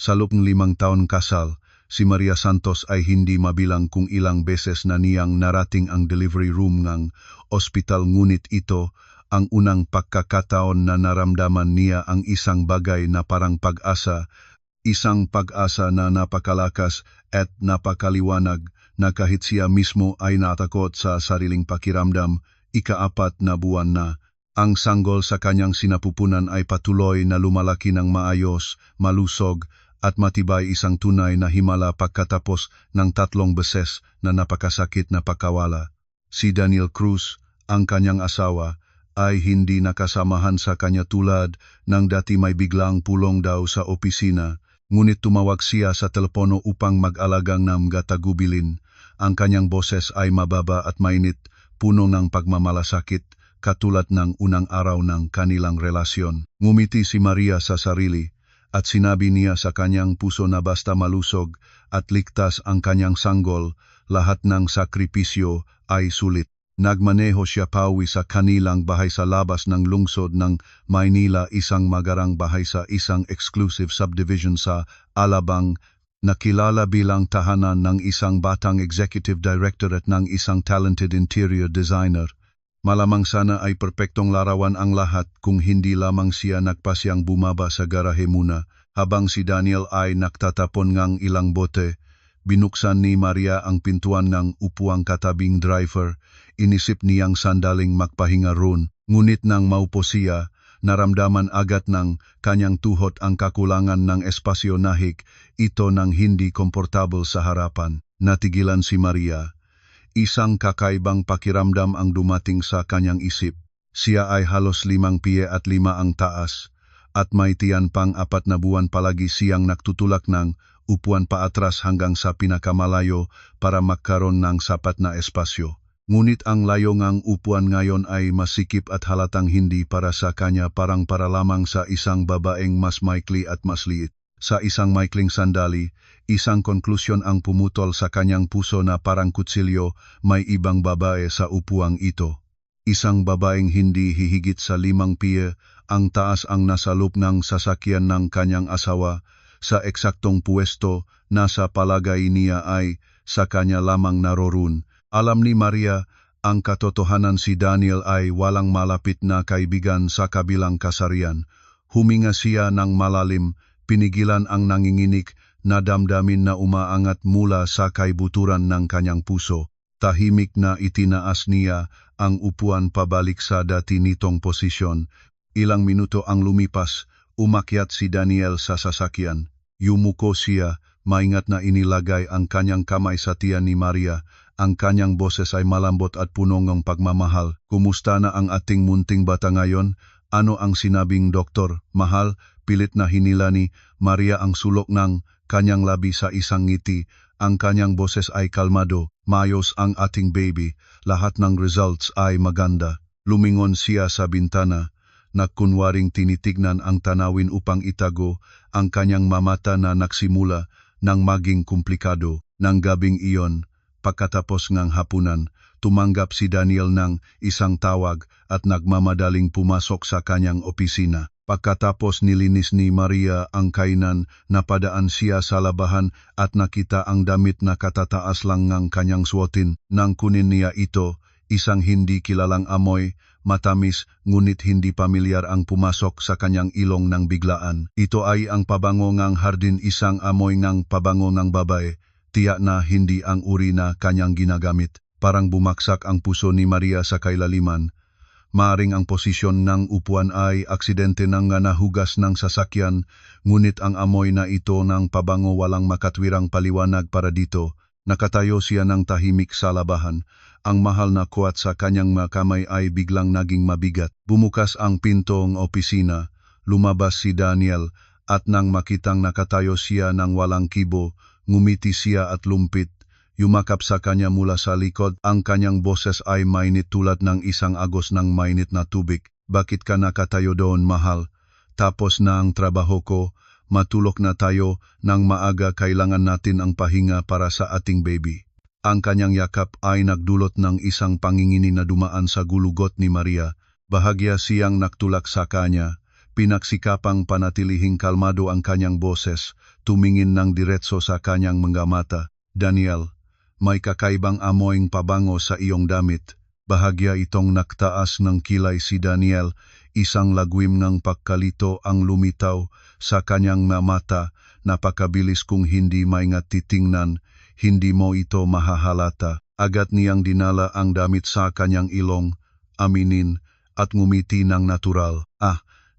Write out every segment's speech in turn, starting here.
Sa loob ng 5 taon kasal, si Maria Santos ay hindi mabilang kung ilang beses na niyang narating ang delivery room ng ospital, ngunit ito ang unang pagkakataon na naramdaman niya ang isang bagay na parang pag-asa, isang pag-asa na napakalakas at napakaliwanag na kahit siya mismo ay natakot sa sariling pakiramdam. 4 na buwan na. Ang sanggol sa kanyang sinapupunan ay patuloy na lumalaki ng maayos, malusog at matibay, isang tunay na himala pagkatapos ng 3 beses na napakasakit na pagkawala. Si Daniel Cruz, ang kanyang asawa, ay hindi nakasamahan sa kanya tulad ng dati. May biglang pulong daw sa opisina, ngunit tumawag siya sa telepono upang mag-alagang ng gatagubilin. Ang kanyang boses ay mababa at mainit, puno ng pagmamalasakit, katulad ng unang araw ng kanilang relasyon. Ngumiti si Maria sa sarili at sinabi niya sa kanyang puso na basta malusog at ligtas ang kanyang sanggol, lahat ng sakripisyo ay sulit. Nagmaneho siya pauwi sa kanilang bahay sa labas ng lungsod ng Maynila, isang magarang bahay sa isang exclusive subdivision sa Alabang, nakilala bilang tahanan ng isang batang executive director at ng isang talented interior designer. Malamang sana ay perpektong larawan ang lahat kung hindi lamang siya nagpasyang bumaba sa garahe muna. Habang si Daniel ay nagtatapon ng ilang bote, binuksan ni Maria ang pintuan ng upuang katabing driver. Inisip niyang sandaling magpahinga roon. Ngunit nang maupo siya, naramdaman agad ng kanyang tuhod ang kakulangan ng espasyo, nahik ito ng hindi komportable sa harapan. Natigilan si Maria. Isang kakaibang pakiramdam ang dumating sa kanyang isip. Siya ay halos 5 piye at 5 ang taas, at may tiyan pang 4 na buwan palagi siyang nagtutulak ng upuan paatras hanggang sa pinakamalayo para magkaroon ng sapat na espasyo. Ngunit ang layo ng upuan ngayon ay masikip at halatang hindi para sa kanya, parang para lamang sa isang babaeng mas maikli at mas liit. Sa isang maikling sandali, isang konklusyon ang pumutol sa kanyang puso na parang kutsilyo. May ibang babae sa upuang ito. Isang babaeng hindi hihigit sa 5 piye ang taas ang nasa loob ng sasakyan ng kanyang asawa. Sa eksaktong puwesto na sa palagay niya ay sa kanya lamang naroroon. Alam ni Maria ang katotohanan, si Daniel ay walang malapit na kaibigan sa kabilang kasarian. Huminga siya ng malalim, pinigilan ang nanginginig na damdamin na umaangat mula sa kaibuturan ng kanyang puso. Tahimik na itinaas niya ang upuan pabalik sa dati nitong posisyon. Ilang minuto ang lumipas, umakyat si Daniel sa sasakyan. Yumuko siya, maingat na inilagay ang kanyang kamay sa tiyan ni Maria. Ang kanyang boses ay malambot at puno ng pagmamahal. "Kumusta na ang ating munting bata ngayon? Ano ang sinabing doktor, mahal?" Pilit na hinila ni Maria ang sulok ng kanyang labi sa isang ngiti. Ang kanyang boses ay kalmado. "Maayos ang ating baby. Lahat ng results ay maganda." Lumingon siya sa bintana, na kunwaring tinitignan ang tanawin upang itago ang kanyang mamata na nagsimula nang maging komplikado. Nang gabing iyon, pagkatapos ng hapunan, tumanggap si Daniel ng isang tawag at nagmamadaling pumasok sa kanyang opisina. Pagkatapos nilinis ni Maria ang kainan, napadaan siya sa labahan at nakita ang damit na katataas lang ng kanyang suotin. Nang kunin niya ito, isang hindi kilalang amoy, matamis ngunit hindi pamilyar ang pumasok sa kanyang ilong ng biglaan. Ito ay ang pabango ng hardin, isang amoy ng pabango ng babae. Tiyak na hindi ang uri na kanyang ginagamit. Parang bumaksak ang puso ni Maria sa kailaliman. Maaring ang posisyon ng upuan ay aksidente ng nahugas ng sasakyan, ngunit ang amoy na ito ng pabango walang makatwirang paliwanag para dito. Nakatayo siya ng tahimik sa labahan. Ang mahal na kuwat sa kanyang kamay ay biglang naging mabigat. Bumukas ang pintong opisina. Lumabas si Daniel at nang makitang nakatayo siya ng walang kibo, ngumiti siya at lumpit. Yumakap sa kanya mula sa likod. Ang kanyang boses ay mainit tulad ng isang agos ng mainit na tubig. "Bakit ka nakatayo doon, mahal? Tapos na ang trabaho ko. Matulog na tayo ng maaga, kailangan natin ang pahinga para sa ating baby." Ang kanyang yakap ay nagdulot ng isang pangingini na dumaan sa gulugot ni Maria. Bahagya siyang nagtulak sa kanya, pinaksikapang panatilihing kalmado ang kanyang boses, tumingin ng diretso sa kanyang mga mata. Daniel, may kakaibang amoyng pabango sa iyong damit. Bahagya itong naktaas ng kilay si Daniel, isang lagwim ng pagkalito ang lumitaw sa kanyang mata. Napakabilis kung hindi maingat titingnan, hindi mo ito mahahalata. Agad niyang dinala ang damit sa kanyang ilong, aminin, at ngumiti ng natural.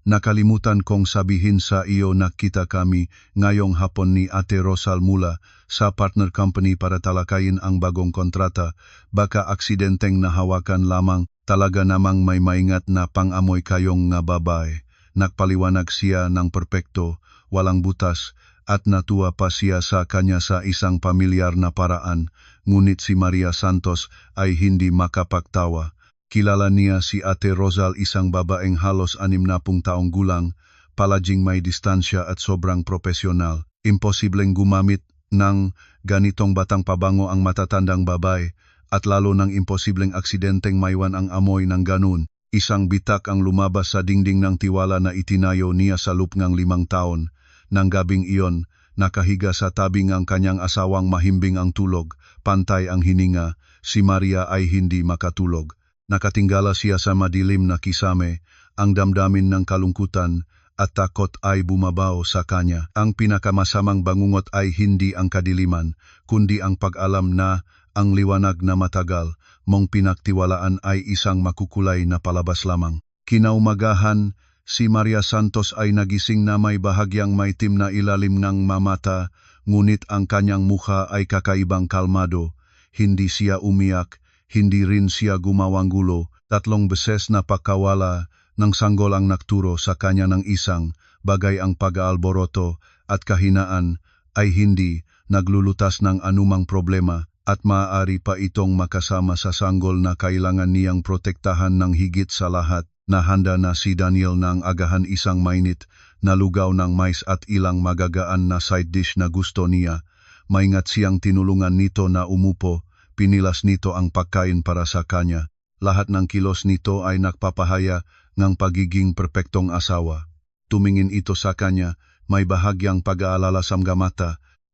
Nakalimutan kong sabihin sa iyo na kita kami ngayong hapon ni Ate Rosal mula sa partner company para talakayin ang bagong kontrata. Baka aksidenteng nahawakan lamang, talaga namang may maingat na pangamoy kayong nga babae. Nagpaliwanag siya ng perpekto, walang butas, at natuwa pa siya sa kanya sa isang pamilyar na paraan. Ngunit si Maria Santos ay hindi makapagtawa. Kilala niya si Ate Rosal, isang babaeng halos 60 taong gulang, palaging may distansya at sobrang profesional. Imposibleng gumamit ng ganitong batang pabango ang matatandang babae, at lalo ng imposibleng aksidenteng maiwan ang amoy ng ganun. Isang bitak ang lumabas sa dingding ng tiwala na itinayo niya sa loob ng 5 taon. Nang gabing iyon, nakahiga sa tabing ang kanyang asawang mahimbing ang tulog, pantay ang hininga, si Maria ay hindi makatulog. Nakatinggala siya sa madilim na kisame, ang damdamin ng kalungkutan at takot ay bumabaw sa kanya. Ang pinakamasamang bangungot ay hindi ang kadiliman, kundi ang pag-alam na ang liwanag na matagal mong pinagtiwalaan ay isang makukulay na palabas lamang. Kinaumagahan, si Maria Santos ay nagising na may bahagyang maitim na ilalim ng mamata, ngunit ang kanyang mukha ay kakaibang kalmado. Hindi siya umiyak, hindi rin siya gumawang gulo. 3 beses na pagkawala ng sanggol ang nagturo sa kanya ng isang bagay, ang pag-aalboroto at kahinaan ay hindi naglulutas ng anumang problema, at maaari pa itong makasama sa sanggol na kailangan niyang protektahan ng higit sa lahat. Nahanda na si Daniel ng agahan isang mainit na lugaw ng mais at ilang magagaan na side dish na gusto niya. Maingat siyang tinulungan nito na umupo. Pinilas nito ang pagkain para sa kanya. Lahat ng kilos nito ay nagpapahaya ng pagiging perpektong asawa. Tumingin ito sa kanya, may bahagyang pag-aalala sa mga mata.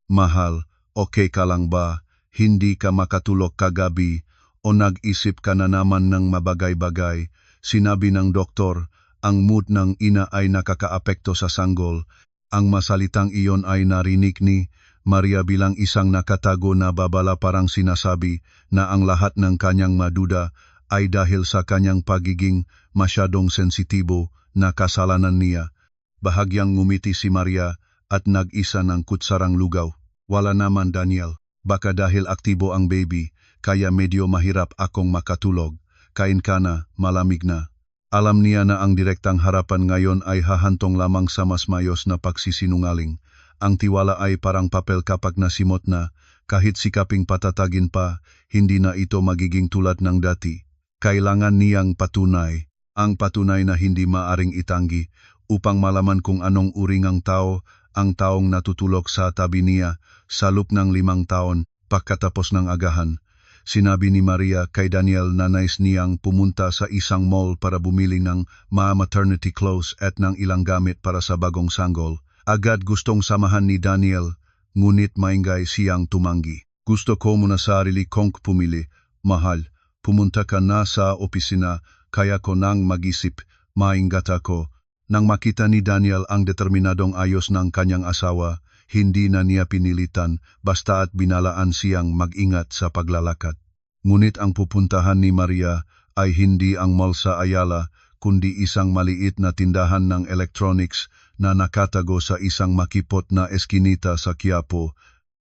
Mahal, okay ka lang ba? Hindi ka makatulog kagabi o nag-isip ka na naman ng mabagay-bagay? Sinabi ng doktor, ang mood ng ina ay nakakaapekto sa sanggol. Ang masalitang iyon ay narinig ni Maria bilang isang nakatago na babala, parang sinasabi na ang lahat ng kanyang maduda ay dahil sa kanyang pagiging masyadong sensitibo na kasalanan niya. Bahagyang ngumiti si Maria at nag-isa ng kutsarang lugaw. Wala naman, Daniel. Baka dahil aktibo ang baby, kaya medyo mahirap akong makatulog. Kain ka na, malamig na. Alam niya na ang direktang harapan ngayon ay hahantong lamang sa mas mayos na pagsisinungaling. Ang tiwala ay parang papel kapag nasimot na, kahit sikaping patatagin pa, hindi na ito magiging tulad ng dati. Kailangan niyang patunay, ang patunay na hindi maaring itanggi, upang malaman kung anong uri ng tao ang taong natutulog sa tabi niya sa loob ng 5 taon pagkatapos ng agahan. Sinabi ni Maria kay Daniel na nais niyang pumunta sa isang mall para bumili ng maternity clothes at ng ilang gamit para sa bagong sanggol. Agad gustong samahan ni Daniel, ngunit maingay siyang tumanggi. Gusto ko muna sarili kong pumili. Mahal, pumunta ka na sa opisina, kaya ko nang mag-isip, maingat ako. Nang makita ni Daniel ang determinadong ayos ng kanyang asawa, hindi na niya pinilitan, basta at binalaan siyang mag-ingat sa paglalakad. Ngunit ang pupuntahan ni Maria ay hindi ang mall sa Ayala, kundi isang maliit na tindahan ng electronics na nakatago sa isang makipot na eskinita sa Quiapo.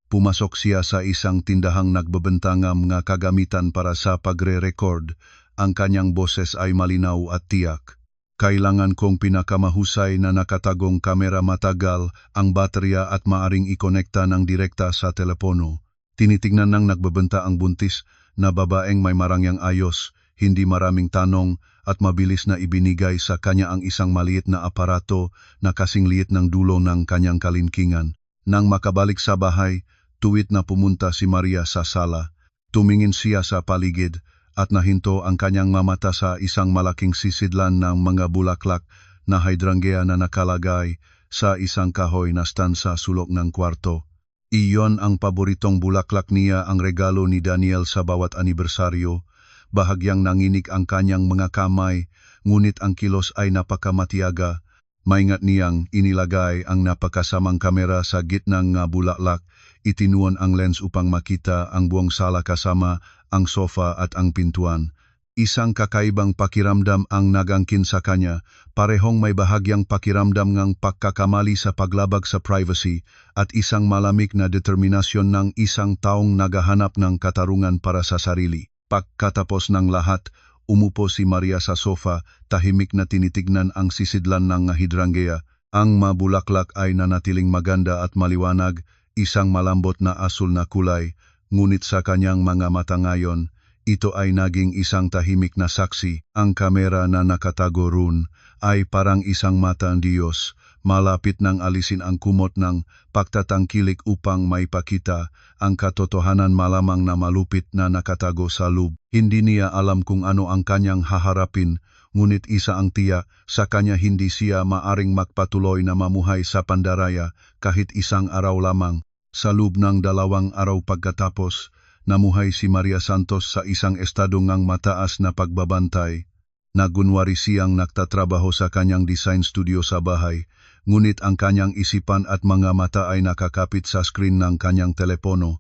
Pumasok siya sa isang tindahang nagbebentangam nga kagamitan para sa pagre-record. Ang kanyang boses ay malinaw at tiyak. Kailangan kong pinakamahusay na nakatagong kamera, matagal ang baterya at maaring ikonekta ng direkta sa telepono. Tinitingnan ng nagbebenta ang buntis na babaeng may marangyang ayos, hindi maraming tanong, at mabilis na ibinigay sa kanya ang isang maliit na aparato na kasing liit ng dulo ng kanyang kalingkingan. Nang makabalik sa bahay, tuwid na pumunta si Maria sa sala. Tumingin siya sa paligid at nahinto ang kanyang mamata sa isang malaking sisidlan ng mga bulaklak na hydrangea na nakalagay sa isang kahoy na stansa sulok ng kwarto. Iyon ang paboritong bulaklak niya, ang regalo ni Daniel sa bawat anibersaryo. Bahagyang nanginig ang kanyang mga kamay, ngunit ang kilos ay napakamatiyaga. Maingat niyang inilagay ang napakasamang kamera sa gitna ng bulaklak. Itinuon ang lens upang makita ang buong sala kasama ang sofa at ang pintuan. Isang kakaibang pakiramdam ang nagangkin sa kanya, parehong may bahagyang pakiramdam ng pagkakamali sa paglabag sa privacy at isang malamig na determinasyon ng isang taong naghahanap ng katarungan para sa sarili. Pagkatapos ng lahat, umupo si Maria sa sofa, tahimik na tinitignan ang sisidlan ng hydrangea. Ang mabulaklak ay nanatiling maganda at maliwanag, isang malambot na asul na kulay, ngunit sa kanyang mga mata ngayon, ito ay naging isang tahimik na saksi. Ang kamera na nakatago roon ay parang isang mata ng Diyos, malapit nang alisin ang kumot ng pagtatangkilik upang maipakita ang katotohanan malamang na malupit na nakatago sa loob. Hindi niya alam kung ano ang kanyang haharapin, ngunit isa ang tiyak, sa kanya hindi siya maaring magpatuloy na mamuhay sa pandaraya kahit isang araw lamang. Sa loob ng 2 araw pagkatapos, namuhay si Maria Santos sa isang estado ng mataas na pagbabantay. Nagunwari siyang nagtatrabaho sa kanyang design studio sa bahay, ngunit ang kanyang isipan at mga mata ay nakakapit sa screen ng kanyang telepono,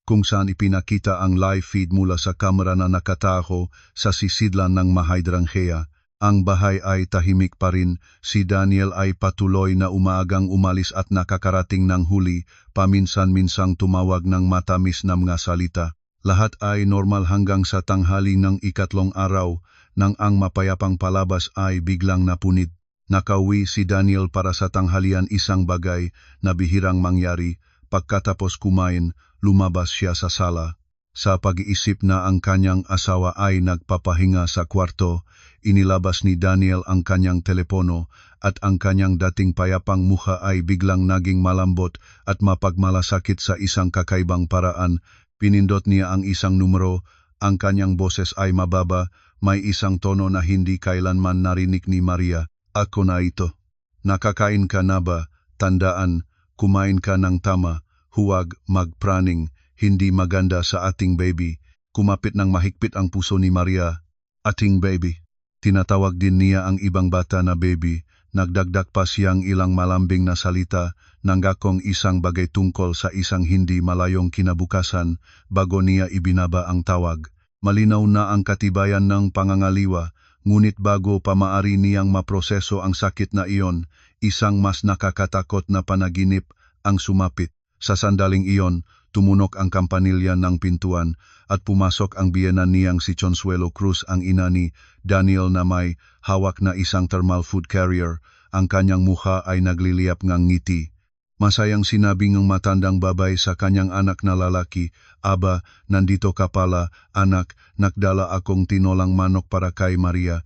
kung saan ipinakita ang live feed mula sa kamera na nakataho sa sisidlan ng hydrangea. Ang bahay ay tahimik pa rin, si Daniel ay patuloy na umaagang umalis at nakakarating ng huli, paminsan-minsang tumawag ng matamis na mga salita. Lahat ay normal hanggang sa tanghali ng 3 araw, nang ang mapayapang palabas ay biglang napunit. Nakauwi si Daniel para sa tanghalian, isang bagay na bihirang mangyari. Pagkatapos kumain, lumabas siya sa sala. Sa pag-iisip na ang kanyang asawa ay nagpapahinga sa kwarto, inilabas ni Daniel ang kanyang telepono at ang kanyang dating payapang mukha ay biglang naging malambot at mapagmalasakit sa isang kakaibang paraan. Pinindot niya ang isang numero, ang kanyang boses ay mababa, may isang tono na hindi kailanman narinig ni Maria. Ako na ito. Nakakain ka na ba? Tandaan, kumain ka ng tama, huwag magpraning, hindi maganda sa ating baby. Kumapit ng mahigpit ang puso ni Maria. Ating baby. Tinatawag din niya ang ibang bata na baby. Nagdagdag pa siyang ilang malambing na salita, nanggakong isang bagay tungkol sa isang hindi malayong kinabukasan bago niya ibinaba ang tawag. Malinaw na ang katibayan ng pangangaliwa, ngunit bago pa maari niyang maproseso ang sakit na iyon, isang mas nakakatakot na panaginip ang sumapit. Sa sandaling iyon, tumunok ang kampanilya ng pintuan at pumasok ang biyenan niyang si Consuelo Cruz, ang ina ni Daniel na may hawak na isang thermal food carrier. Ang kanyang mukha ay nagliliyap ng ngiti. Masayang sinabi ng matandang babae sa kanyang anak na lalaki, "Aba, nandito ka pala, anak, nagdala akong tinolang manok para kay Maria."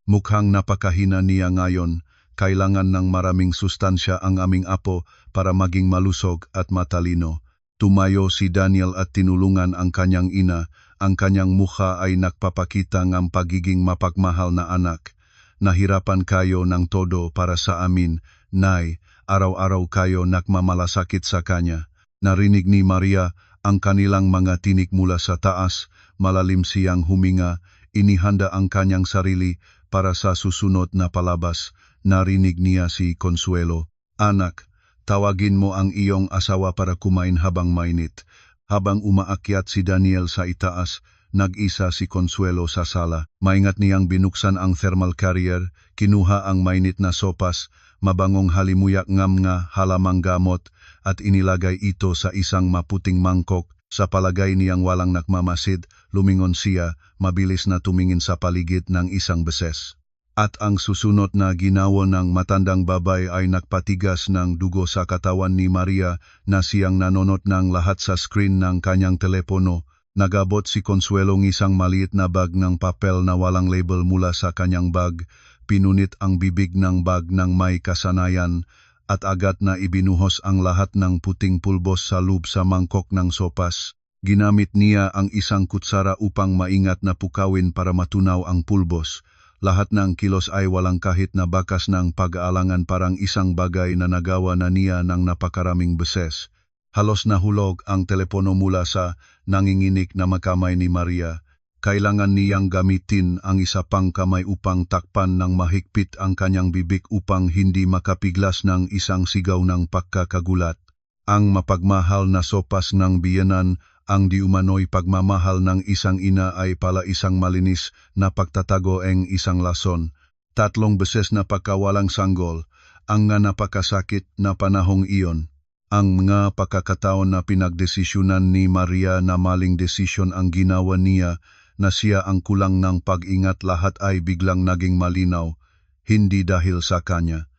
Mukhang napakahina niya ngayon. Kailangan ng maraming sustansya ang aming apo para maging malusog at matalino. Tumayo si Daniel at tinulungan ang kanyang ina. Ang kanyang mukha ay nagpapakita ng pagiging mapagmahal na anak. Nahirapan kayo ng todo para sa amin, Nay. Araw-araw kayo nagmamalasakit sa kanya. Narinig ni Maria ang kanilang mga tinig mula sa taas. Malalim siyang huminga. Inihanda ang kanyang sarili para sa susunod na palabas. Narinig niya si Consuelo. "Anak, tawagin mo ang iyong asawa para kumain habang mainit." Habang umaakyat si Daniel sa itaas, nag-isa si Consuelo sa sala. Maingat niyang binuksan ang thermal carrier, kinuha ang mainit na sopas, mabangong halimuyak ng mga halamang gamot at inilagay ito sa isang maputing mangkok. Sa palagay niyang walang nagmamasid, lumingon siya, mabilis na tumingin sa paligid ng isang beses. At ang susunod na ginawa ng matandang babae ay nagpatigas ng dugo sa katawan ni Maria na siyang nanonot ng lahat sa screen ng kanyang telepono. Nagabot si Consuelo ng isang maliit na bag ng papel na walang label mula sa kanyang bag. Pinunit ang bibig ng bag ng may kasanayan at agad na ibinuhos ang lahat ng puting pulbos sa loob sa mangkok ng sopas. Ginamit niya ang isang kutsara upang maingat na pukawin para matunaw ang pulbos. Lahat ng kilos ay walang kahit na bakas ng pag-aalangan, parang isang bagay na nagawa na niya ng napakaraming beses. Halos nahulog ang telepono mula sa nanginginig na makamay ni Maria. Kailangan niyang gamitin ang isa pang kamay upang takpan ng mahigpit ang kanyang bibig upang hindi makapiglas ng isang sigaw ng pagkakagulat. Ang mapagmahal na sopas ng biyenan, ang di umano'y pagmamahal ng isang ina ay pala isang malinis na pagtatago ng isang lason. 3 beses na pagkawalang sanggol, ang nga napakasakit na panahong iyon. Ang mga pagkakataon na pinagdesisyonan ni Maria na maling desisyon ang ginawa niya, na siya ang kulang ng pag-ingat, lahat ay biglang naging malinaw. Hindi dahil sa kanya,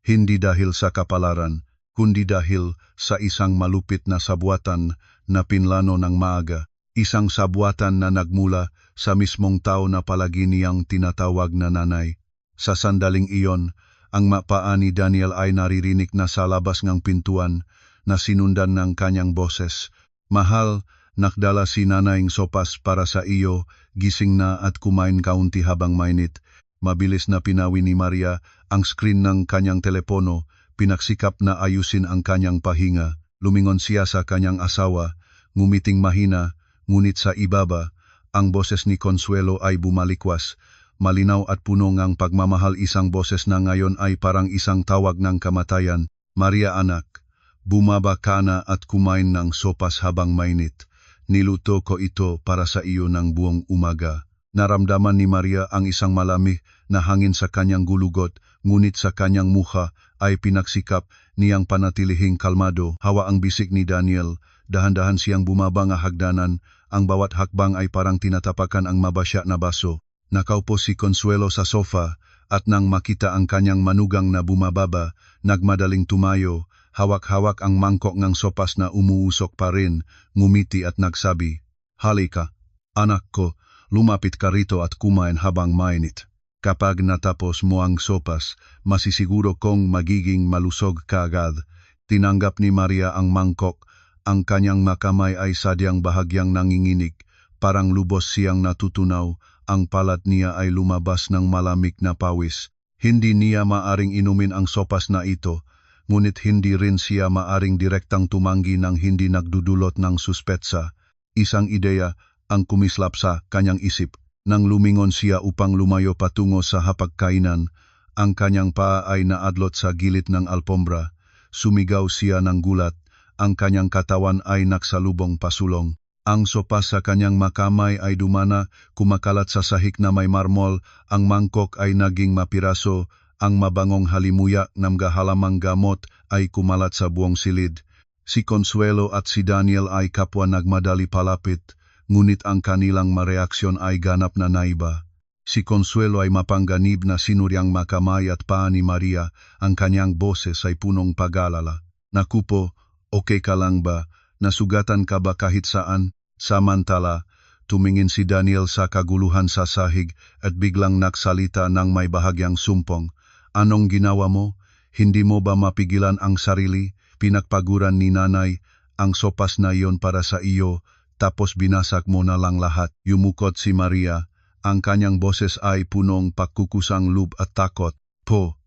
hindi dahil sa kapalaran, kundi dahil sa isang malupit na sabuatan na pinlano ng maaga. Isang sabuatan na nagmula sa mismong tao na palagi niyang tinatawag na nanay. Sa sandaling iyon, ang mapaa ni Daniel ay naririnig na sa labas ng pintuan na sinundan ng kanyang boses. Mahal, nakdala si nanayng sopas para sa iyo, gising na at kumain kaunti habang mainit. Mabilis na pinawi ni Maria ang screen ng kanyang telepono, pinaksikap na ayusin ang kanyang pahinga. Lumingon siya sa kanyang asawa, ngumiting mahina, ngunit sa ibaba, ang boses ni Consuelo ay bumalikwas. Malinaw at puno ng pagmamahal, isang boses na ngayon ay parang isang tawag ng kamatayan. Maria anak, bumaba ka na at kumain ng sopas habang mainit. Niluto ko ito para sa iyo ng buong umaga. Naramdaman ni Maria ang isang malamig na hangin sa kanyang gulugot, ngunit sa kanyang mukha ay pinaksikap niyang panatilihing kalmado. Hawa ang bisig ni Daniel, dahan-dahan siyang bumaba ng hagdanan, ang bawat hakbang ay parang tinatapakan ang mabasya na baso. Nakaupo si Consuelo sa sofa, at nang makita ang kanyang manugang na bumababa, nagmadaling tumayo, hawak-hawak ang mangkok ng sopas na umuusok pa rin, ngumiti at nagsabi, "Halika, anak ko, lumapit ka rito at kumain habang mainit. Kapag natapos mo ang sopas, masisiguro kong magiging malusog ka agad." Tinanggap ni Maria ang mangkok, ang kanyang makamay ay sadyang bahagyang nanginginig, parang lubos siyang natutunaw, ang palat niya ay lumabas ng malamig na pawis. Hindi niya maaring inumin ang sopas na ito, ngunit hindi rin siya maaring direktang tumanggi ng hindi nagdudulot ng suspetsa. Isang ideya ang kumislap sa kanyang isip. Nang lumingon siya upang lumayo patungo sa hapagkainan, ang kanyang paa ay naadlot sa gilid ng alpombra. Sumigaw siya ng gulat, ang kanyang katawan ay naksalubong pasulong. Ang sopas sa kanyang makamay ay dumana, kumakalat sa sahig na may marmol, ang mangkok ay naging mapiraso, ang mabangong halimuyak ng halamang gamot ay kumalat sa buong silid. Si Consuelo at si Daniel ay kapwa nagmadali palapit, ngunit ang kanilang mareaksyon ay ganap na naiba. Si Consuelo ay mapangganib na sinuryang makamay at paa ni Maria, ang kanyang boses ay punong pag-alala. "Naku po, okay ka lang ba? Nasugatan ka ba kahit saan?" Samantala, tumingin si Daniel sa kaguluhan sa sahig at biglang nagsalita ng may bahagyang sumpong. "Anong ginawa mo? Hindi mo ba mapigilan ang sarili? Pinagpaguran ni nanay ang sopas na iyon para sa iyo, tapos binasak mo na lang lahat." Yumukot si Maria, ang kanyang boses ay punong pagkukusang loob at takot. Po,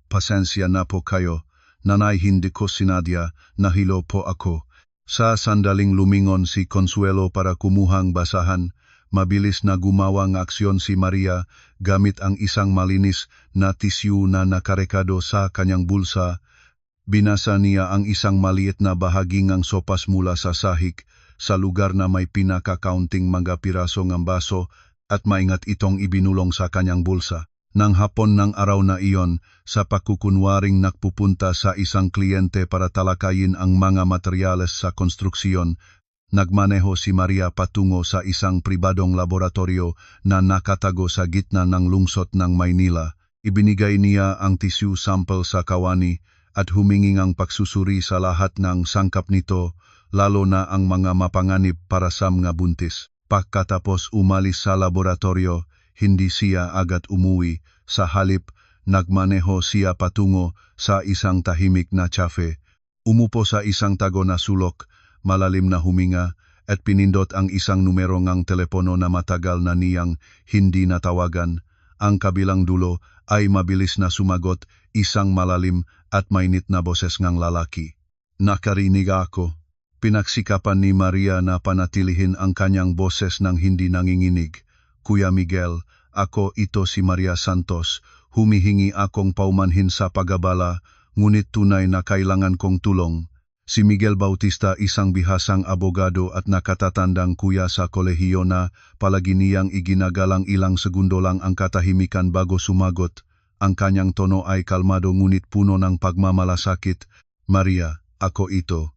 pasensya na po kayo. Nanay, hindi ko sinadya, nahilo po ako." Sa sandaling lumingon si Consuelo para kumuhang basahan, mabilis na gumawa ng aksyon si Maria gamit ang isang malinis na tisyu na nakarekado sa kanyang bulsa. Binasa niya ang isang maliit na bahagi ng sopas mula sa sahig, sa lugar na may pinakakaunting mga piraso ng baso, at maingat itong ibinulong sa kanyang bulsa. Nang hapon ng araw na iyon, sa pagkukunwaring nagpupunta sa isang kliyente para talakayin ang mga materyales sa konstruksyon, nagmaneho si Maria patungo sa isang pribadong laboratorio na nakatago sa gitna ng lungsod ng Maynila. Ibinigay niya ang tissue sample sa kawani at humingi ng pagsusuri sa lahat ng sangkap nito, lalo na ang mga mapanganib para sa mga buntis. Pagkatapos umalis sa laboratorio, hindi siya agad umuwi. Sa halip, nagmaneho siya patungo sa isang tahimik na cafe. Umupo sa isang tago na sulok, malalim na huminga, at pinindot ang isang numero ng telepono na matagal na niyang hindi natawagan. Ang kabilang dulo ay mabilis na sumagot, isang malalim at mainit na boses ng lalaki. Nakarinig ako. Pinagsikapan ni Maria na panatilihin ang kanyang boses ng hindi nanginginig. Kuya Miguel, ako ito si Maria Santos. Humihingi akong paumanhin sa pag-abala, ngunit tunay na kailangan kong tulong. Si Miguel Bautista, isang bihasang abogado at nakatatandang kuya sa kolehiyo na palagi niyang iginagalang, ilang segundo lang ang katahimikan bago sumagot. Ang kanyang tono ay kalmado ngunit puno ng pagmamalasakit. Maria, ako ito.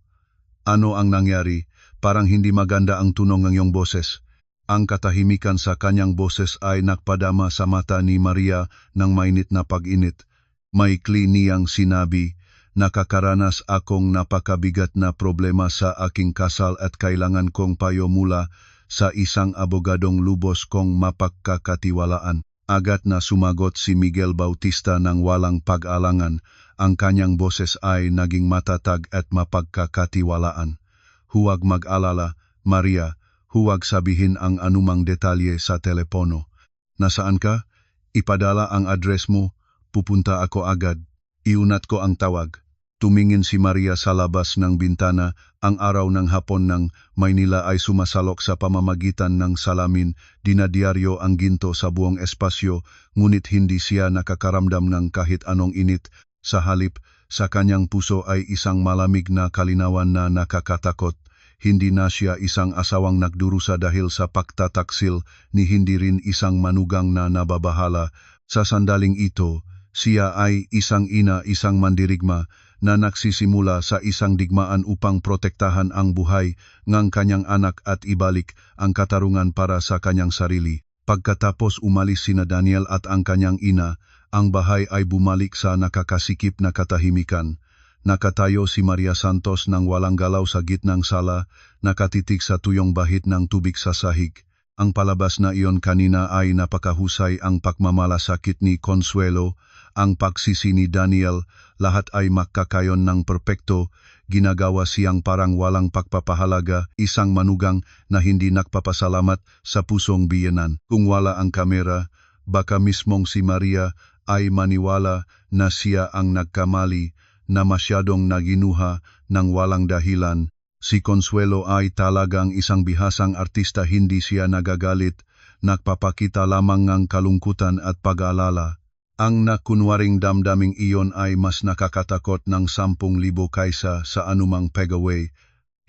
Ano ang nangyari? Parang hindi maganda ang tunog ng iyong boses. Ang katahimikan sa kanyang boses ay nagpadama sa mata ni Maria ng mainit na pag-init. Maikli niyang sinabi, nakakaranas akong napakabigat na problema sa aking kasal at kailangan kong payo mula sa isang abogadong lubos kong mapagkakatiwalaan. Agad na sumagot si Miguel Bautista ng walang pag-alangan. Ang kanyang boses ay naging matatag at mapagkakatiwalaan. Huwag mag-alala, Maria, huwag sabihin ang anumang detalye sa telepono. Nasaan ka? Ipadala ang address mo, pupunta ako agad. Iunat ko ang tawag. Tumingin si Maria sa labas ng bintana. Ang araw ng hapon ng Maynila ay sumasalok sa pamamagitan ng salamin. Dinadyaryo ang ginto sa buong espasyo, ngunit hindi siya nakakaramdam ng kahit anong init. Sa halip, sa kanyang puso ay isang malamig na kalinawan na nakakatakot. Hindi na siya isang asawang nagdurusa dahil sa pagtataksil, ni hindi rin isang manugang na nababahala. Sa sandaling ito, siya ay isang ina, isang mandirigma, na nagsisimula sa isang digmaan upang protektahan ang buhay ng kanyang anak at ibalik ang katarungan para sa kanyang sarili. Pagkatapos umalis sina Daniel at ang kanyang ina, ang bahay ay bumalik sa nakakasikip na katahimikan. Nakatayo si Maria Santos ng walang galaw sa gitnang sala, nakatitig sa tuyong bahid ng tubig sa sahig. Ang palabas na iyon kanina ay napakahusay, ang pagmamalasakit ni Consuelo, ang pagsisi ni Daniel, lahat ay makakayon ng perpekto. Ginagawa siyang parang walang pagpapahalaga, isang manugang na hindi nagpapasalamat sa pusong biyenan. Kung wala ang kamera, baka mismong si Maria ay maniwala na siya ang nagkamali, na masyadong naginuha ng walang dahilan. Si Consuelo ay talagang isang bihasang artista, hindi siya nagagalit, nagpapakita lamang ng kalungkutan at pag-aalala. Ang nakunwaring damdaming iyon ay mas nakakatakot ng 10,000 kaysa sa anumang peg-away.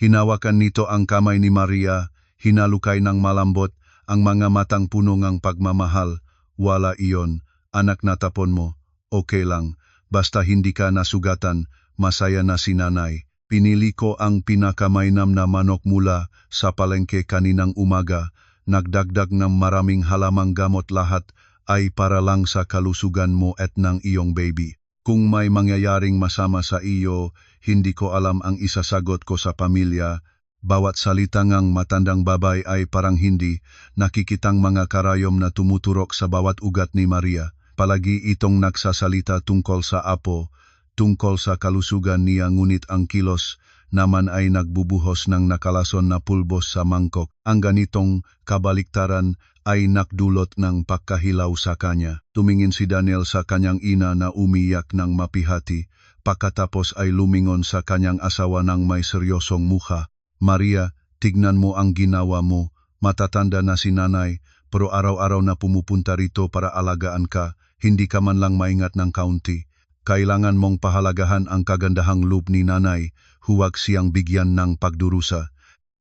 Hinawakan nito ang kamay ni Maria, hinalukay ng malambot, ang mga matang puno ng pagmamahal. Wala iyon, anak, natapon mo. Okay lang, basta hindi ka nasugatan, masaya na si nanay. Pinili ko ang pinakamainam na manok mula sa palengke kaninang umaga, nagdagdag ng maraming halamang gamot, lahat ay para lang sa kalusugan mo at ng iyong baby. Kung may mangyayaring masama sa iyo, hindi ko alam ang isasagot ko sa pamilya. Bawat salita ng matandang babay ay parang hindi nakikitang mga karayom na tumuturok sa bawat ugat ni Maria. Palagi itong nagsasalita tungkol sa apo, tungkol sa kalusugan niya, ngunit ang kilos naman ay nagbubuhos ng nakalason na pulbos sa mangkok. Ang ganitong kabaliktaran ay nakdulot ng pagkahilaw sa kanya. Tumingin si Daniel sa kanyang ina na umiyak ng mapihati, pagkatapos ay lumingon sa kanyang asawa ng may seryosong mukha. Maria, tignan mo ang ginawa mo. Matatanda na si nanay, pero araw-araw na pumupunta rito para alagaan ka, hindi ka man lang maingat ng kaunti. Kailangan mong pahalagahan ang kagandahang loob ni nanay, huwag siyang bigyan ng pagdurusa.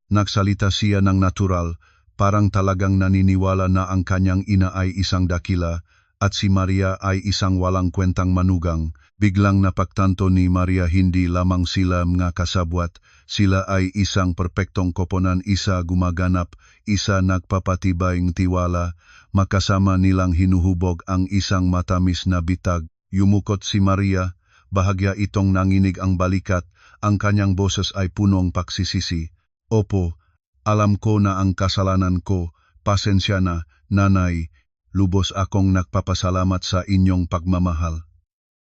Nagsalita siya ng natural, parang talagang naniniwala na ang kanyang ina ay isang dakila at si Maria ay isang walang kwentang manugang. Biglang napagtanto ni Maria hindi lamang sila mga kasabwat, sila ay isang perpektong koponan, isa gumaganap, isa nagpapatibayng tiwala, makasama nilang hinuhubog ang isang matamis na bitag. Yumukot si Maria, bahagya itong nanginig ang balikat, ang kanyang boses ay punong pagsisisi. Opo, alam ko na ang kasalanan ko, pasensya na, nanay, lubos akong nagpapasalamat sa inyong pagmamahal.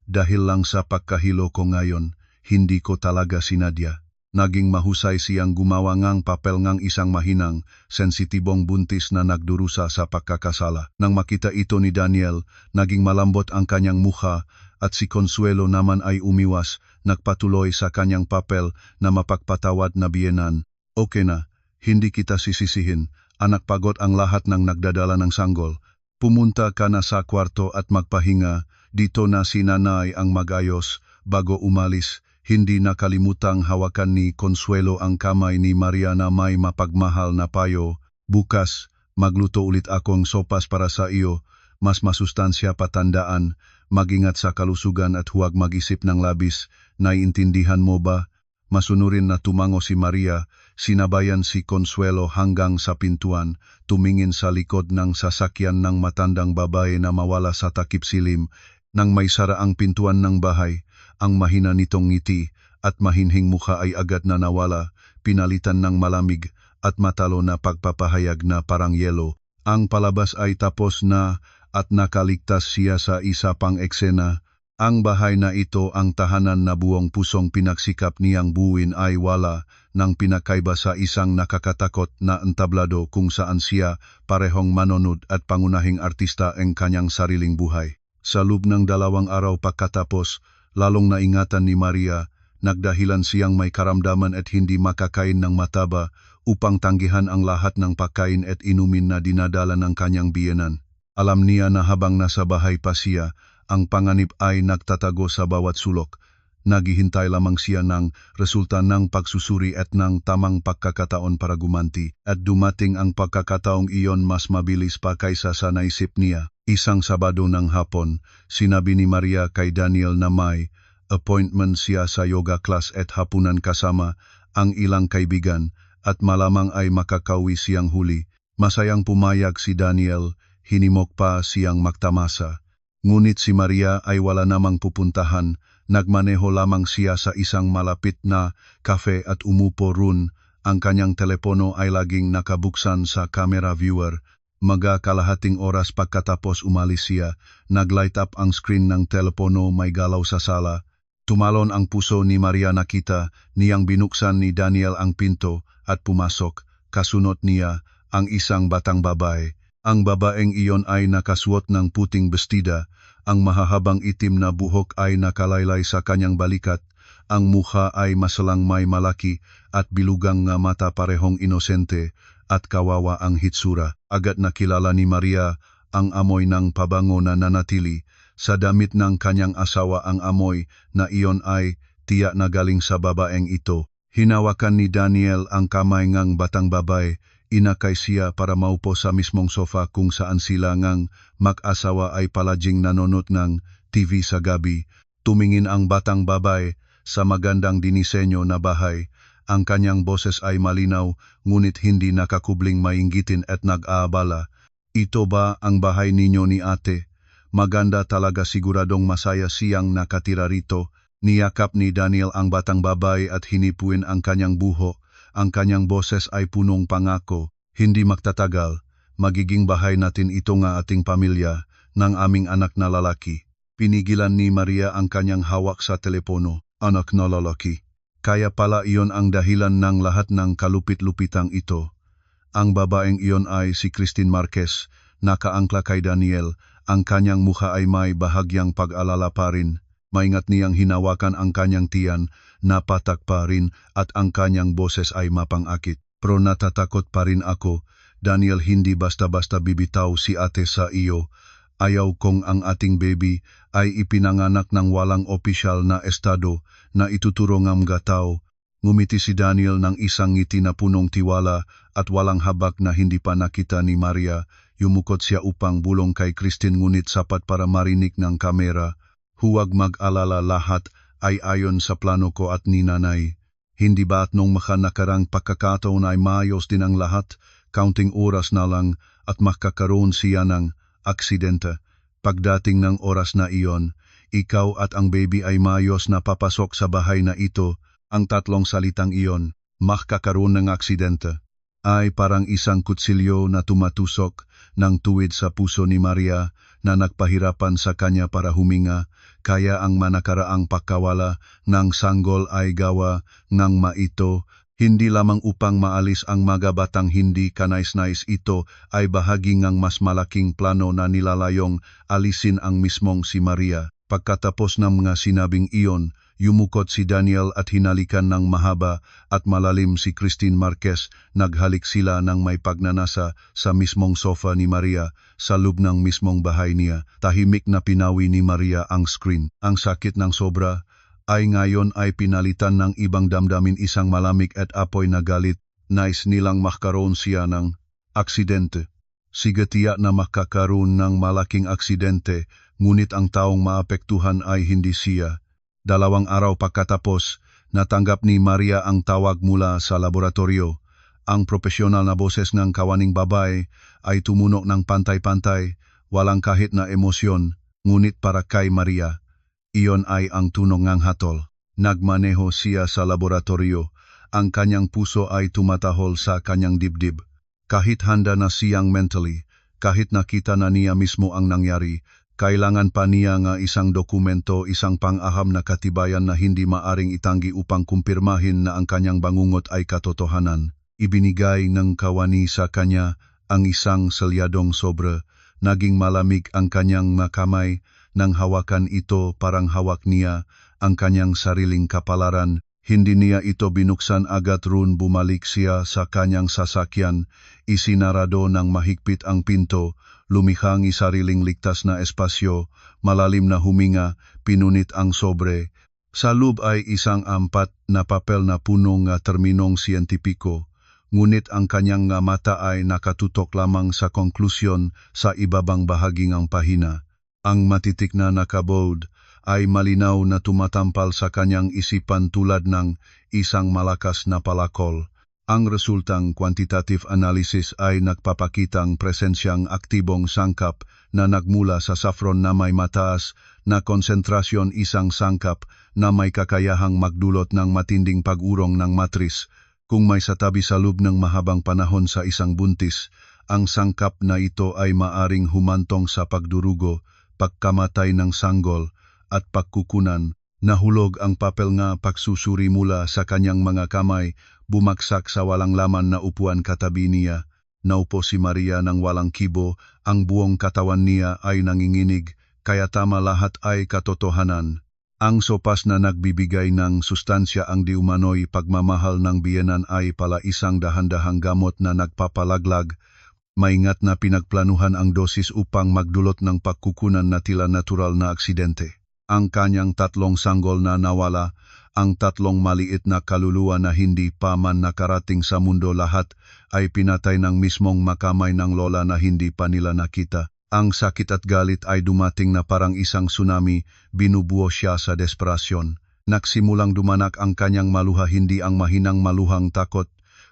Dahil lang sa pagkahilo ko ngayon, hindi ko talaga sinadya. Naging mahusay siyang gumawa ngang papel ngang isang mahinang, sensitibong buntis na nagdurusa sa pagkakasala. Nang makita ito ni Daniel, naging malambot ang kanyang mukha at si Consuelo naman ay umiwas, nagpatuloy sa kanyang papel na mapagpatawad na biyenan. Okay na, hindi kita sisisihin, anak, pagod ang lahat ng nagdadala ng sanggol. Pumunta ka na sa kwarto at magpahinga, dito na si nanay ang magayos. Bago umalis, hindi nakalimutang hawakan ni Consuelo ang kamay ni Maria na may mapagmahal na payo. Bukas, magluto ulit akong sopas para sa iyo, mas masustansya patandaan, magingat sa kalusugan at huwag mag-isip ng labis. Naiintindihan mo ba? Masunurin na tumango si Maria, sinabayan si Consuelo hanggang sa pintuan, tumingin sa likod ng sasakyan ng matandang babae na mawala sa takip silim. Nang may sara ang pintuan ng bahay, ang mahina nitong ngiti at mahinhing mukha ay agad na nawala, pinalitan ng malamig at matalo na pagpapahayag na parang yelo. Ang palabas ay tapos na at nakaligtas siya sa isa pang eksena. Ang bahay na ito, ang tahanan na buong pusong pinagsikap niyang buuin, ay wala ng pinakaiba sa isang nakakatakot na entablado kung saan siya parehong manonood at pangunahing artista ang kanyang sariling buhay. Sa loob ng 2 araw pagkatapos, lalong naingatan ni Maria, nagdahilan siyang may karamdaman at hindi makakain ng mataba upang tanggihan ang lahat ng pagkain at inumin na dinadala ng kanyang biyenan. Alam niya na habang nasa bahay pa siya, ang panganib ay nagtatago sa bawat sulok. Naghihintay lamang siya ng resulta ng pagsusuri at ng tamang pagkakataon para gumanti. At dumating ang pagkakataong iyon mas mabilis pa kaysa sa naisip niya. Isang Sabado ng hapon, sinabi ni Maria kay Daniel na may appointment siya sa yoga class at hapunan kasama ang ilang kaibigan at malamang ay makakauwi siyang huli. Masayang pumayag si Daniel, hinimok pa siyang magtamasa. Ngunit si Maria ay wala namang pupuntahan, nagmaneho lamang siya sa isang malapit na cafe at umupo roon. Ang kanyang telepono ay laging nakabuksan sa camera viewer. Kalahating oras pagkatapos umalis siya, naglight up ang screen ng telepono, may galaw sa sala. Tumalon ang puso ni Maria, nakita niyang binuksan ni Daniel ang pinto at pumasok. Kasunod niya ang isang batang babae. Ang babaeng iyon ay nakasuot ng puting bestida, ang mahahabang itim na buhok ay nakalaylay sa kanyang balikat, ang mukha ay masalang may malaki at bilugang nga mata, parehong inosente at kawawa ang hitsura. Agad nakilala ni Maria ang amoy ng pabango na nanatili sa damit ng kanyang asawa. Ang amoy na iyon ay tiyak na galing sa babaeng ito. Hinawakan ni Daniel ang kamay ng batang babae, inakay siya para maupo sa mismong sofa kung saan sila ngang mag-asawa ay palaging nanonood ng TV sa gabi. Tumingin ang batang babae sa magandang dinisenyo na bahay. Ang kanyang boses ay malinaw, ngunit hindi nakakubling mainggitin at nag-aabala. Ito ba ang bahay ninyo ni ate? Maganda talaga, siguradong masaya siyang nakatira rito. Niyakap ni Daniel ang batang babae at hinipuin ang kanyang buho. Ang kanyang boses ay punong pangako. Hindi magtatagal, magiging bahay natin ito nga ating pamilya, ng aming anak na lalaki. Pinigilan ni Maria ang kanyang hawak sa telepono. Anak na lalaki. Kaya pala iyon ang dahilan ng lahat ng kalupit-lupitang ito. Ang babaeng iyon ay si Christine Marquez. Nakaangkla kay Daniel, ang kanyang mukha ay may bahagyang pag-alala pa rin. Maingat niyang hinawakan ang kanyang tiyan, napatak pa rin at ang kanyang boses ay mapangakit. Pero natatakot pa rin ako, Daniel, hindi basta-basta bibitaw si ate sa iyo. Ayaw kong ang ating baby ay ipinanganak ng walang opisyal na estado na ituturo ng mga tao. Ngumiti si Daniel ng isang ngiti na punong tiwala at walang habak na hindi pa nakita ni Maria. Yumukot siya upang bulong kay Christine, ngunit sapat para marinig ng kamera. Huwag mag-alala, lahat ay ayon sa plano ko at ni nanay. Hindi ba at nung nakarang pagkakataon ay maayos din ang lahat? Counting oras na lang at makakaroon siya ng aksidente. Pagdating ng oras na iyon, ikaw at ang baby ay maayos na papasok sa bahay na ito. Ang tatlong salitang iyon, makakaroon ng aksidente, ay parang isang kutsilyo na tumatusok ng tuwid sa puso ni Maria na nagpahirapan sa kanya para huminga. kaya ang manakaraang pagkawala ng sanggol ay gawa ng maito, hindi lamang upang maalis ang mga batang hindi kanais-nais. Ito ay bahagi ng mas malaking plano na nilalayong alisin ang mismong si Maria. Pagkatapos ng mga sinabing iyon, yumukot si Daniel at hinalikan ng mahaba at malalim si Christine Marquez. Naghalik sila ng may pagnanasa sa mismong sofa ni Maria sa loob ng mismong bahay niya. Tahimik na pinawi ni Maria ang screen. Ang sakit ng sobra ay ngayon ay pinalitan ng ibang damdamin, isang malamig at apoy na galit. Nais nilang makaroon siya ng aksidente. Sigatiyak na makakaroon ng malaking aksidente, ngunit ang taong maapektuhan ay hindi siya. 2 araw pagkatapos, natanggap ni Maria ang tawag mula sa laboratorio. Ang profesional na boses ng kawaning babae ay tumunog ng pantay-pantay, walang kahit na emosyon, ngunit para kay Maria, iyon ay ang tunog ng hatol. Nagmaneho siya sa laboratorio, ang kanyang puso ay tumatahol sa kanyang dibdib. Kahit handa na siyang mentally, kahit nakita na niya mismo ang nangyari, kailangan pa niya nga isang dokumento, isang pang-aham na katibayan na hindi maaring itanggi upang kumpirmahin na ang kanyang bangungot ay katotohanan. Ibinigay ng kawani sa kanya ang isang selyadong sobre. Naging malamig ang kanyang makamay nang hawakan ito, parang hawak niya ang kanyang sariling kapalaran. Hindi niya ito binuksan agad. Roon bumalik siya sa kanyang sasakyan, isinarado ng mahigpit ang pinto, lumihang sariling ligtas na espasyo, malalim na huminga, pinunit ang sobre. Sa loob ay isang 4 na papel na punong terminong siyentipiko, ngunit ang kanyang mata ay nakatutok lamang sa konklusyon sa ibabang bahagi ng pahina. Ang matitik na nakabold ay malinaw na tumatampal sa kanyang isipan tulad ng isang malakas na palakol. Ang resultang quantitative analysis ay nagpapakitang presensyang aktibong sangkap na nagmula sa saffron na may mataas na konsentrasyon, isang sangkap na may kakayahang magdulot ng matinding pag-urong ng matris. Kung may satabi sa loob ng mahabang panahon sa isang buntis, ang sangkap na ito ay maaring humantong sa pagdurugo, pagkamatay ng sanggol, at pagkukunan. Nahulog ang papel nga pagsusuri mula sa kanyang mga kamay, bumagsak sa walang laman na upuan katabi niya. Naupo si Maria ng walang kibo, ang buong katawan niya ay nanginginig, kaya tama lahat ay katotohanan. Ang sopas na nagbibigay ng sustansya ang di umano'y pagmamahal ng biyenan ay pala isang dahan-dahang gamot na nagpapalaglag. Maingat na pinagplanuhan ang dosis upang magdulot ng pagkukunan na tila natural na aksidente. Ang kanyang 3 sanggol na nawala, ang 3 maliit na kaluluwa na hindi pa man nakarating sa mundo, lahat ay pinatay ng mismong makamay ng lola na hindi pa nila nakita. Ang sakit at galit ay dumating na parang isang tsunami, binubuo siya sa desperasyon. Nagsimulang dumanak ang kanyang maluha, hindi ang mahinang maluhang takot,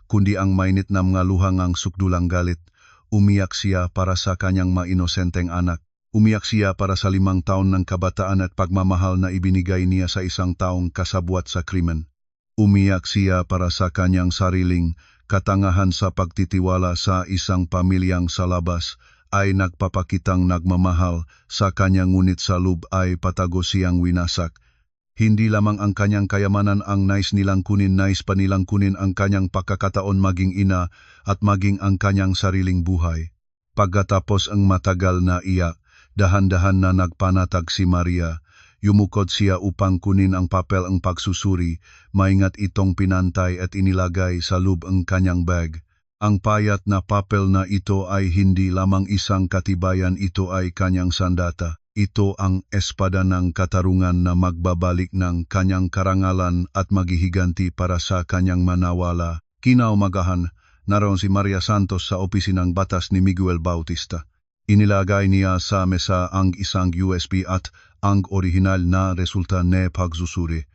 kundi ang mainit na mga luhang ang sukdulang galit. Umiyak siya para sa kanyang mainosenteng anak. Umiyak siya para sa 5 taon ng kabataan at pagmamahal na ibinigay niya sa isang taong kasabwat sa krimen. Umiyak siya para sa kanyang sariling katangahan sa pagtitiwala sa isang pamilyang sa labas ay nagpapakitang nagmamahal sa kanya, ngunit sa loob ay patago siyang winasak. Hindi lamang ang kanyang kayamanan ang nais nilang kunin, nais pa nilang kunin ang kanyang pagkakataon maging ina at maging ang kanyang sariling buhay. Pagkatapos ang matagal na iyak, dahan-dahan na nagpanatag si Maria. Yumukod siya upang kunin ang papel ang pagsusuri, maingat itong pinantay at inilagay sa loob ang kanyang bag. Ang payat na papel na ito ay hindi lamang isang katibayan, ito ay kanyang sandata. Ito ang espada ng katarungan na magbabalik ng kanyang karangalan at maghihiganti para sa kanyang manawala. Kinaumagahan, naroon si Maria Santos sa opisinang batas ni Miguel Bautista. Inilagay niya sa mesa ang isang USB at ang orihinal na resulta ng pagsusuri.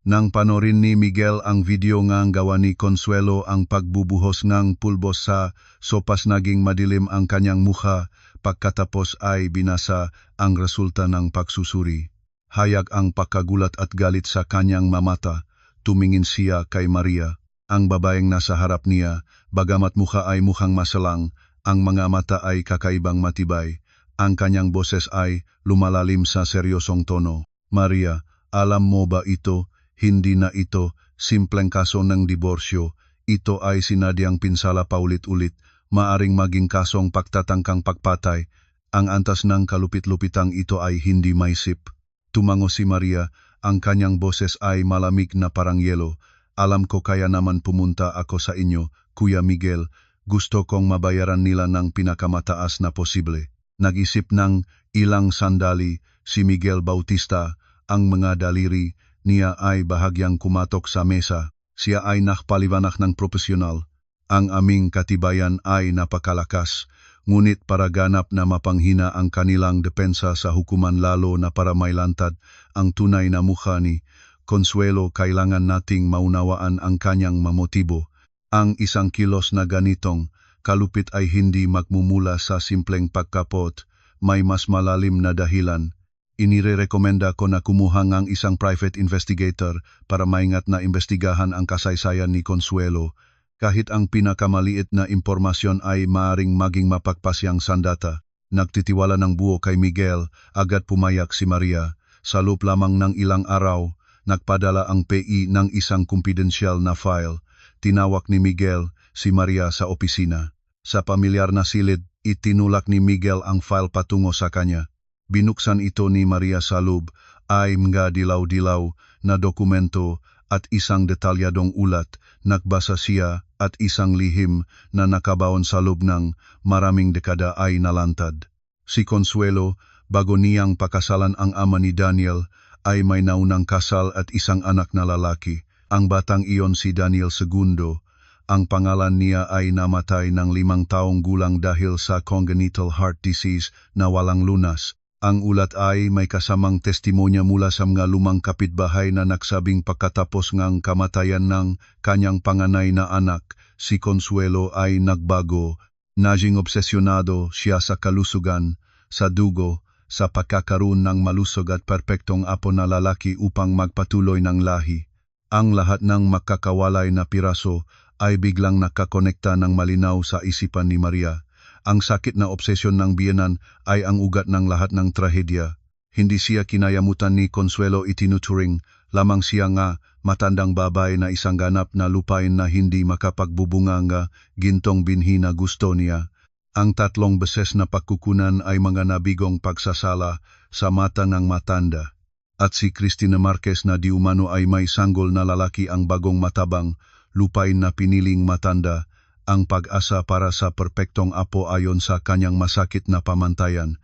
Nang panorin ni Miguel ang video ngang gawa ni Consuelo, ang pagbubuhos ng pulbos sa sopas, naging madilim ang kanyang mukha. Pagkatapos ay binasa ang resulta ng pagsusuri. Hayag ang pagkagulat at galit sa kanyang mamata. Tumingin siya kay Maria, ang babaeng nasa harap niya. Bagamat mukha ay mukhang masalang, ang mga mata ay kakaibang matibay. Ang kanyang boses ay lumalalim sa seryosong tono. Maria, alam mo ba ito, hindi na ito simpleng kaso ng diborsyo. Ito ay sinadyang pinsala paulit-ulit, maaring maging kasong pagtatangkang pagpatay. Ang antas ng kalupit-lupitang ito ay hindi maisip. Tumango si Maria, ang kanyang boses ay malamig na parang yelo. Alam ko kaya naman pumunta ako sa inyo, Kuya Miguel. Gusto kong mabayaran nila ng pinakamataas na posible. Nag-isip ng ilang sandali si Miguel Bautista, ang mga daliri niya ay bahagyang kumatok sa mesa. Siya ay nakpaliwanag ng profesional. Ang aming katibayan ay napakalakas, ngunit para ganap na mapanghina ang kanilang depensa sa hukuman lalo na para mailantad ang tunay na mukha ni Consuelo, kailangan nating maunawaan ang kanyang mamotibo. Ang isang kilos na ganitong kalupit ay hindi magmumula sa simpleng pagkapot, may mas malalim na dahilan. Inirekomenda ko na kumuha ng isang private investigator para maingat na imbestigahan ang kasaysayan ni Consuelo. Kahit ang pinakamaliit na impormasyon ay maaring maging mapagpasyang sandata. Nagtitiwala ng buo kay Miguel, agad pumayak si Maria. Sa loob lamang ng ilang araw, nagpadala ang PI ng isang kumpidensyal na file. Tinawag ni Miguel si Maria sa opisina. Sa pamilyar na silid, itinulak ni Miguel ang file patungo sa kanya. Binuksan ito ni Maria sa loob ay mga dilaw-dilaw na dokumento at isang detalyadong ulat. Nagbasa siya at isang lihim na nakabaon sa loob ng maraming dekada ay nalantad. Si Consuelo, bago niyang pakasalan ang ama ni Daniel, ay may naunang kasal at isang anak na lalaki. Ang batang iyon si Daniel II. Ang pangalan niya ay namatay ng 5 taong gulang dahil sa congenital heart disease na walang lunas. Ang ulat ay may kasamang testimonya mula sa mga lumang kapitbahay na nagsabing pagkatapos ng kamatayan ng kanyang panganay na anak, si Consuelo ay nagbago. Naging obsesyonado siya sa kalusugan, sa dugo, sa pagkakaroon ng malusog at perpektong apo na lalaki upang magpatuloy ng lahi. Ang lahat ng makakawalay na piraso ay biglang nakakonekta ng malinaw sa isipan ni Maria. Ang sakit na obsesyon ng biyenan ay ang ugat ng lahat ng trahedya. Hindi siya kinayamutan ni Consuelo, itinuturing lamang siya nga matandang babae na isang ganap na lupain na hindi makapagbubunga nga gintong binhi na gusto niya. Ang 3 beses na pagkukunan ay mga nabigong pagsasala sa mata ng matanda. At si Cristina Marquez na di umano ay may sanggol na lalaki ang bagong matabang, lupain na piniling matanda, ang pag-asa para sa perpektong apo ayon sa kanyang masakit na pamantayan.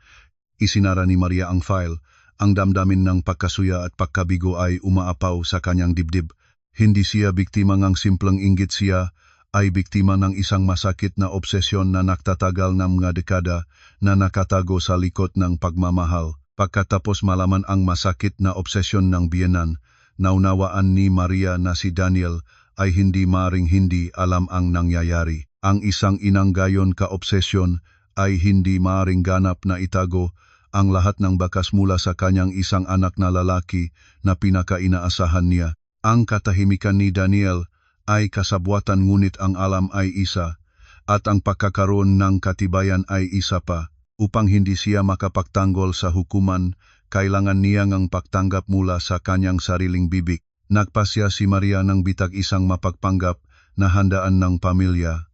Isinara ni Maria ang file. Ang damdamin ng pagkasuya at pagkabigo ay umaapaw sa kanyang dibdib. Hindi siya biktima ng simpleng inggit, siya ay biktima ng isang masakit na obsesyon na nagtatagal ng mga dekada na nakatago sa likod ng pagmamahal. Pagkatapos malaman ang masakit na obsesyon ng biyenan, naunawaan ni Maria na si Daniel ay hindi maring hindi alam ang nangyayari. Ang isang inang gayon ka-obsesyon ay hindi maring ganap na itago ang lahat ng bakas mula sa kanyang isang anak na lalaki na pinaka-inaasahan niya. Ang katahimikan ni Daniel ay kasabwatan, ngunit ang alam ay isa, at ang pagkakaroon ng katibayan ay isa pa. Upang hindi siya makapagtanggol sa hukuman, kailangan niya ngang pagtanggap mula sa kanyang sariling bibig. Nagpasya si Maria ng bitag isang mapagpanggap na handaan ng pamilya.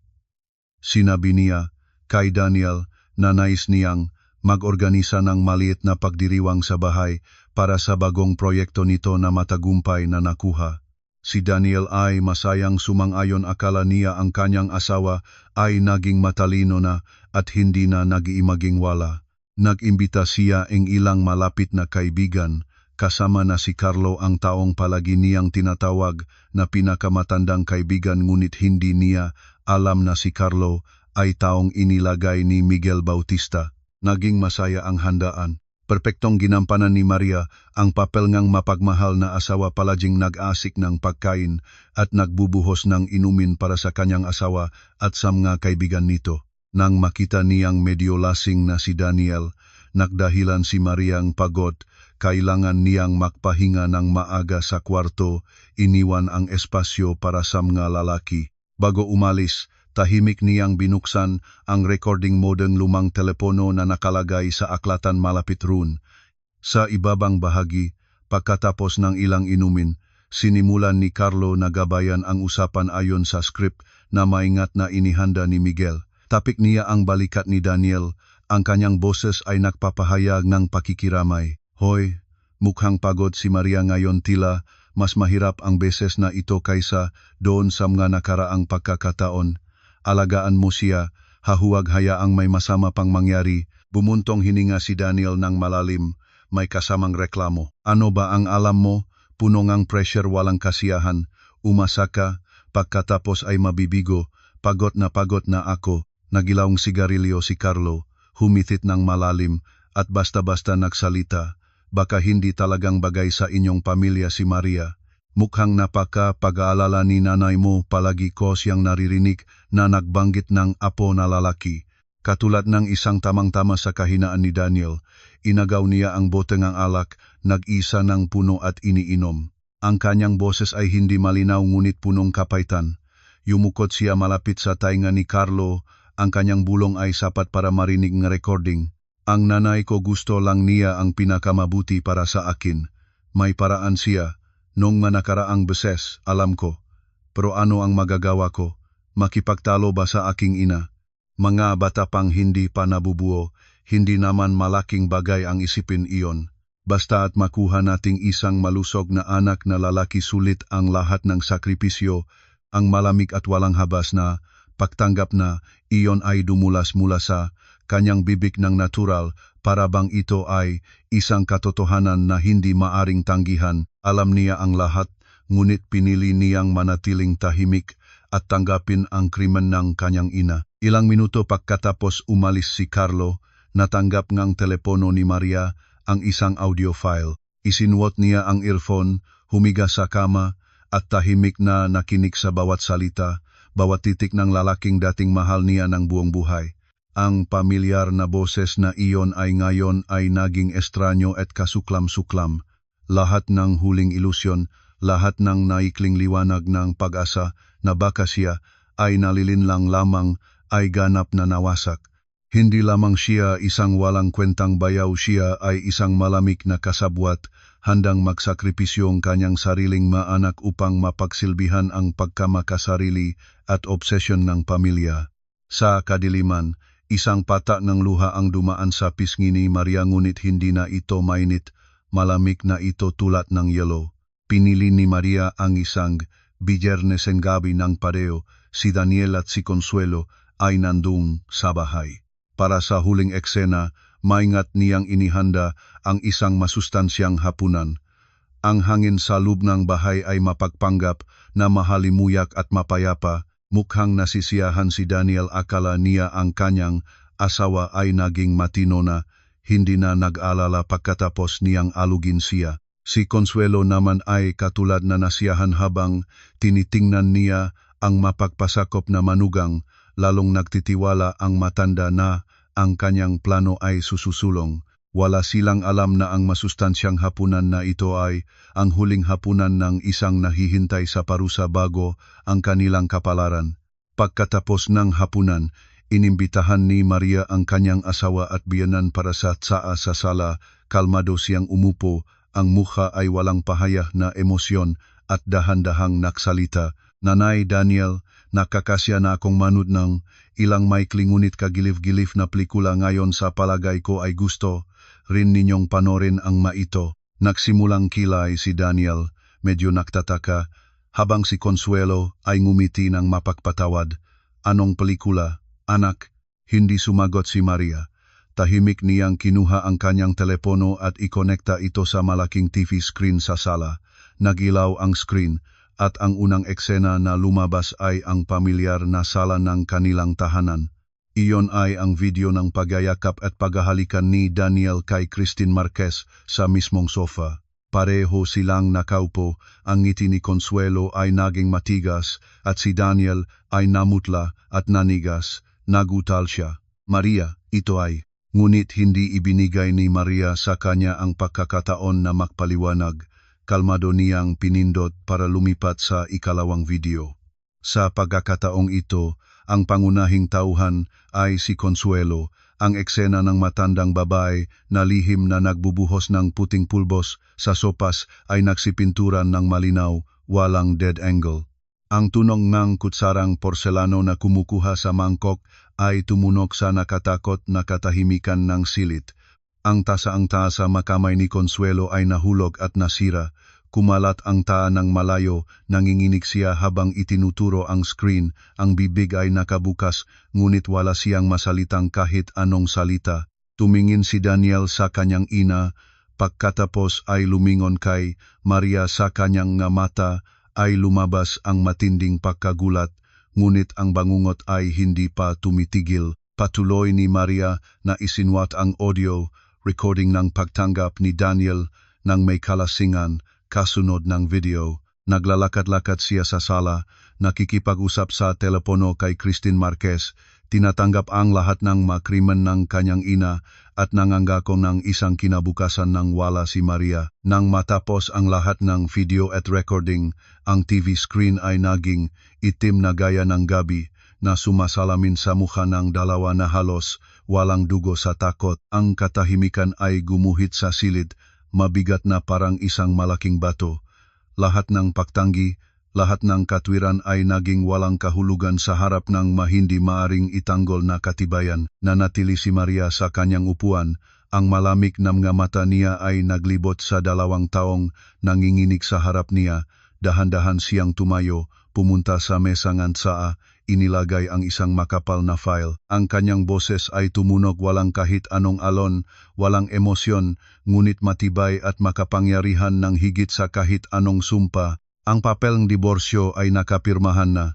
Sinabi niya kay Daniel na nais niyang mag-organisa ng maliit na pagdiriwang sa bahay para sa bagong proyekto nito na matagumpay na nakuha. Si Daniel ay masayang sumang-ayon, akala niya ang kanyang asawa ay naging matalino na at hindi na nag-iimaging wala. Nag-imbita siya ng ilang malapit na kaibigan, kasama na si Carlo, ang taong palagi niyang tinatawag na pinakamatandang kaibigan, ngunit hindi niya alam na si Carlo ay taong inilagay ni Miguel Bautista. Naging masaya ang handaan. Perpektong ginampanan ni Maria ang papel ngang mapagmahal na asawa, palaging nag-asik ng pagkain at nagbubuhos ng inumin para sa kanyang asawa at sa mga kaibigan nito. Nang makita niyang medyo lasing na si Daniel, nagdahilan si Mariang pagod. Kailangan niyang magpahinga ng maaga sa kwarto, iniwan ang espasyo para sa mga lalaki. Bago umalis, tahimik niyang binuksan ang recording mode ng lumang telepono na nakalagay sa aklatan malapit roon. Sa ibabang bahagi, Pagkatapos ng ilang inumin, sinimulan ni Carlo na gabayan ang usapan ayon sa script na maingat na inihanda ni Miguel. Tapik niya ang balikat ni Daniel, ang kanyang boses ay nagpapahayag ng pakikiramay. Hoy, mukhang pagod si Maria ngayon, tila mas mahirap ang beses na ito kaysa doon sa mga nakaraang pagkakataon. Alagaan mo siya, hahuwag hayaang may masama pang mangyari. Bumuntong hininga si Daniel ng malalim, may kasamang reklamo. Ano ba ang alam mo? Puno ngang pressure, walang kasiyahan. Umasa ka, pagkatapos ay mabibigo. Pagod na ako. Nagilawang sigarilyo si Carlo, humitit ng malalim at basta-basta nagsalita. Baka hindi talagang bagay sa inyong pamilya si Maria. Mukhang napaka-pag-aalala ni nanay mo, palagi ko siyang naririnig na nagbanggit ng apo na lalaki. Katulad ng isang tamang-tama sa kahinaan ni Daniel, inagaw niya ang bote ng alak, nag-isa ng puno at iniinom. Ang kanyang boses ay hindi malinaw ngunit punong kapaitan. Yumukot siya malapit sa tainga ni Carlo, ang kanyang bulong ay sapat para marinig ng recording. Ang nanay ko gusto lang niya ang pinakamabuti para sa akin. May paraan siya, nung manakaraang beses, alam ko. Pero ano ang magagawa ko? Makipagtalo ba sa aking ina? Mga bata pang hindi pa nabubuo, hindi naman malaking bagay ang isipin iyon. Basta at makuha nating isang malusog na anak na lalaki, sulit ang lahat ng sakripisyo, ang malamig at walang habas na pagtanggap na iyon ay dumulas mula sa kanyang bibig ng natural, para bang ito ay isang katotohanan na hindi maaring tanggihan. Alam niya ang lahat, ngunit pinili niyang manatiling tahimik at tanggapin ang krimen ng kanyang ina. Ilang minuto pagkatapos umalis si Carlo, natanggap ngang telepono ni Maria ang isang audio file. Isinuot niya ang earphone, humiga sa kama, at tahimik na nakinig sa bawat salita, bawat titik ng lalaking dating mahal niya ng buong buhay. Ang pamilyar na boses na iyon ay ngayon ay naging estranyo at kasuklam-suklam. Lahat ng huling ilusyon, lahat ng naikling liwanag ng pag-asa na baka siya ay nalilinlang lamang ay ganap na nawasak. Hindi lamang siya isang walang kwentang bayaw, siya ay isang malamig na kasabwat, handang magsakripisyong kanyang sariling maanak upang mapagsilbihan ang pagkamakasarili at obsesyon ng pamilya. Sa kadiliman, isang patak ng luha ang dumaan sa pisngi ni Maria, ngunit hindi na ito mainit, malamig na ito tulad ng yelo. Pinili ni Maria ang isang biyernes ng gabi ng pareho, si Daniel at si Consuelo ay nandung sa bahay. Para sa huling eksena, maingat niyang inihanda ang isang masustansyang hapunan. Ang hangin sa loob ng bahay ay mapagpanggap na mahalimuyak at mapayapa. Mukhang nasisiyahan si Daniel, akala niya ang kanyang asawa ay naging matino na, hindi na nag-alala pagkatapos niyang alugin siya. Si Consuelo naman ay katulad na nasiyahan habang tinitingnan niya ang mapagpasakop na manugang, lalong nagtitiwala ang matanda na ang kanyang plano ay sususulong. Wala silang alam na ang masustansyang hapunan na ito ay ang huling hapunan ng isang nahihintay sa parusa bago ang kanilang kapalaran. Pagkatapos ng hapunan, inimbitahan ni Maria ang kanyang asawa at biyanan para sa tsaa sa sala. Kalmado siyang umupo, ang mukha ay walang pahayag na emosyon at dahan-dahang naksalita. Nanay Daniel, nakakasya na akong manood ng ilang maikling ngunit kagilif-gilif na pelikula ngayon, sa palagay ko ay gusto rin ninyong panorin ang maito. Nagsimulang kilay si Daniel, medyo nagtataka, habang si Consuelo ay ngumiti ng mapagpatawad. Anong pelikula, anak? Hindi sumagot si Maria. Tahimik niyang kinuha ang kanyang telepono at ikonekta ito sa malaking TV screen sa sala. Nagilaw ang screen, at ang unang eksena na lumabas ay ang pamilyar na sala ng kanilang tahanan. Iyon ay ang video ng pagyayakap at paghahalikan ni Daniel kay Christine Marquez sa mismong sofa. Pareho silang nakaupo, ang ngiti ni Consuelo ay naging matigas at si Daniel ay namutla at nanigas. Nagutal siya. Maria, ito ay. Ngunit hindi ibinigay ni Maria sa kanya ang pagkakataon na magpaliwanag. Kalmado niyang pinindot para lumipat sa ikalawang video. Sa pagkakataong ito, ang pangunahing tauhan ay si Consuelo, Ang eksena ng matandang babae na lihim na nagbubuhos ng puting pulbos sa sopas ay nagsipinturan ng malinaw, walang dead angle. Ang tunog ng kutsarang porselano na kumukuha sa mangkok ay tumunog sa nakatakot na katahimikan ng silid. Ang taasa makamay ni Consuelo ay nahulog at nasira. Kumalat ang taa ng malayo, nanginginig siya habang itinuturo ang screen, ang bibig ay nakabukas, ngunit wala siyang masalitang kahit anong salita. Tumingin si Daniel sa kanyang ina, pagkatapos ay lumingon kay Maria sa kanyang nga mata, ay lumabas ang matinding pagkagulat, ngunit ang bangungot ay hindi pa tumitigil. Patuloy ni Maria na isinwat ang audio, recording ng pagtanggap ni Daniel ng may kalasingan. Kasunod ng video, naglalakad-lakad siya sa sala, nakikipag-usap sa telepono kay Christine Marquez, tinatanggap ang lahat ng makrimen ng kanyang ina at nangangako ng isang kinabukasan ng wala si Maria. Nang matapos ang lahat ng video at recording, ang TV screen ay naging itim na gaya ng gabi na sumasalamin sa mukha ng dalawa na halos walang dugo sa takot. Ang katahimikan ay gumuhit sa silid, mabigat na parang isang malaking bato. Lahat ng pagtanggi, lahat ng katwiran ay naging walang kahulugan sa harap ng mahindi maaring itanggol na katibayan. Nanatili si Maria sa kanyang upuan, ang malamig na mga mata niya ay naglibot sa 2 taong nanginginig sa harap niya. Dahan-dahan siyang tumayo, pumunta sa mesa ngansaa, inilagay ang isang makapal na file. Ang kanyang boses ay tumunog walang kahit anong alon, walang emosyon, ngunit matibay at makapangyarihan ng higit sa kahit anong sumpa. Ang papel ng diborsyo ay nakapirmahan na.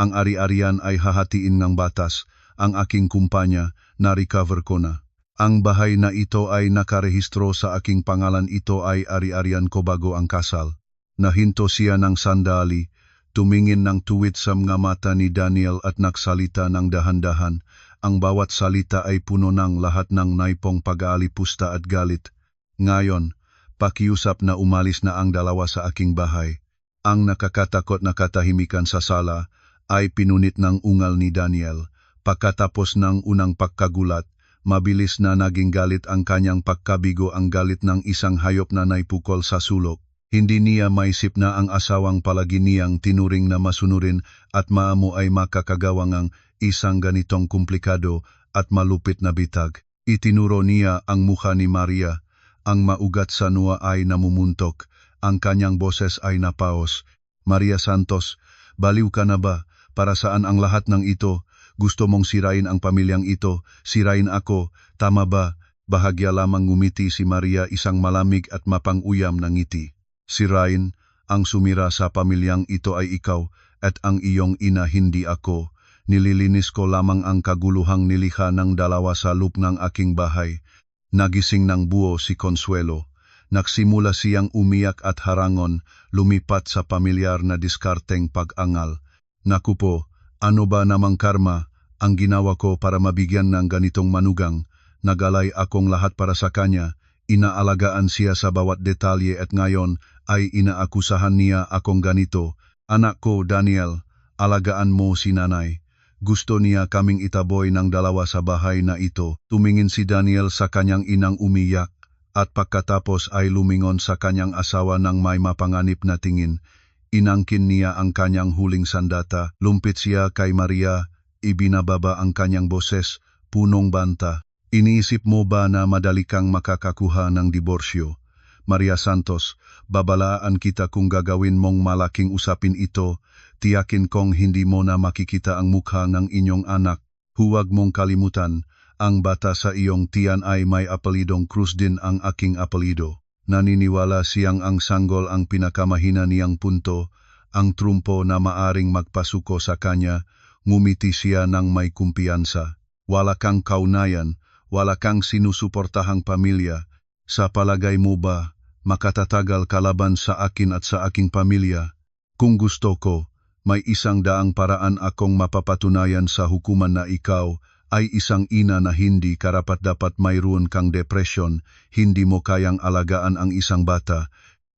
Ang ari-arian ay hahatiin ng batas. Ang aking kumpanya, na-recover ko na. Ang bahay na ito ay nakarehistro sa aking pangalan. Ito ay ari-arian ko bago ang kasal. Nahinto siya ng sandali, tumingin ng tuwid sa mga mata ni Daniel at nagsalita ng dahan-dahan. Ang bawat salita ay puno ng lahat ng naipong pag-aalipusta at galit. Ngayon, pakiusap na umalis na ang dalawa sa aking bahay. Ang nakakatakot na katahimikan sa sala ay pinunit ng ungal ni Daniel. Pagkatapos ng unang pagkagulat, mabilis na naging galit ang kanyang pagkabigo, ang galit ng isang hayop na naipukol sa sulok. Hindi niya maisip na ang asawang palagi niyang tinuring na masunurin at maamo ay makakagawa ng isang ganitong komplikado at malupit na bitag. Itinuro niya ang mukha ni Maria. Ang maugat sa noo ay namumuntok. Ang kanyang boses ay napaos. Maria Santos, baliw ka na ba? Para saan ang lahat ng ito? Gusto mong sirain ang pamilyang ito? Sirain ako? Tama ba? Bahagya lamang ngumiti si Maria, isang malamig at mapang-uyam na ngiti. Sirain, ang sumira sa pamilyang ito ay ikaw at ang iyong ina, hindi ako. Nililinis ko lamang ang kaguluhang nilikha ng dalawa sa loob ng aking bahay. Nagising ng buo si Consuelo. Nagsimula siyang umiyak at harangon, lumipat sa pamilyar na diskarteng pag-angal. Naku po, ano ba namang karma ang ginawa ko para mabigyan ng ganitong manugang? Nagalay akong lahat para sa kanya. Inaalagaan siya sa bawat detalye at ngayon ay inaakusahan niya akong ganito. Anak ko, Daniel, alagaan mo si nanay. Gusto niya kaming itaboy ng dalawa sa bahay na ito. Tumingin si Daniel sa kanyang inang umiyak at pagkatapos ay lumingon sa kanyang asawa ng may mapanganib na tingin. Inangkin niya ang kanyang huling sandata. Lumpit siya kay Maria, ibinababa ang kanyang boses, punong banta. Iniisip mo ba na madali kang makakakuha ng diborsyo? Maria Santos, babalaan kita kung gagawin mong malaking usapin ito. Tiyakin kong hindi mo na makikita ang mukha ng inyong anak. Huwag mong kalimutan, ang bata sa iyong tiyan ay may apelidong Cruz din ang aking apelido. Naniniwala siyang ang sanggol ang pinakamahina niyang punto, ang trumpo na maaring magpasuko sa kanya. Ngumiti siya ng may kumpiyansa. Wala kang kaunayan. Wala kang sinusuportahang pamilya. Sa palagay mo ba, makatatagal kalaban sa akin at sa aking pamilya? Kung gusto ko, may 100 paraan akong mapapatunayan sa hukuman na ikaw ay isang ina na hindi karapat-dapat mayroon kang depresyon, hindi mo kayang alagaan ang isang bata.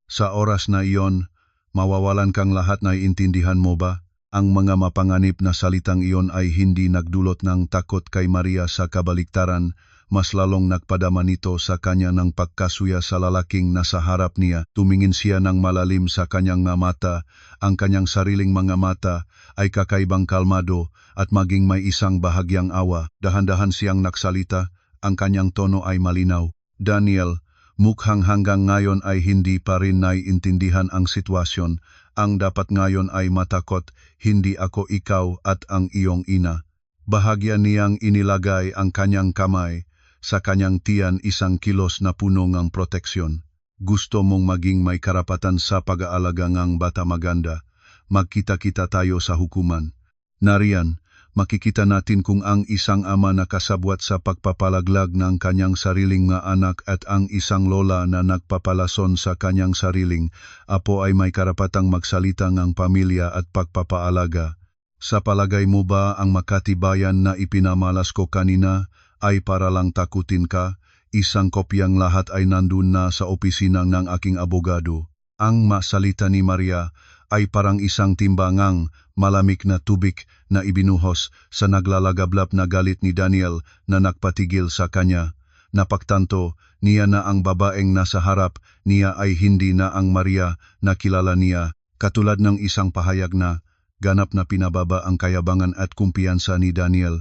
Sa oras na iyon, mawawalan kang lahat. Naiintindihan mo ba? Ang mga mapanganib na salitang iyon ay hindi nagdulot ng takot kay Maria sa kabaliktaran, mas lalong nagpadama nito sa kanya ng pagkasuya sa lalaking nasa harap niya. Tumingin siya ng malalim sa kanyang mga mata, ang kanyang sariling mga mata ay kakaibang kalmado at maging may isang bahagyang awa. Dahan-dahan siyang nagsalita, ang kanyang tono ay malinaw. Daniel, mukhang hanggang ngayon ay hindi pa rin naiintindihan ang sitwasyon. Ang dapat ngayon ay matakot, hindi ako ikaw at ang iyong ina. Bahagya niyang inilagay ang kanyang kamay sa kanyang tiyan, isang kilos na puno ng proteksyon. Gusto mong maging may karapatan sa pag-aalaga ng bata maganda. Magkita-kita tayo sa hukuman. Nariyan, makikita natin kung ang isang ama na kasabwat sa pagpapalaglag ng kanyang sariling mga anak at ang isang lola na nagpapalason sa kanyang sariling apo ay may karapatang magsalita ng pamilya at pagpapaalaga. Sa palagay mo ba ang makatibayan na ipinamalas ko kanina ay para lang takutin ka? Isang kopyang lahat ay nandun na sa opisina ng aking abogado. Ang masalita ni Maria ay parang isang timbangang malamig na tubig na ibinuhos sa naglalagablap na galit ni Daniel na nagpatigil sa kanya. Napagtanto niya na ang babaeng nasa harap niya ay hindi na ang Maria na kilala niya, katulad ng isang pahayag na ganap na pinababa ang kayabangan at kumpiyansa ni Daniel.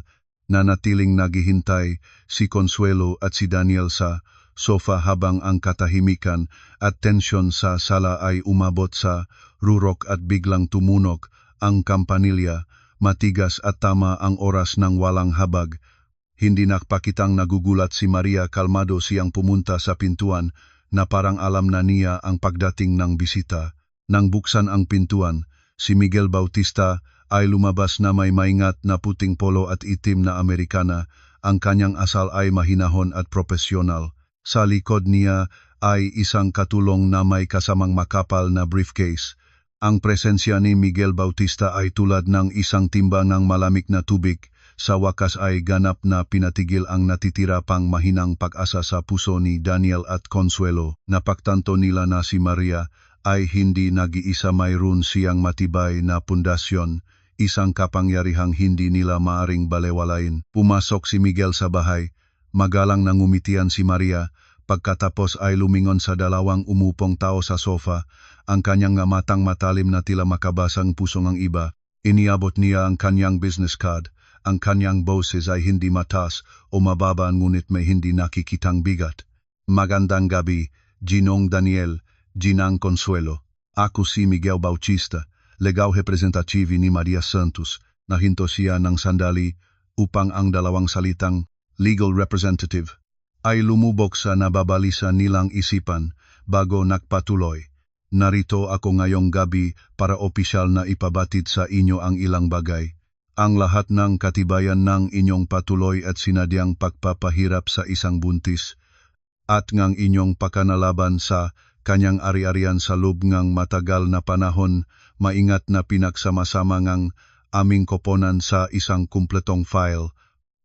Nanatiling naghihintay si Consuelo at si Daniel sa sofa habang ang katahimikan at tensyon sa sala ay umabot sa rurok at biglang tumunog ang kampanilya. Matigas at tama ang oras ng walang habag. Hindi nakpakitang nagugulat si Maria, kalmado siyang pumunta sa pintuan na parang alam na niya ang pagdating ng bisita. Nang buksan ang pintuan, si Miguel Bautista ay lumabas na may maingat na puting polo at itim na Amerikana. Ang kanyang asal ay mahinahon at propesyonal. Sa likod niya ay isang katulong na may kasamang makapal na briefcase. Ang presensya ni Miguel Bautista ay tulad ng isang timba ng malamig na tubig. Sa wakas ay ganap na pinatigil ang natitira pang mahinang pag-asa sa puso ni Daniel at Consuelo. Napagtanto nila na si Maria ay hindi nag-iisa, mayroon siyang matibay na pundasyon, isang kapangyarihang hindi nila maaring balewalain. Pumasok si Miguel sa bahay. Magalang nang ngumitian si Maria. Pagkatapos ay lumingon sa dalawang umupong tao sa sofa. Ang kanyang matang matalim na tila makabasang puso ng iba. Iniabot niya ang kanyang business card. Ang kanyang boses ay hindi mataas o mababa, ngunit may hindi nakikitang bigat. Magandang gabi, Ginong Daniel, Ginang Consuelo. Ako si Miguel Bautista, legal representativo ni Maria Santos. Nahinto siya ng sandali upang ang dalawang salitang legal representative ay lumubog sa nababalisa nilang isipan bago nagpatuloy. Narito ako ngayong gabi para opisyal na ipabatid sa inyo ang ilang bagay. Ang lahat ng katibayan ng inyong patuloy at sinadyang pagpapahirap sa isang buntis at ngang inyong pakanalaban sa kanyang ari-arian sa loob ng matagal na panahon, maingat na pinagsama-sama ngang aming koponan sa isang kumpletong file.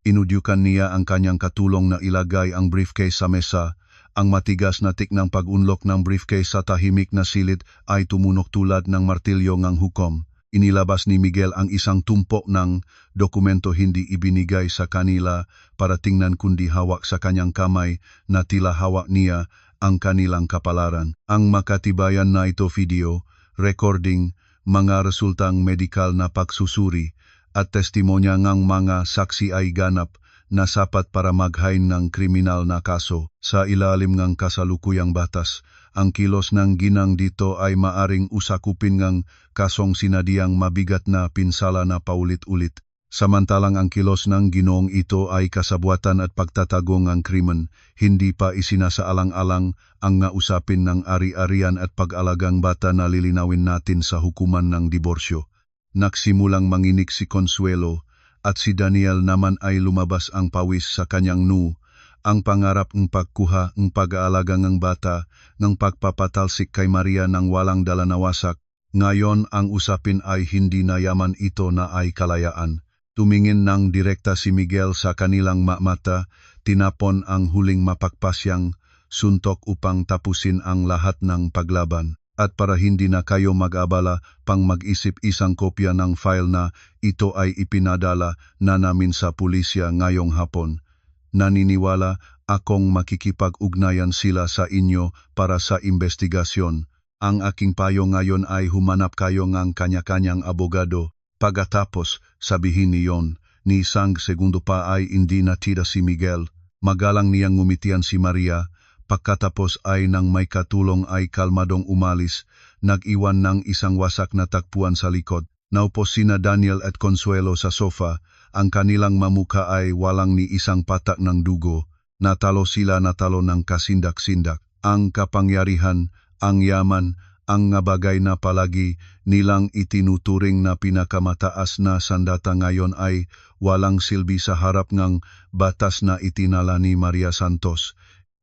Inudyukan niya ang kanyang katulong na ilagay ang briefcase sa mesa. Ang matigas na tik ng pag-unlock ng briefcase sa tahimik na silid ay tumunog tulad ng martilyo ng hukom. Inilabas ni Miguel ang isang tumpok ng dokumento, hindi ibinigay sa kanila para tingnan kundi hawak sa kanyang kamay na tila hawak niya ang kanilang kapalaran. Ang makatibayan na ito video, recording, mga resultang medikal na pagsusuri at testimonya ng mga saksi ay ganap na sapat para maghain ng kriminal na kaso. Sa ilalim ng kasalukuyang batas, ang kilos ng ginang dito ay maaring usakupin ng kasong sinadyang mabigat na pinsala na paulit-ulit. Samantalang ang kilos ng ginoong ito ay kasabwatan at pagtatagong ng krimen, hindi pa isinasaalang-alang ang usapin ng ari-arian at pag-alagang bata na lilinawin natin sa hukuman ng diborsyo. Nagsimulang manginig si Consuelo at si Daniel naman ay lumabas ang pawis sa kanyang noo. Ang pangarap ng pagkuha ng pag-aalaga ng bata, ng pagpapatalsik kay Maria ng walang dala na wasak. Ngayon ang usapin ay hindi na yaman, ito na ay kalayaan. Tumingin ng direkta si Miguel sa kanilang mata, tinapon ang huling mapagpasyang suntok upang tapusin ang lahat ng paglaban. At para hindi na kayo mag-abala pang mag-isip, isang kopya ng file na ito ay ipinadala na namin sa pulisya ngayong hapon. Naniniwala akong makikipag-ugnayan sila sa inyo para sa investigasyon. Ang aking payo ngayon ay humanap kayo ng kanya-kanyang abogado. Pagkatapos, sabihin niyon, ni isang segundo pa ay hindi natira si Miguel. Magalang niyang ngumitian si Maria. Pagkatapos ay nang may katulong ay kalmadong umalis, nag-iwan ng isang wasak na takpuan sa likod. Naupo sina Daniel at Consuelo sa sofa, ang kanilang mamuka ay walang ni isang patak ng dugo. Natalo sila ng kasindak-sindak. Ang kapangyarihan, ang yaman, ang nga bagay na palagi nilang itinuturing na pinakamataas na sandata ngayon ay walang silbi sa harap ng batas na itinala ni Maria Santos.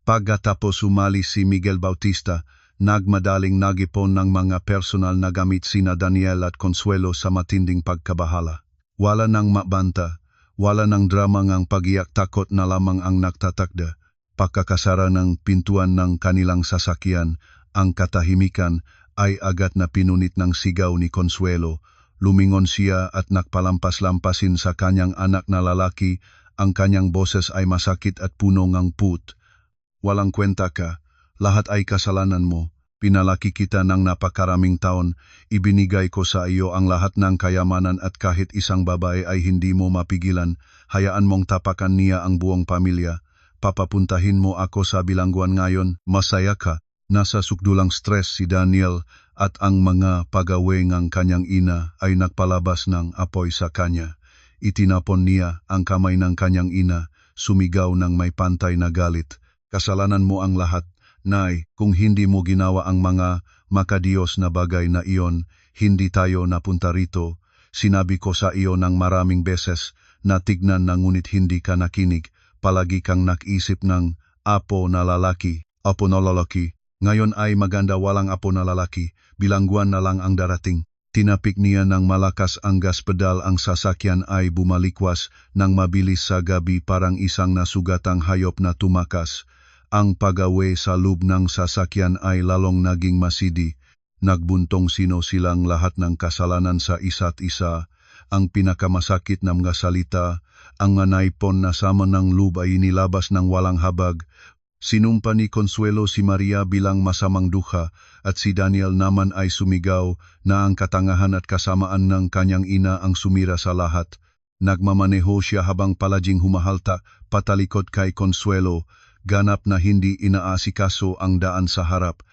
Pagkatapos umalis si Miguel Bautista, nagmadaling nagipon ng mga personal na gamit sina Daniel at Consuelo sa matinding pagkabahala. Wala nang mabanta, wala nang drama ngang pagiyak, takot na lamang ang nagtatakda. Pagkakasara ng pintuan ng kanilang sasakyan, ang katahimikan ay agad na pinunit ng sigaw ni Consuelo. Lumingon siya at nagpalampas-lampasin sa kanyang anak na lalaki, ang kanyang boses ay masakit at puno ng put. Walang kwenta ka, lahat ay kasalanan mo. Pinalaki kita ng napakaraming taon, ibinigay ko sa iyo ang lahat ng kayamanan at kahit isang babae ay hindi mo mapigilan, hayaan mong tapakan niya ang buong pamilya. Papapuntahin mo ako sa bilangguan ngayon, masaya ka. Nasa sukdulang stress si Daniel at ang mga pagawe ng kanyang ina ay nagpalabas ng apoy sa kanya. Itinapon niya ang kamay ng kanyang ina, sumigaw ng may pantay na galit. Kasalanan mo ang lahat, Nay, kung hindi mo ginawa ang mga makadiyos na bagay na iyon, hindi tayo napunta rito. Sinabi ko sa iyo ng maraming beses na tignan na ngunit hindi ka nakinig, palagi kang nakisip ng apo na lalaki. Ngayon ay maganda walang apo na lalaki, bilangguan na lang ang darating. Tinapik niya ng malakas ang gas pedal, ang sasakyan ay bumalikwas ng mabilis sa gabi parang isang nasugatang hayop na tumakas. Ang pagawe sa loob ng sasakyan ay lalong naging masidi. Nagbuntong sino silang lahat ng kasalanan sa isa't isa. Ang pinakamasakit na mga salita, ang naipon na sama ng loob ay inilabas ng walang habag. Sinumpa ni Consuelo si Maria bilang masamang duha at si Daniel naman ay sumigaw na ang katangahan at kasamaan ng kanyang ina ang sumira sa lahat. Nagmamaneho siya habang palaging humahalta patalikod kay Consuelo, ganap na hindi inaasikaso ang daan sa harap.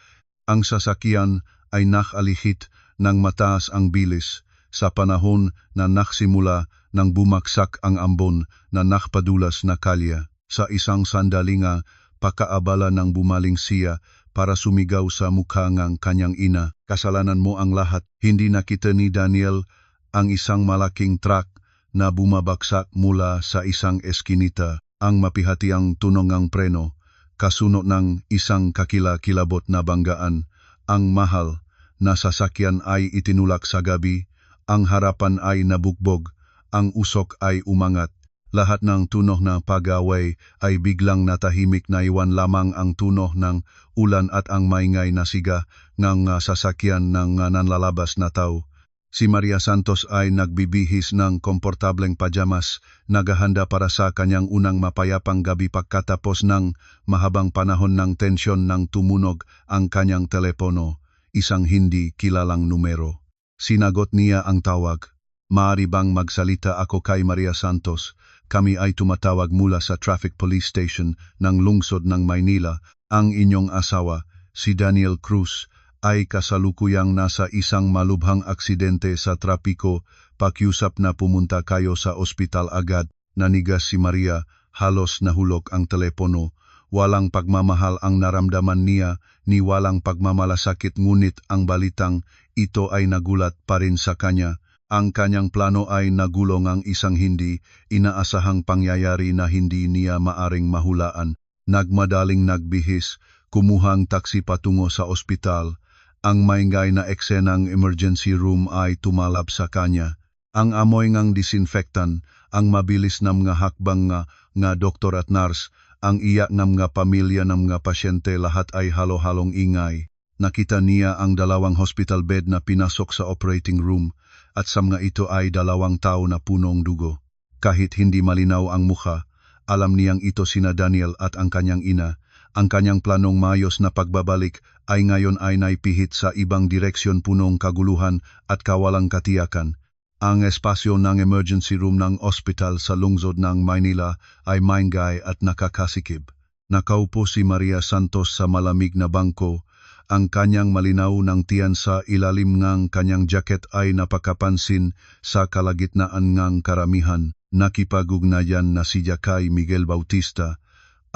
Ang sasakyan ay nakalihit ng mataas ang bilis sa panahon na naksimula nang bumaksak ang ambon na nakpadulas na kalye. Sa isang sandali nga, pakaabala nang bumaling siya para sumigaw sa mukha ng kanyang ina. Kasalanan mo ang lahat. Hindi nakita ni Daniel ang isang malaking truck na bumabaksak mula sa isang eskinita. Ang mapihatiang tunog ng preno, kasunod ng isang kakilakilabot na banggaan. Ang mahal na sasakyan ay itinulak sa gabi, ang harapan ay nabugbog, ang usok ay umangat. Lahat ng tunog na pagaway ay biglang natahimik, na iwan lamang ang tunog ng ulan at ang maingay na siga ng sasakyan ng nanlalabas na tao. Si Maria Santos ay nagbibihis ng komportableng pajamas, naghahanda para sa kanyang unang mapayapang gabi pagkatapos ng mahabang panahon ng tensyon nang tumunog ang kanyang telepono, isang hindi kilalang numero. Sinagot niya ang tawag. Maaari bang magsalita ako kay Maria Santos? Kami ay tumatawag mula sa Traffic Police Station ng lungsod ng Maynila. Ang inyong asawa, si Daniel Cruz, ay kasalukuyang nasa isang malubhang aksidente sa trapiko. Pakiusap na pumunta kayo sa ospital agad. Nanigas si Maria, halos nahulog ang telepono. Walang pagmamahal ang naramdaman niya, ni walang pagmamalasakit, ngunit ang balitang ito ay nagulat pa rin sa kanya. Ang kanyang plano ay nagulong, ang isang hindi inaasahang pangyayari na hindi niya maaring mahulaan. Nagmadaling nagbihis, kumuhang taksi patungo sa ospital. Ang maingay na eksenang emergency room ay tumalab sa kanya. Ang amoy ng disinfectant, ang mabilis na mga hakbang nga doktor at nurse, ang iyak ng mga pamilya ng mga pasyente, lahat ay halo-halong ingay. Nakita niya ang 2 hospital bed na pinasok sa operating room at sa mga ito ay 2 tao na punong dugo. Kahit hindi malinaw ang mukha, alam niyang ito sina Daniel at ang kanyang ina. Ang kanyang planong maayos na pagbabalik ay ngayon ay naipihit sa ibang direksyon, punong kaguluhan at kawalang katiyakan. Ang espasyo ng emergency room ng ospital sa lungsod ng Maynila ay maingay at nakakasikip. Nakaupo si Maria Santos sa malamig na bangko. Ang kanyang malinaw ng tiyan sa ilalim ng kanyang jacket ay napakapansin sa kalagitnaan ng karamihan. Nakipag-ugnayan na si Jacay Miguel Bautista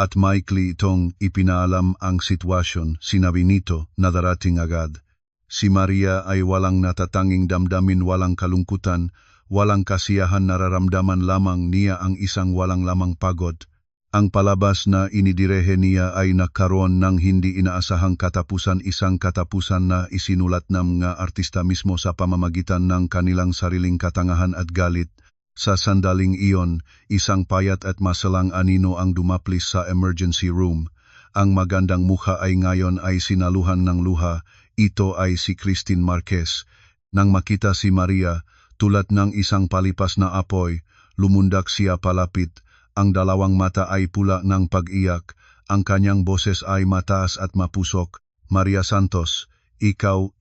at maikli itong ipinaalam ang sitwasyon. Sinabi nito na darating agad. Si Maria ay walang natatanging damdamin, walang kalungkutan, walang kasiyahan, nararamdaman lamang niya ang isang walang lamang pagod. Ang palabas na inidirehe niya ay nagkaroon ng hindi inaasahang katapusan, isang katapusan na isinulat ng mga artista mismo sa pamamagitan ng kanilang sariling katangahan at galit. Sa sandaling iyon, isang payat at masalang anino ang dumaplis sa emergency room. Ang magandang mukha ay ngayon ay sinaluhan ng luha. Ito ay si Christine Marquez. Nang makita si Maria, tulad ng isang palipas na apoy, lumundak siya palapit. Ang 2 mata ay pula ng pag-iyak, ang kanyang boses ay mataas at mapusok. Maria Santos, ikaw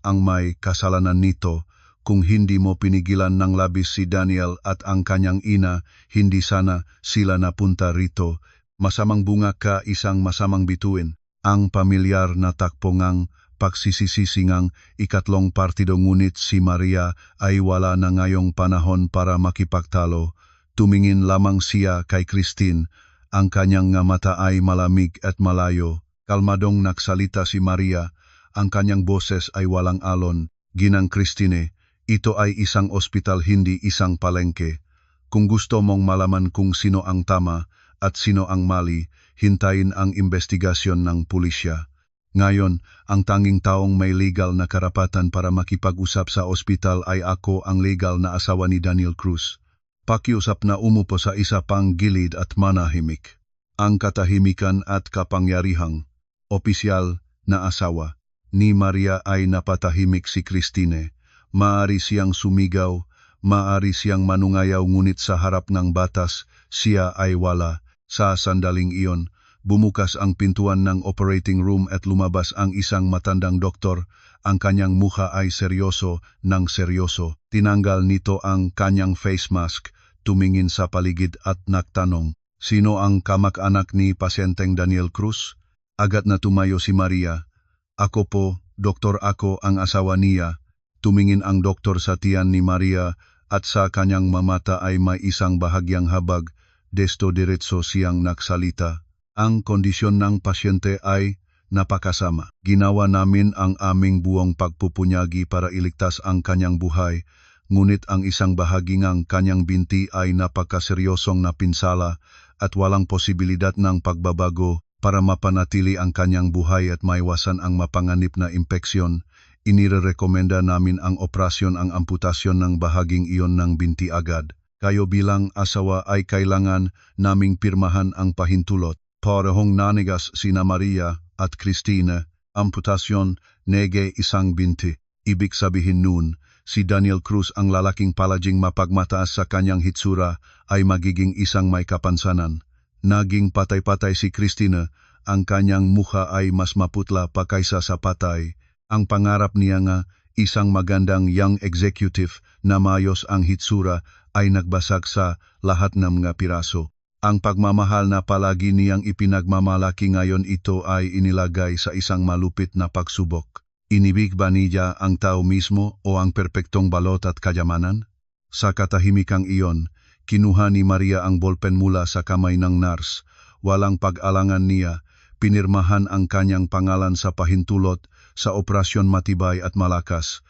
ang may kasalanan nito. Kung hindi mo pinigilan ng labis si Daniel at ang kanyang ina, hindi sana sila napunta rito. Masamang bunga ka, isang masamang bituin. Ang pamilyar na takpongang pagsisisisingang 3 partido, ngunit si Maria ay wala na ngayong panahon para makipagtalo. Tumingin lamang siya kay Christine. Ang kanyang mata ay malamig at malayo. Kalmadong nagsalita si Maria. Ang kanyang boses ay walang alon. Ginang Christine, ito ay isang ospital, hindi isang palengke. Kung gusto mong malaman kung sino ang tama at sino ang mali, hintayin ang investigasyon ng pulisya. Ngayon, ang tanging taong may legal na karapatan para makipag-usap sa ospital ay ako, ang legal na asawa ni Daniel Cruz. Pakiusap na umupo sa isa pang gilid at manahimik. Ang katahimikan at kapangyarihang opisyal na asawa ni Maria ay napatahimik. Si Christine, maaari siyang sumigaw, maaari siyang manungayaw, ngunit sa harap ng batas, siya ay wala. Sa sandaling iyon, bumukas ang pintuan ng operating room at lumabas ang isang matandang doktor. Ang kanyang mukha ay seryoso ng seryoso. Tinanggal nito ang kanyang face mask, tumingin sa paligid at nagtanong, sino ang kamag-anak ni pasyenteng Daniel Cruz? Agad na tumayo si Maria. Ako po, doktor, ako ang asawa niya. Tumingin ang doktor sa tiyan ni Maria at sa kanyang mamata ay may isang bahagyang habag. Desto diretso siyang nagsalita. Ang kondisyon ng pasyente ay napakasama. Ginawa namin ang aming buong pagpupunyagi para iligtas ang kanyang buhay, ngunit ang isang bahagi ng kanyang binti ay napakaseryosong napinsala at walang posibilidad ng pagbabago. Para mapanatili ang kanyang buhay at maiwasan ang mapanganib na impeksyon, inirekomenda namin ang operasyon, ang amputasyon ng bahaging iyon ng binti agad. Kayo bilang asawa ay kailangan naming pirmahan ang pahintulot. Parehong nanigas sina Maria at Christine. Amputasyon, nege isang binti. Ibig sabihin nun, si Daniel Cruz, ang lalaking palaging mapagmataas sa kanyang hitsura, ay magiging isang may kapansanan. Naging patay-patay si Christine, ang kanyang mukha ay mas maputla pa kaysa sa patay. Ang pangarap niya nga, isang magandang young executive na mayos ang hitsura, ay nagbasag sa lahat ng mga piraso. Ang pagmamahal na palagi niyang ipinagmamalaki ngayon, ito ay inilagay sa isang malupit na pagsubok. Inibig ba niya ang tao mismo o ang perpektong balot at kayamanan? Sa katahimikang iyon, kinuha ni Maria ang ballpen mula sa kamay ng nurse. Walang pag-alangan niya, pinirmahan ang kanyang pangalan sa pahintulot sa operasyon matibay at malakas.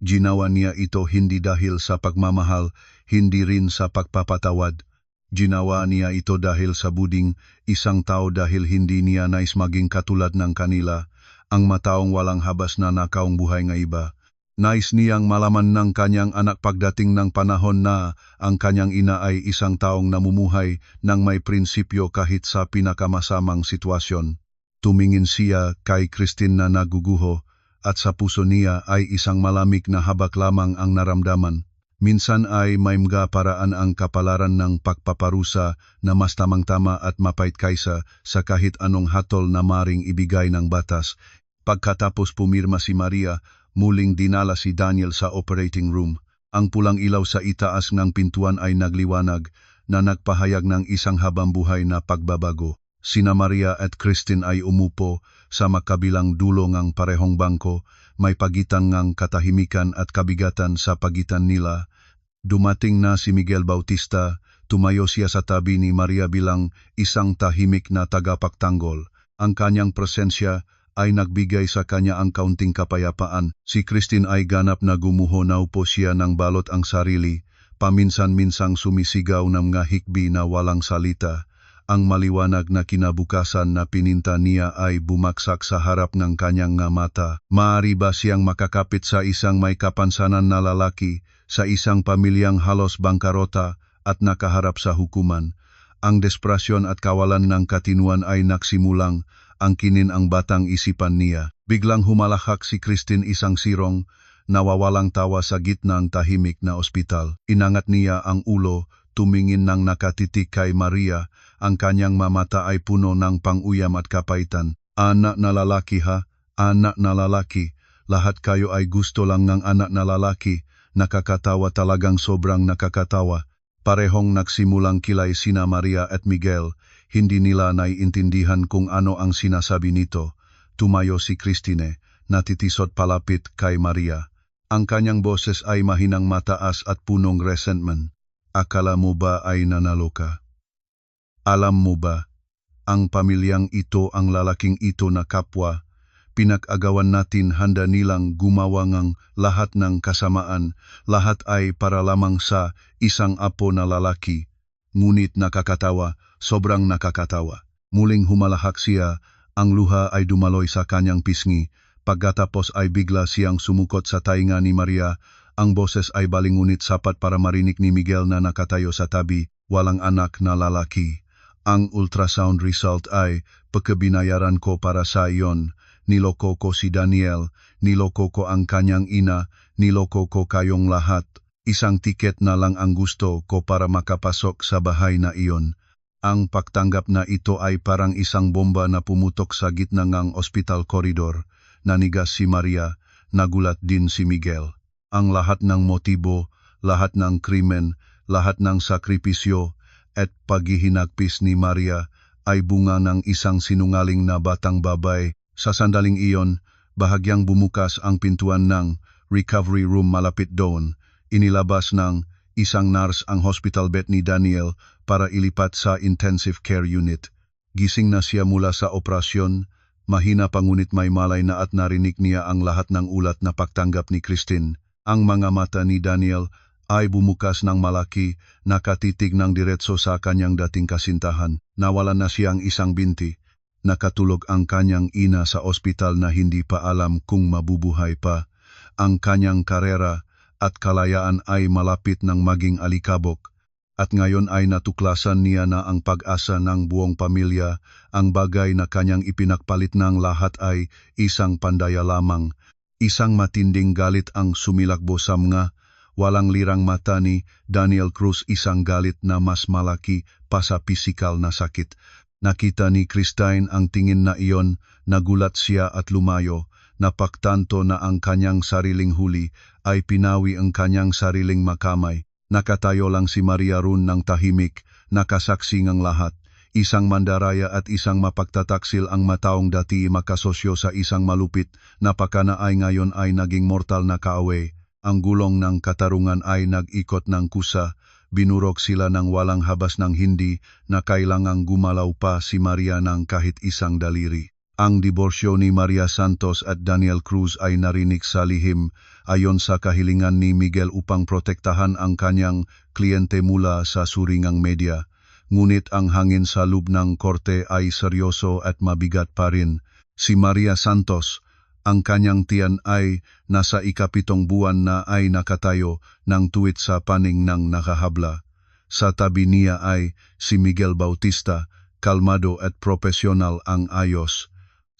Ginawa niya ito hindi dahil sa pagmamahal, hindi rin sa pagpapatawad. Ginawa niya ito dahil sa buding isang tao, dahil hindi niya nais maging katulad ng kanila, ang mataong walang habas na nakaong buhay ng iba. Nais niyang malaman ng kanyang anak pagdating ng panahon na ang kanyang ina ay isang taong namumuhay ng may prinsipyo kahit sa pinakamasamang sitwasyon. Tumingin siya kay Christine na naguguho at sa puso niya ay isang malamig na habak lamang ang naramdaman. Minsan ay may mga paraan ang kapalaran ng pagpaparusa na mas tamang-tama at mapait kaysa sa kahit anong hatol na maring ibigay ng batas. Pagkatapos pumirma si Maria, muling dinala si Daniel sa operating room. Ang pulang ilaw sa itaas ng pintuan ay nagliwanag na nagpahayag ng isang habang buhay na pagbabago. Sina Maria at Christine ay umupo sa makabilang dulo ng parehong bangko, may pagitan ng katahimikan at kabigatan sa pagitan nila. Dumating na si Miguel Bautista, tumayo siya sa tabi ni Maria bilang isang tahimik na tagapagtanggol. Ang kanyang presensya ay nagbigay sa kanya ang kaunting kapayapaan. Si Christine ay ganap na gumuho, naupo siya ng balot ang sarili, paminsan-minsang sumisigaw ng mga hikbi na walang salita. Ang maliwanag na kinabukasan na pininta niya ay bumaksak sa harap ng kanyang nga mata. Maaari ba siyang makakapit sa isang may kapansanan na lalaki, sa isang pamilyang halos bangkarota at nakaharap sa hukuman? Ang desperasyon at kawalan ng katinuan ay nagsimulang angkinin ang batang isipan niya. Biglang humalahak si Christine, isang sirong, nawawalang tawa sa gitna ng tahimik na ospital. Inangat niya ang ulo, tumingin ng nakatitik kay Maria. Ang kanyang mamata ay puno ng panguyam at kapaitan. Anak na lalaki ha? Anak na lalaki. Lahat kayo ay gusto lang ng anak na lalaki. Nakakatawa, talagang sobrang nakakatawa. Parehong nagsimulang kilay sina Maria at Miguel. Hindi nila naiintindihan kung ano ang sinasabi nito. Tumayo si Christine, natitisot palapit kay Maria. Ang kanyang boses ay mahinang mataas at punong resentment. Akala mo ba ay nanalo ka? Alam mo ba, ang pamilyang ito, ang lalaking ito na kapwa, pinag-agawan natin, handa nilang gumawa ng lahat ng kasamaan, lahat ay para lamang sa isang apo na lalaki. Ngunit nakakatawa, sobrang nakakatawa. Muling humalahak siya, ang luha ay dumaloy sa kanyang pisngi, pagkatapos ay bigla siyang sumukot sa tainga ni Maria. Ang boses ay baling ngunit sapat para marinig ni Miguel na nakatayo sa tabi, walang anak na lalaki. Ang ultrasound result ay pagkabinayaran ko para sa iyon. Niloko ko si Daniel, niloko ko ang kanyang ina, niloko ko kayong lahat. Isang tiket na lang ang gusto ko para makapasok sa bahay na iyon. Ang pagtanggap na ito ay parang isang bomba na pumutok sa gitna ng ospital corridor. Nanigas si Maria, nagulat din si Miguel. Ang lahat ng motibo, lahat ng krimen, lahat ng sakripisyo, at paghihinagpis ni Maria ay bunga ng isang sinungaling na batang babae. Sa sandaling iyon, bahagyang bumukas ang pintuan ng recovery room malapit doon. Inilabas ng isang nurse ang hospital bed ni Daniel para ilipat sa intensive care unit. Gising na siya mula sa operasyon, mahina pa ngunit may malay na at narinig niya ang lahat ng ulat na pagtanggap ni Christine. Ang mga mata ni Daniel ay bumukas ng malaki, nakatitig ng diretso sa kanyang dating kasintahan. Nawalan na siyang isang binti. Nakatulog ang kanyang ina sa ospital na hindi pa alam kung mabubuhay pa. Ang kanyang karera at kalayaan ay malapit ng maging alikabok. At ngayon ay natuklasan niya na ang pag-asa ng buong pamilya, ang bagay na kanyang ipinagpalit ng lahat ay isang pandaya lamang. Isang matinding galit ang sumilakbo sa mga walang lirang mata ni Daniel Cruz, isang galit na mas malaki pa sa pisikal na sakit. Nakita ni Christine ang tingin na iyon, nagulat siya at lumayo, napagtanto na ang kanyang sariling huli ay pinawi ang kanyang sariling makamay. Nakatayo lang si Maria roon ng tahimik, nakasaksi ng lahat. Isang mandaraya at isang mapagtataksil ang mataong dati makasosyo sa isang malupit na pakana ay ngayon ay naging mortal na kaaway. Ang gulong ng katarungan ay nag-ikot ng kusa, binurok sila ng walang habas ng hindi na kailangang gumalaw pa si Maria ng kahit isang daliri. Ang diborsyo ni Maria Santos at Daniel Cruz ay narinig sa lihim ayon sa kahilingan ni Miguel upang protektahan ang kanyang kliyente mula sa suringang media. Ngunit ang hangin sa loob ng korte ay seryoso at mabigat pa rin. Si Maria Santos, ang kanyang tiyan ay nasa 7 buwan na ay nakatayo ng tuwid sa paning ng nakahabla. Sa tabi niya ay si Miguel Bautista, kalmado at profesional ang ayos.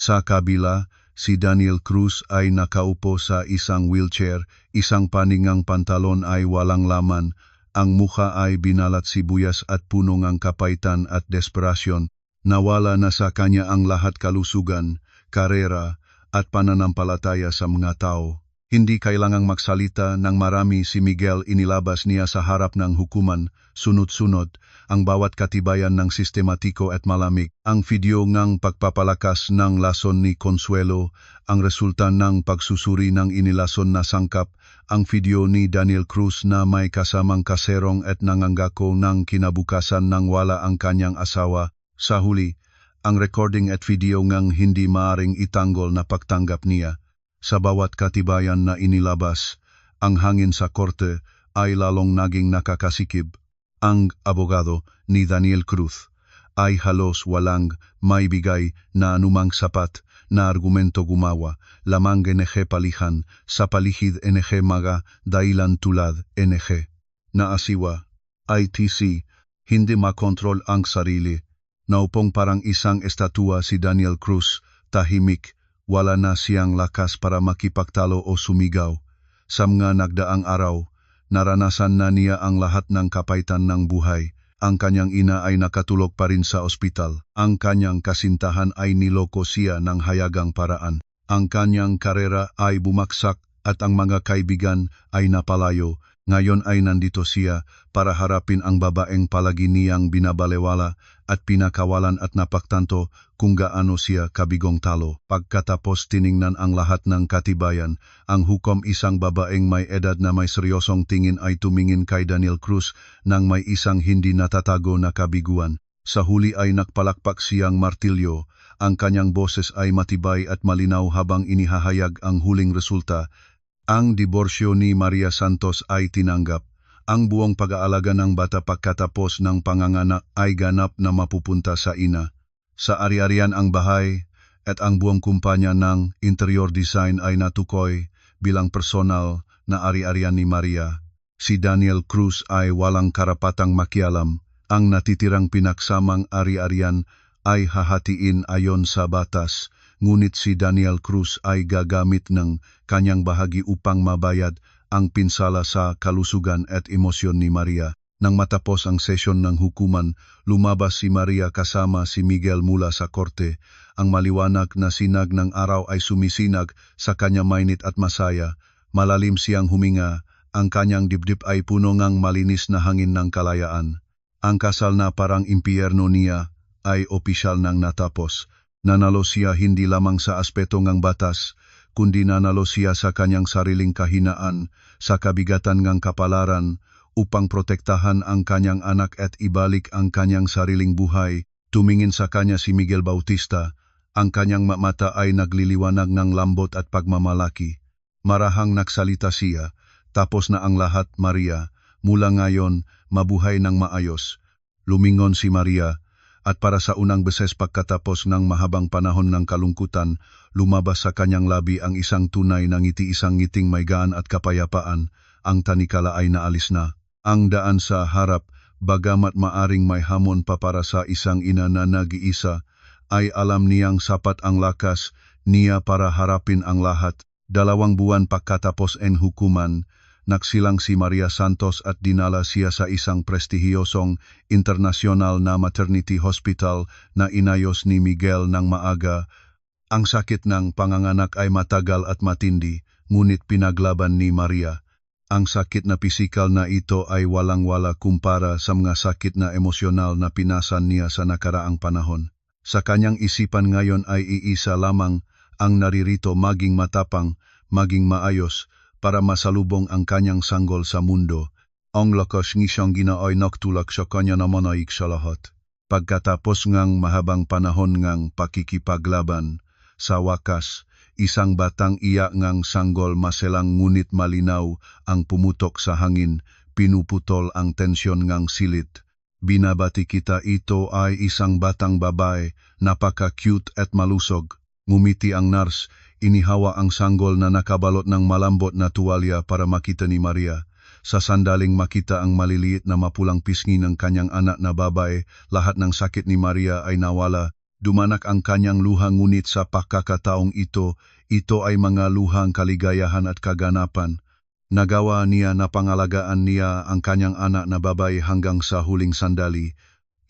Sa kabila, si Daniel Cruz ay nakaupo sa isang wheelchair, isang paningang pantalon ay walang laman, ang mukha ay binalat sibuyas at puno ng kapaitan at desperasyon. Nawala na sa kanya ang lahat kalusugan, karera, at pananampalataya sa mga tao. Hindi kailangang magsalita ng marami si Miguel, inilabas niya sa harap ng hukuman, sunod-sunod, ang bawat katibayan ng sistematiko at malamig. Ang video ng pagpapalakas ng lason ni Consuelo, ang resulta ng pagsusuri ng inilason na sangkap, ang video ni Daniel Cruz na may kasamang kaserong at nangangako ng kinabukasan nang wala ang kanyang asawa. Sa huli, ang recording at video ngang hindi maaring itanggol na pagtanggap niya. Sa bawat katibayan na inilabas, ang hangin sa korte ay lalong naging nakakasikip. Ang abogado ni Daniel Cruz ay halos walang maibigay na anumang sapat na argumento gumawa, lamang NG palihan sa palihid NG mga dahilan tulad NG na asiwa, ITC, hindi makontrol ang sarili. Naupong parang isang estatua si Daniel Cruz, tahimik, wala na siyang lakas para makipagtalo o sumigaw. Sa mga nagdaang araw, naranasan na niya ang lahat ng kapaitan ng buhay. Ang kanyang ina ay nakatulog pa rin sa ospital. Ang kanyang kasintahan ay niloko siya ng hayagang paraan. Ang kanyang karera ay bumaksak at ang mga kaibigan ay napalayo. Ngayon ay nandito siya para harapin ang babaeng palagi niyang binabalewala at pinakawalan at napaktanto kung gaano siya kabigong talo. Pagkatapos tiningnan ang lahat ng katibayan, ang hukom isang babaeng may edad na may seryosong tingin ay tumingin kay Daniel Cruz nang may isang hindi natatago na kabiguan. Sa huli ay nakpalakpak siyang martilyo. Ang kanyang boses ay matibay at malinaw habang inihahayag ang huling resulta. Ang diborsyo ni Maria Santos ay tinanggap. Ang buong pag-aalaga ng bata pagkatapos ng panganganak ay ganap na mapupunta sa ina. Sa ari-arian ang bahay at ang buong kumpanya ng interior design ay natukoy bilang personal na ari-arian ni Maria. Si Daniel Cruz ay walang karapatang makialam. Ang natitirang pinaksamang ari-arian ay hahatiin ayon sa batas. Ngunit si Daniel Cruz ay gagamit ng kanyang bahagi upang mabayad ang pinsala sa kalusugan at emosyon ni Maria. Nang matapos ang sesyon ng hukuman, lumabas si Maria kasama si Miguel mula sa korte. Ang maliwanag na sinag ng araw ay sumisinag sa kanya mainit at masaya. Malalim siyang huminga, ang kanyang dibdib ay puno ng malinis na hangin ng kalayaan. Ang kasal na parang impyerno niya ay opisyal nang natapos. Nanalo siya hindi lamang sa aspeto ng batas, kundi nanalo siya sa kanyang sariling kahinaan, sa kabigatan ng kapalaran, upang protektahan ang kanyang anak at ibalik ang kanyang sariling buhay. Tumingin sa kanya si Miguel Bautista, ang kanyang mata ay nagliliwanag ng lambot at pagmamalaki. Marahang nagsalita siya, tapos na ang lahat, Maria, mula ngayon, mabuhay ng maayos. Lumingon si Maria, at para sa unang beses pagkatapos ng mahabang panahon ng kalungkutan, lumabas sa kanyang labi ang isang tunay na ngiti, isang ngiting may gaan at kapayapaan. Ang tanikala ay naalis na. Ang daan sa harap, bagamat maaring may hamon pa para sa isang ina na nag-iisa, ay alam niyang sapat ang lakas niya para harapin ang lahat. 2 buwan pagkatapos ng hukuman, nagsilang si Maria Santos at dinala siya sa isang prestihiyosong internasyonal na maternity hospital na inayos ni Miguel ng maaga. Ang sakit ng panganganak ay matagal at matindi, ngunit pinaglaban ni Maria. Ang sakit na pisikal na ito ay walang-wala kumpara sa mga sakit na emosyonal na pinasan niya sa nakaraang panahon. Sa kanyang isipan ngayon ay iisa lamang ang naririto, maging matapang, maging maayos, para masalubong ang kanyang sanggol sa mundo. Ang lakas ng siyang ginaoy nagtulak sa kanya na manaig sa lahat. Pagkatapos ngang mahabang panahon ngang pakikipaglaban, sa wakas, isang batang iyak ngang sanggol maselang ngunit malinaw ang pumutok sa hangin, pinuputol ang tensyon ngang silit. Binabati kita, ito ay isang batang babae, napaka-cute at malusog. Ngumiti ang nurse, inihawa ang sanggol na nakabalot ng malambot na tuwalya para makita ni Maria. Sa sandaling makita ang maliliit na mapulang pisngi ng kanyang anak na babae, lahat ng sakit ni Maria ay nawala. Dumanak ang kanyang luha ngunit sa pagkakataong ito ay mga luhang kaligayahan at kaganapan. Nagawa niya na pangalagaan niya ang kanyang anak na babae hanggang sa huling sandali.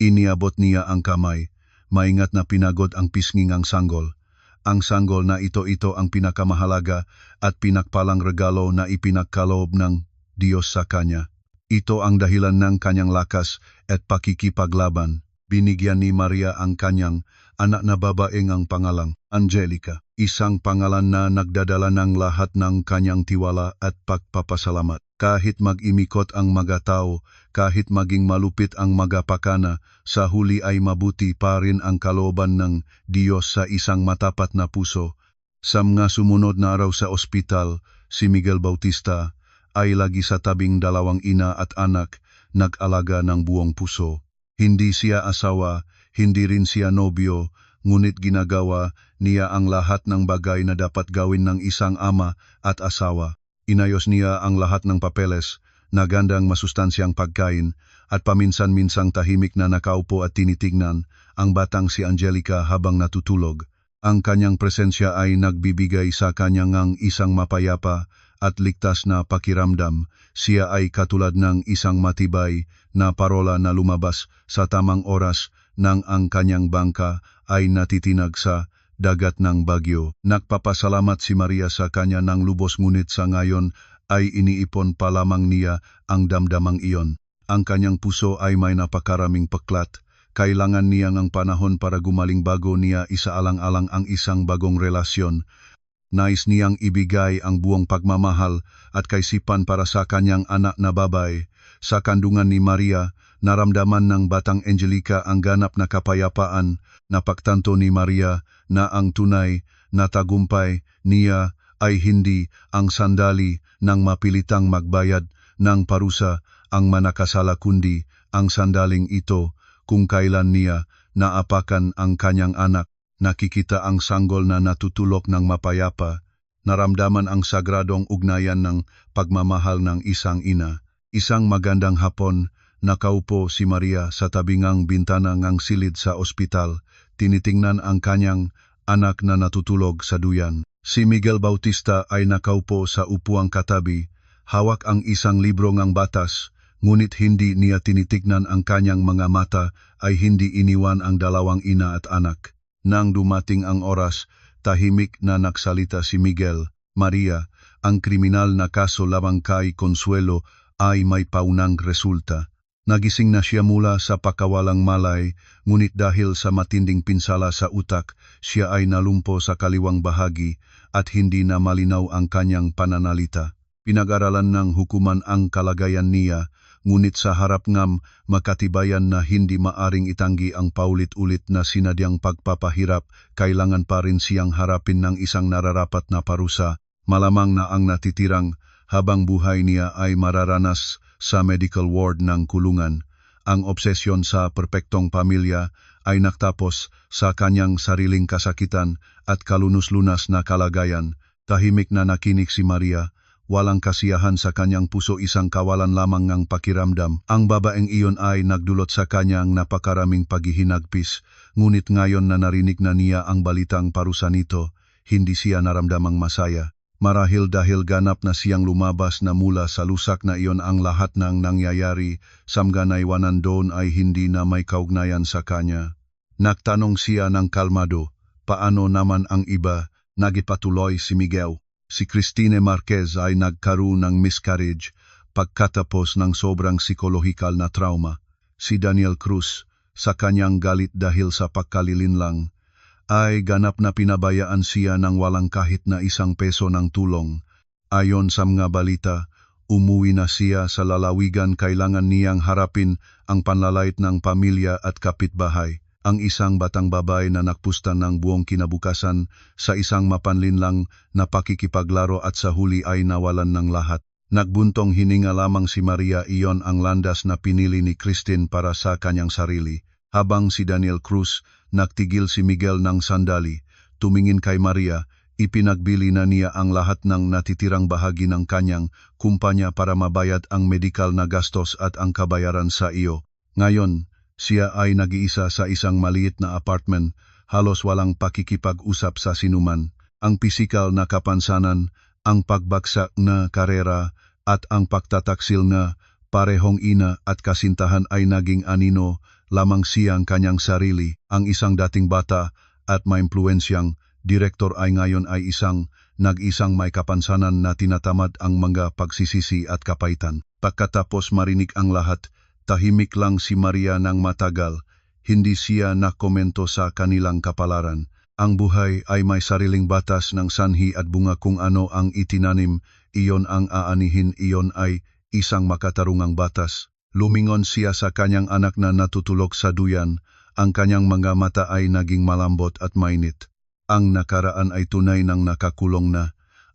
Iniabot niya ang kamay, maingat na pinagod ang pisnging ang sanggol. Ang sanggol na ito ang pinakamahalaga at pinakpalang regalo na ipinagkaloob ng Diyos sa kanya. Ito ang dahilan ng kanyang lakas at pakikipaglaban. Binigyan ni Maria ang kanyang anak na babaeng ang pangalang Angelica, isang pangalan na nagdadala ng lahat ng kanyang tiwala at pagpapasalamat. Kahit mag-imikot ang mga tao, kahit maging malupit ang mga pakana, sa huli ay mabuti pa rin ang kalooban ng Diyos sa isang matapat na puso. Sa mga sumunod na araw sa ospital, si Miguel Bautista ay lagi sa tabing dalawang ina at anak, nag-alaga ng buong puso. Hindi siya asawa, hindi rin siya nobyo, ngunit ginagawa niya ang lahat ng bagay na dapat gawin ng isang ama at asawa. Inayos niya ang lahat ng papeles, nagandang masustansyang pagkain, at paminsan-minsang tahimik na nakaupo at tinitignan ang batang si Angelica habang natutulog. Ang kanyang presensya ay nagbibigay sa kanya ng isang mapayapa at ligtas na pakiramdam. Siya ay katulad ng isang matibay na parola na lumabas sa tamang oras nang ang kanyang bangka ay natitinag sa dagat ng bagyo. Nagpapasalamat si Maria sa kanya ng lubos ngunit sa ngayon ay iniipon pa lamang niya ang damdamang iyon. Ang kanyang puso ay may napakaraming paklat. Kailangan niya ng panahon para gumaling bago niya isaalang-alang ang isang bagong relasyon. Nais niyang ibigay ang buong pagmamahal at kaisipan para sa kanyang anak na babae. Sa kandungan ni Maria, naramdaman ng batang Angelica ang ganap na kapayapaan. Napagtanto ni Maria na ang tunay na tagumpay niya ay hindi ang sandali ng mapilitang magbayad ng parusa ang manakasala kundi ang sandaling ito kung kailan niya naapakan ang kanyang anak. Nakikita ang sanggol na natutulok ng mapayapa, naramdaman ang sagradong ugnayan ng pagmamahal ng isang ina. Isang magandang hapon, nakaupo si Maria sa tabingang bintana ng silid sa ospital, tinitingnan ang kanyang anak na natutulog sa duyan. Si Miguel Bautista ay nakaupo sa upuang katabi, hawak ang isang libro ng batas, ngunit hindi niya tinitignan ang kanyang mga mata ay hindi iniwan ang dalawang ina at anak. Nang dumating ang oras, tahimik na nagsalita si Miguel. Maria, ang kriminal na kaso labang kay Consuelo ay may paunang resulta. Nagising na siya mula sa pakawalang malay, ngunit dahil sa matinding pinsala sa utak, siya ay nalumpo sa kaliwang bahagi at hindi na malinaw ang kanyang pananalita. Pinag-aralan ng hukuman ang kalagayan niya, ngunit sa harap ngam makatibayan na hindi maaring itanggi ang paulit-ulit na sinadyang pagpapahirap, kailangan pa rin siyang harapin ng isang nararapat na parusa. Malamang na ang natitirang habang buhay niya ay mararanas sa medical ward ng kulungan. Ang obsesyon sa perpektong pamilya ay nagtapos sa kanyang sariling kasakitan at kalunos-lunas na kalagayan. Tahimik na nakinig si Maria. Walang kasiyahan sa kanyang puso, isang kawalan lamang ng pakiramdam. Ang babaeng iyon ay nagdulot sa kanyang napakaraming paghihinagpis, ngunit ngayon na narinig na niya ang balitang parusa nito, hindi siya naramdamang masaya. Marahil dahil ganap na siyang lumabas na mula sa lusak na iyon, ang lahat ng nangyayari samganaywanan doon ay hindi na may kaugnayan sa kanya. Nagtanong siya ng kalmado, paano naman ang iba? Nagipatuloy si Miguel. Si Christine Marquez ay nagkaroon ng miscarriage pagkatapos ng sobrang psikolohikal na trauma. Si Daniel Cruz, sa kanyang galit dahil sa pagkalilinlang, ay ganap na pinabayaan siya ng walang kahit na isang peso ng tulong. Ayon sa mga balita, umuwi na siya sa lalawigan, kailangan niyang harapin ang panlalait ng pamilya at kapitbahay. Ang isang batang babae na nakpusta ng buong kinabukasan sa isang mapanlinlang na pakikipaglaro at sa huli ay nawalan ng lahat. Nagbuntong hininga lamang si Maria, iyon ang landas na pinili ni Christine para sa kanyang sarili. Habang si Daniel Cruz, nagtigil si Miguel ng sandali, tumingin kay Maria, ipinagbili na niya ang lahat ng natitirang bahagi ng kanyang kumpanya para mabayad ang medikal na gastos at ang kabayaran sa iyo. Ngayon, siya ay nag-iisa sa isang maliit na apartment halos walang pakikipag-usap sa sinuman. Ang pisikal na kapansanan, ang pagbagsak na karera, at ang pagtataksil na parehong ina at kasintahan ay naging anino lamang siyang kanyang sarili. Ang isang dating bata at maimpluwensyang direktor ay ngayon ay nag-isang may kapansanan na tinatamad ang mga pagsisisi at kapaitan. Pagkatapos marinig ang lahat, tahimik lang si Maria ng matagal. Hindi siya nakomento sa kanilang kapalaran. Ang buhay ay may sariling batas ng sanhi at bunga, kung ano ang itinanim, iyon ang aanihin, iyon ay isang makatarungang batas. Lumingon siya sa kanyang anak na natutulog sa duyan. Ang kanyang mga mata ay naging malambot at mainit. Ang nakaraan ay tunay nang nakakulong na.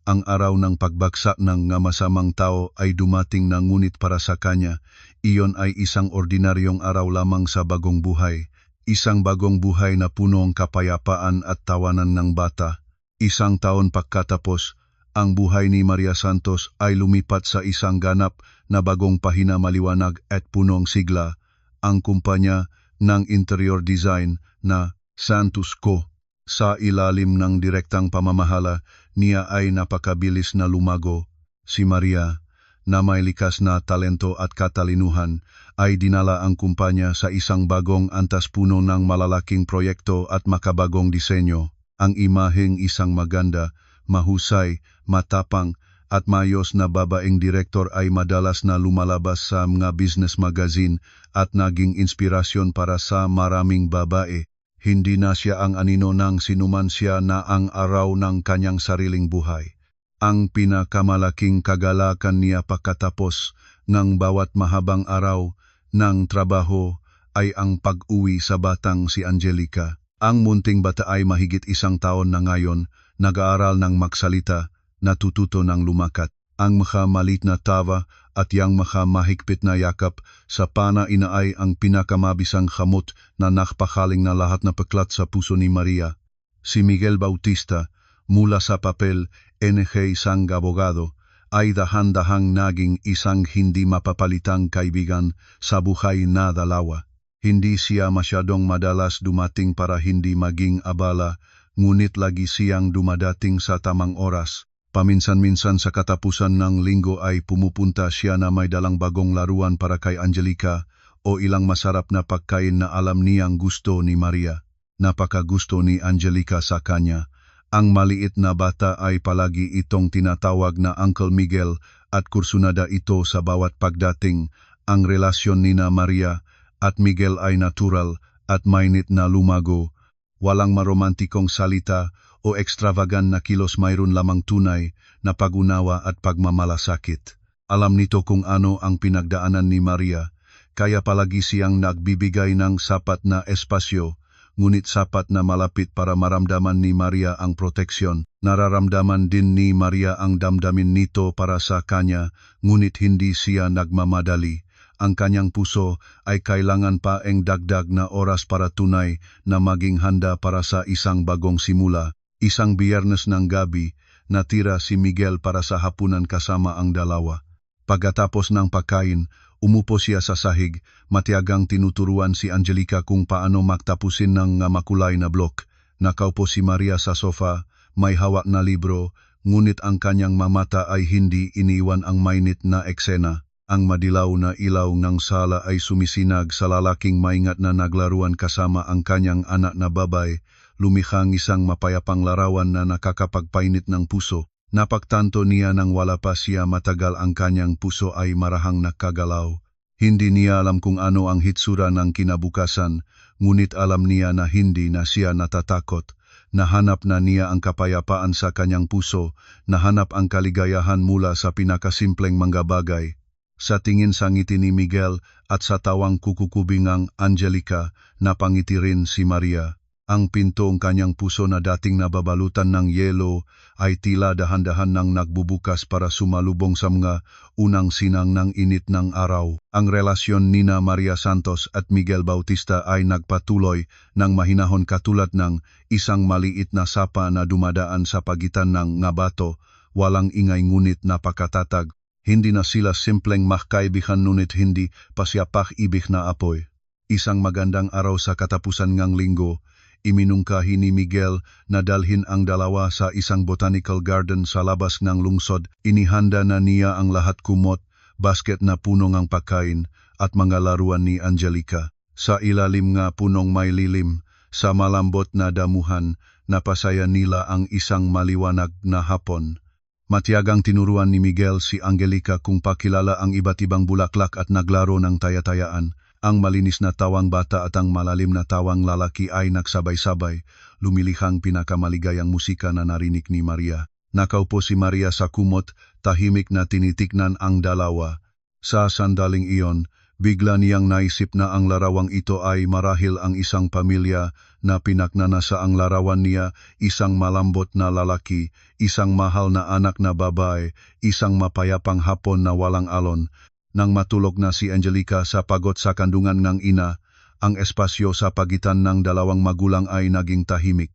Ang araw ng pagbagsak ng masamang tao ay dumating na, ngunit para sa kanya, iyon ay isang ordinaryong araw lamang sa bagong buhay. Isang bagong buhay na punong kapayapaan at tawanan ng bata. Isang taon pagkatapos, ang buhay ni Maria Santos ay lumipat sa isang ganap na bagong pahina, maliwanag at punong sigla. Ang kumpanya ng interior design na Santos Co. Sa ilalim ng direktang pamamahala niya ay napakabilis na lumago. Si Maria, na may likas na talento at katalinuhan, ay dinala ang kumpanya sa isang bagong antas, puno ng malalaking proyekto at makabagong disenyo. Ang imaheng isang maganda, mahusay, matapang at mayos na babaeng direktor ay madalas na lumalabas sa mga business magazine at naging inspirasyon para sa maraming babae. Hindi na siya ang anino ng sinuman, siya na ang araw ng kanyang sariling buhay. Ang pinakamalaking kagalakan niya pagkatapos ng bawat mahabang araw ng trabaho ay ang pag-uwi sa batang si Angelica. Ang munting bata ay mahigit 1 taon na ngayon, nag-aaral ng magsalita, natututo ng lumakat. Ang maliit na tawa at yang mahigpit na yakap sa pana ina ay ang pinakamabisang kamot na nakpakaling na lahat na peklat sa puso ni Maria. Si Miguel Bautista, mula sa papel isang abogado, ay dahan-dahang naging isang hindi mapapalitang kaibigan sa buhay na dalawa. Hindi siya masyadong madalas dumating para hindi maging abala, ngunit lagi siyang dumadating sa tamang oras. Paminsan-minsan sa katapusan ng linggo ay pumupunta siya na may dalang bagong laruan para kay Angelica o ilang masarap na pagkain na alam niyang gusto ni Maria. Napakagusto ni Angelica sa kanya. Ang maliit na bata ay palagi itong tinatawag na Uncle Miguel at kursunada ito sa bawat pagdating. Ang relasyon nina Maria at Miguel ay natural at mainit na lumago. Walang maromantikong salita o extravagant na kilos, mayroon lamang tunay na pag-unawa at pagmamalasakit. Alam nito kung ano ang pinagdaanan ni Maria, kaya palagi siyang nagbibigay ng sapat na espasyo, ngunit sapat na malapit para maramdaman ni Maria ang proteksyon. Nararamdaman din ni Maria ang damdamin nito para sa kanya, ngunit hindi siya nagmamadali. Ang kanyang puso ay kailangan pa ang dagdag na oras para tunay na maging handa para sa isang bagong simula. Isang Biyernes ng gabi, natira si Miguel para sa hapunan kasama ang dalawa. Pagkatapos ng pagkain, umupo siya sa sahig, matiyagang tinuturuan si Angelica kung paano magtapusin ng makulay na blok. Nakaupo si Maria sa sofa, may hawak na libro, ngunit ang kanyang mamata ay hindi iniwan ang mainit na eksena. Ang madilaw na ilaw ng sala ay sumisinag sa lalaking maingat na naglaruan kasama ang kanyang anak na babae, lumihang isang mapayapang larawan na nakakapagpainit ng puso. Napagtanto niya nang wala pa siya matagal ang kanyang puso ay marahang nakagalaw. Hindi niya alam kung ano ang hitsura ng kinabukasan, ngunit alam niya na hindi na siya natatakot. Nahanap na niya ang kapayapaan sa kanyang puso, nahanap ang kaligayahan mula sa pinakasimpleng mga bagay. Sa tingin sa ngiti ni Miguel at sa tawang kukukubingang Angelica, napangiti rin si Maria. Ang pintong kanyang puso na dating nababalutan ng yelo ay tila dahan-dahan nang nagbubukas para sumalubong sa mga unang sinang ng init ng araw. Ang relasyon nina Maria Santos at Miguel Bautista ay nagpatuloy ng mahinahon katulad ng isang maliit na sapa na dumadaan sa pagitan ng bato, walang ingay ngunit napakatatag. Hindi na sila simpleng magkaibigan, ngunit hindi pasyapak ibig na apoy. Isang magandang araw sa katapusan ng linggo, Iminungkahi ni Miguel na dalhin ang dalawa sa isang botanical garden sa labas ng lungsod. Inihanda na niya ang lahat kumot, basket na punong ang pagkain at mga laruan ni Angelica. Sa ilalim nga punong may lilim, sa malambot na damuhan, napasaya nila ang isang maliwanag na hapon. Matiyagang tinuruan ni Miguel si Angelica kung pakilala ang iba't ibang bulaklak at naglaro ng taya-tayaan. Ang malinis na tawang bata at ang malalim na tawang lalaki ay nagsabay-sabay, lumilihang pinakamaligayang musika na narinig ni Maria. Nakaupo si Maria sa kumot, tahimik na tinitignan ang dalawa. Sa sandaling iyon, bigla niyang naisip na ang larawang ito ay marahil ang isang pamilya na pinagnanasa ang larawan niya, isang malambot na lalaki, isang mahal na anak na babae, isang mapayapang hapon na walang alon. Nang matulog na si Angelica sa pagod sa kandungan ng ina, ang espasyo sa pagitan ng dalawang magulang ay naging tahimik.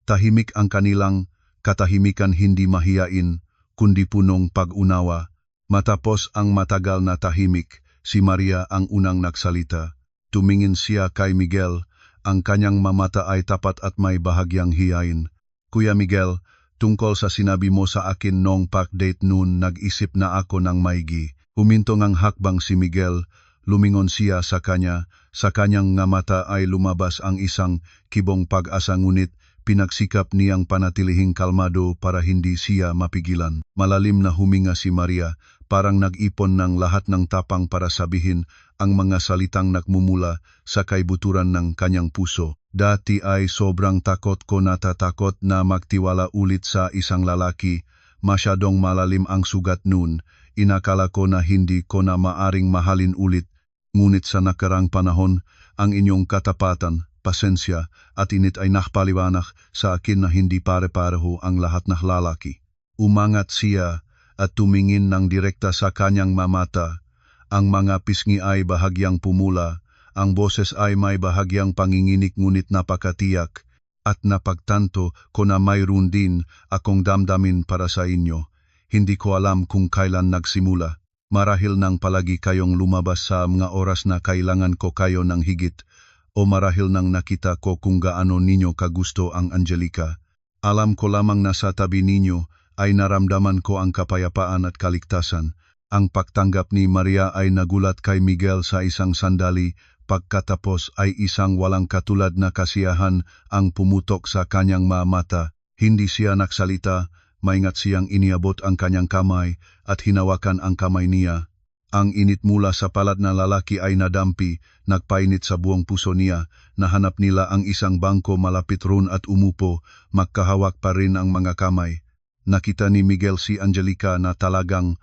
Tahimik ang kanilang katahimikan, hindi mahiyain, kundi punong pag-unawa. Matapos ang matagal na tahimik, si Maria ang unang nagsalita. Tumingin siya kay Miguel, ang kanyang mamata ay tapat at may bahagyang hiyain. Kuya Miguel, tungkol sa sinabi mo sa akin nung pack date noon, nag-isip na ako ng maigi. Huminto ngang hakbang si Miguel, lumingon siya sa kanya, sa kanyang nga mata ay lumabas ang isang kibong pag-asa, ngunit pinagsikap niyang panatilihing kalmado para hindi siya mapigilan. Malalim na huminga si Maria, parang nag-ipon ng lahat ng tapang para sabihin ang mga salitang nagmumula sa kaibuturan ng kanyang puso. Dati ay sobrang takot ko, natatakot na magtiwala ulit sa isang lalaki. Masyadong malalim ang sugat noon. Inakala ko na hindi ko na maaring mahalin ulit, ngunit sa nakarang panahon, ang inyong katapatan, pasensya at init ay nakpaliwanag sa akin na hindi pare-pareho ang lahat ng lalaki. Umangat siya at tumingin ng direkta sa kanyang mamata. Ang mga pisngi ay bahagyang pumula, ang boses ay may bahagyang panginginig, ngunit napakatiyak, at napagtanto ko na mayroon din akong damdamin para sa inyo. Hindi ko alam kung kailan nagsimula. Marahil nang palagi kayong lumabas sa mga oras na kailangan ko kayo ng higit, o marahil nang nakita ko kung gaano ninyo kagusto ang Angelica. Alam ko lamang na sa tabi ninyo ay naramdaman ko ang kapayapaan at kaligtasan. Ang pagtanggap ni Maria ay nagulat kay Miguel sa isang sandali. Pagkatapos ay isang walang katulad na kasiyahan ang pumutok sa kanyang mata. Hindi siya nagsalita. Maingat siyang iniabot ang kanyang kamay at hinawakan ang kamay niya. Ang init mula sa palad na lalaki ay nadampi, nagpainit sa buong puso niya. Nahanap nila ang isang bangko malapit roon at umupo, magkahawak pa rin ang mga kamay. Nakita ni Miguel si Angelica na talagang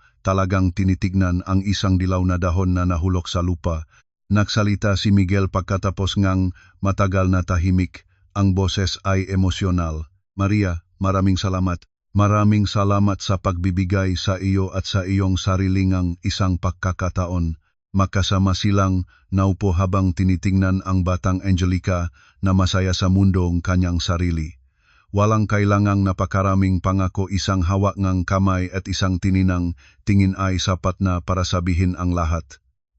tinitignan ang isang dilaw na dahon na nahulog sa lupa. Nagsalita si Miguel pagkatapos ngang matagal na tahimik. Ang boses ay emosyonal. Maria, maraming salamat. Maraming salamat sa pagbibigay sa iyo at sa iyong sarilingang isang pagkakataon. Magkasama silang naupo habang tinitingnan ang batang Angelica na masaya sa mundong kanyang sarili. Walang kailangang napakaraming pangako, isang hawak ng kamay at isang tininang tingin ay sapat na para sabihin ang lahat.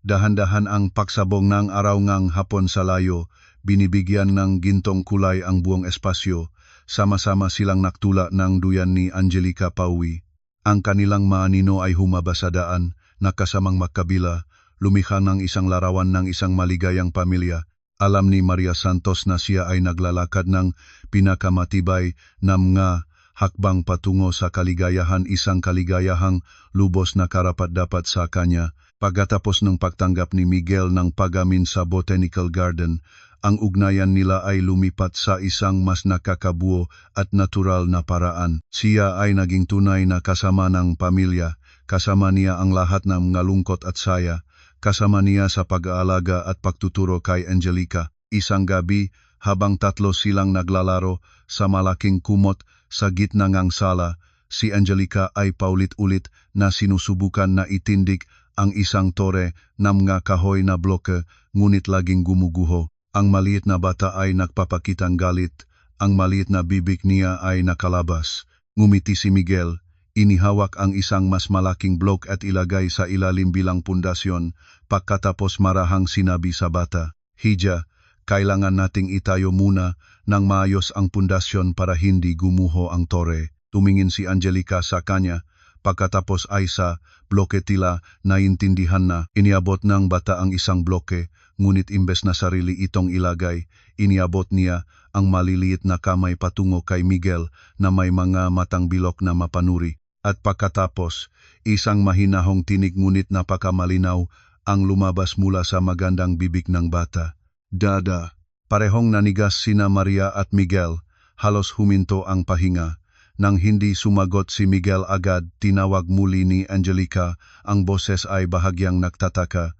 Dahan-dahan ang pagsabong ng araw ngang hapon sa layo, binibigyan ng gintong kulay ang buong espasyo. Sama-sama silang naktula ng duyan ni Angelica pauwi. Ang kanilang maanino ay humaba sa daan, nakasamang magkabila, lumikha ng isang larawan ng isang maligayang pamilya. Alam ni Maria Santos na siya ay naglalakad ng pinakamatibay na mga hakbang patungo sa kaligayahan, isang kaligayahang lubos na karapat-dapat sa kanya. Pagkatapos ng pagtanggap ni Miguel ng pagamin sa Botanical Garden, ang ugnayan nila ay lumipat sa isang mas nakakabuo at natural na paraan. Siya ay naging tunay na kasama ng pamilya, kasama niya ang lahat ng mga lungkot at saya, kasama niya sa pag-aalaga at pagtuturo kay Angelica. Isang gabi, habang tatlo silang naglalaro sa malaking kumot sa gitna ng sala, si Angelica ay paulit-ulit na sinusubukan na itindig ang isang tore ng mga kahoy na bloke, ngunit laging gumuguho. Ang maliit na bata ay nagpapakitang galit, ang maliit na bibig niya ay nakalabas. Ngumiti si Miguel, inihawak ang isang mas malaking blok at ilagay sa ilalim bilang pundasyon. Pagkatapos marahang sinabi sa bata, "Hija, kailangan nating itayo muna nang maayos ang pundasyon para hindi gumuho ang tore. Tumingin si Angelica sa kanya, pagkatapos ay sa bloke tila naintindihan na iniabot ng bata ang isang bloke, ngunit imbes na sarili itong ilagay, iniabot niya ang maliliit na kamay patungo kay Miguel na may mga matang bilok na mapanuri. At pagkatapos, isang mahinahong tinig ngunit napakamalinaw ang lumabas mula sa magandang bibig ng bata. Dada. Parehong nanigas sina Maria at Miguel, halos huminto ang pahinga. Nang hindi sumagot si Miguel agad, tinawag muli ni Angelica, ang boses ay bahagyang nagtataka.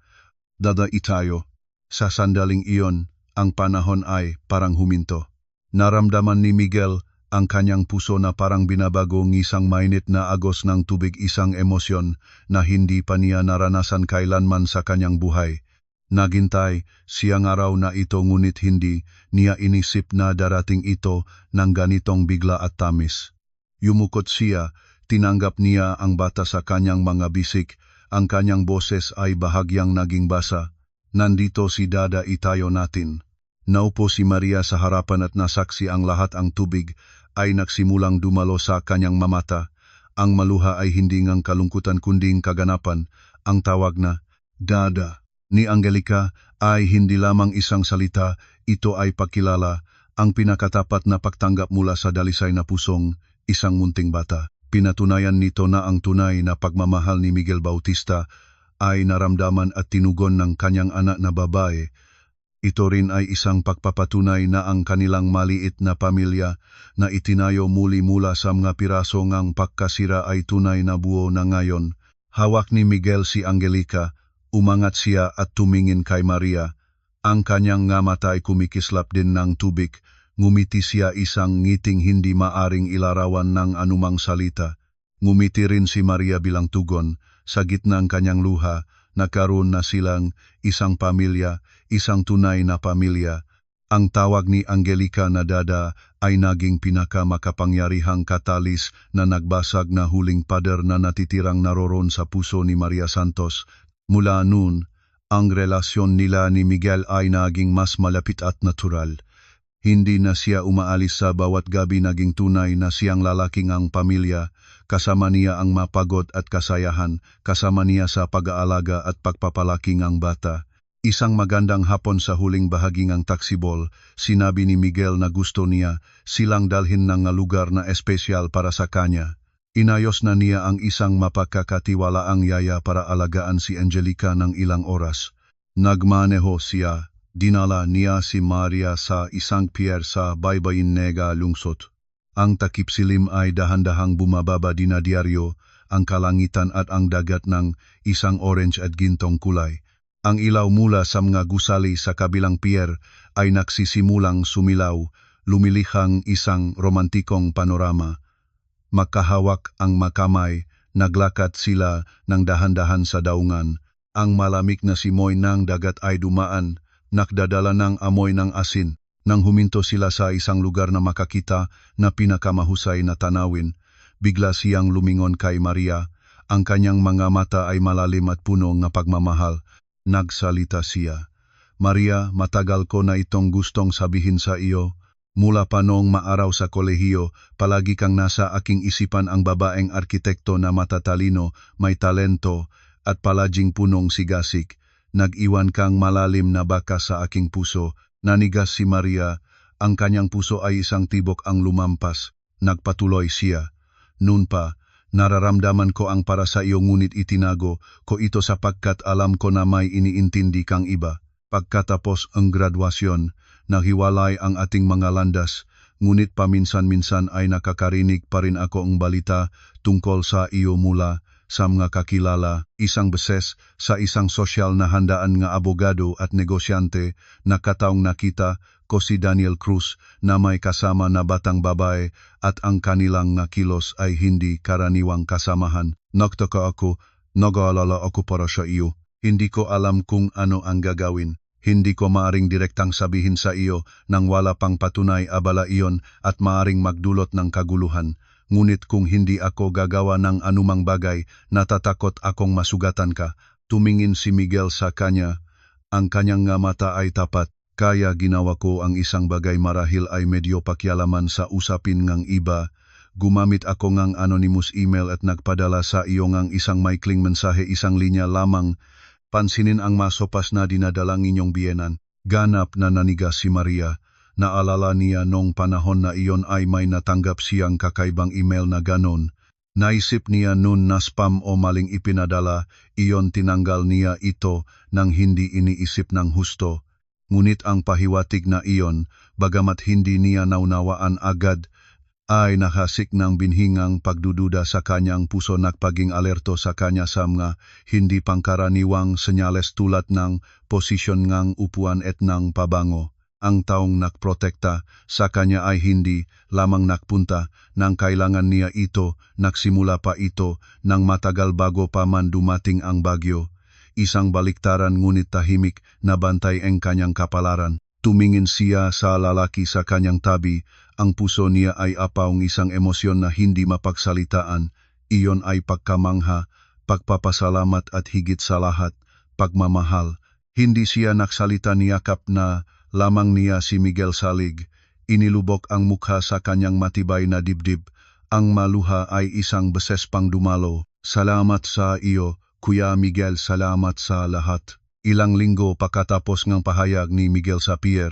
Dada itayo. Sa sandaling iyon, ang panahon ay parang huminto. Naramdaman ni Miguel ang kanyang puso na parang binabago ng isang mainit na agos ng tubig, isang emosyon na hindi pa niya naranasan kailanman sa kanyang buhay. Naghintay siyang araw na ito ngunit hindi niya inisip na darating ito ng ganitong bigla at tamis. Yumukot siya, tinanggap niya ang bata sa kanyang mga bisik, ang kanyang boses ay bahagyang naging basa. Nandito si Dada itayo natin. Naupo si Maria sa harapan at nasaksi ang lahat. Ang tubig ay nagsimulang dumalo sa kanyang mamata. Ang maluha ay hindi ngang kalungkutan kunding kaganapan. Ang tawag na Dada ni Angelica ay hindi lamang isang salita, ito ay pagkilala, ang pinakatapat na pagtanggap mula sa dalisay na pusong isang munting bata. Pinatunayan nito na ang tunay na pagmamahal ni Miguel Bautista ay naramdaman at tinugon ng kanyang anak na babae. Ito rin ay isang pagpapatunay na ang kanilang maliit na pamilya na itinayo muli mula sa mga piraso ngang pagkasira ay tunay na buo na ngayon. Hawak ni Miguel si Angelica. Umangat siya at tumingin kay Maria. Ang kanyang nga mata ay kumikislap din ng tubig. Ngumiti siya, isang ngiting hindi maaring ilarawan ng anumang salita. Ngumiti rin si Maria bilang tugon. Sa gitna ng kanyang luha, nagkaroon na silang isang pamilya, isang tunay na pamilya. Ang tawag ni Angelica na Dada ay naging pinakamakapangyarihang katalis na nagbasag na huling pader na natitirang naroon sa puso ni Maria Santos. Mula noon, ang relasyon nila ni Miguel ay naging mas malapit at natural. Hindi na siya umaalis sa bawat gabi, naging tunay na siyang lalaking ang pamilya, kasama niya ang mapagod at kasayahan, kasama niya sa pag-aalaga at pagpapalaki ng bata. Isang magandang hapon sa huling bahagi ng taksibol, sinabi ni Miguel na gusto niya silang dalhin ng lugar na espesyal para sa kanya. Inayos na niya ang isang mapagkakatiwalaang yaya para alagaan si Angelica ng ilang oras. Nagmaneho siya, dinala niya si Maria sa isang pier sa Baybayin Nega lungsod. Ang takip silim ay dahan-dahang bumababa dinadyaryo, ang kalangitan at ang dagat ng isang orange at gintong kulay. Ang ilaw mula sa mga gusali sa kabilang pier ay nagsisimulang sumilaw, lumilihang isang romantikong panorama. Makahawak ang makamay, naglakad sila ng dahan-dahan sa daungan. Ang malamig na simoy ng dagat ay dumaan, nakdadala ng amoy ng asin. Nang huminto sila sa isang lugar na makakita na pinakamahusay na tanawin, bigla siyang lumingon kay Maria. Ang kanyang mga mata ay malalim at puno ng pagmamahal. Nagsalita siya. Maria, matagal ko na itong gustong sabihin sa iyo. Mula pa noong maaraw sa kolehiyo, palagi kang nasa aking isipan, ang babaeng arkitekto na matatalino, may talento, at palaging punong sigasig. Nag-iwan kang malalim na bakas sa aking puso. Nanigas si Maria, ang kanyang puso ay isang tibok ang lumampas. Nagpatuloy siya. Noon pa, nararamdaman ko ang para sa iyo ngunit itinago ko ito sapagkat alam ko na may iniintindi kang iba. Pagkatapos ang graduasyon, naghiwalay ang ating mga landas, ngunit paminsan-minsan ay nakakarinig pa rin ako ang balita tungkol sa iyo mula sa mga kakilala. Isang beses sa isang sosyal na handaan nga abogado at negosyante, nakataong nakita ko si Daniel Cruz na may kasama na batang babae at ang kanilang nga kilos ay hindi karaniwang kasamahan. Nagtaka ako, nag-aalala ako para sa iyo. Hindi ko alam kung ano ang gagawin. Hindi ko maaring direktang sabihin sa iyo nang wala pang patunay, abala iyon at maaring magdulot ng kaguluhan. Ngunit kung hindi ako gagawa ng anumang bagay, natatakot akong masugatan ka. Tumingin si Miguel sa kanya. Ang kanyang nga mata ay tapat. Kaya ginawa ko ang isang bagay marahil ay medyo pakialaman sa usapin ngang iba. Gumamit ako ngang anonymous email at nagpadala sa iyo ngang isang maikling mensahe, isang linya lamang. Pansinin ang masopas na dinadalang inyong biyenan. Ganap na nanigas si Maria. Naalala niya nung panahon na iyon ay may natanggap siyang kakaibang email na ganon. Naisip niya nun na spam o maling ipinadala, iyon tinanggal niya ito nang hindi iniisip ng husto. Ngunit ang pahiwatig na iyon, bagamat hindi niya naunawaan agad, ay nakasik ng binhingang pagdududa sa kanyang puso, nagpaging alerto sa kanya sa mga hindi pangkaraniwang senyales tulad ng posisyon ngang upuan at ng pabango. Ang taong nakprotekta sa kanya ay hindi lamang nakpunta nang kailangan niya ito, nagsimula pa ito nang matagal bago pa man dumating ang bagyo. Isang baliktaran ngunit tahimik na bantay ang kanyang kapalaran. Tumingin siya sa lalaki sa kanyang tabi, ang puso niya ay apaong isang emosyon na hindi mapagsalitaan. Iyon ay pagkamangha, pagpapasalamat at higit sa lahat, pagmamahal. Hindi siya nagsalita, niyakap na lamang niya si Miguel Salig. Inilubok ang mukha sa kanyang matibay na dibdib. Ang maluha ay isang beses pang dumalo. Salamat sa iyo, Kuya Miguel, salamat sa lahat. Ilang linggo pagkatapos ng pahayag ni Miguel sa pier,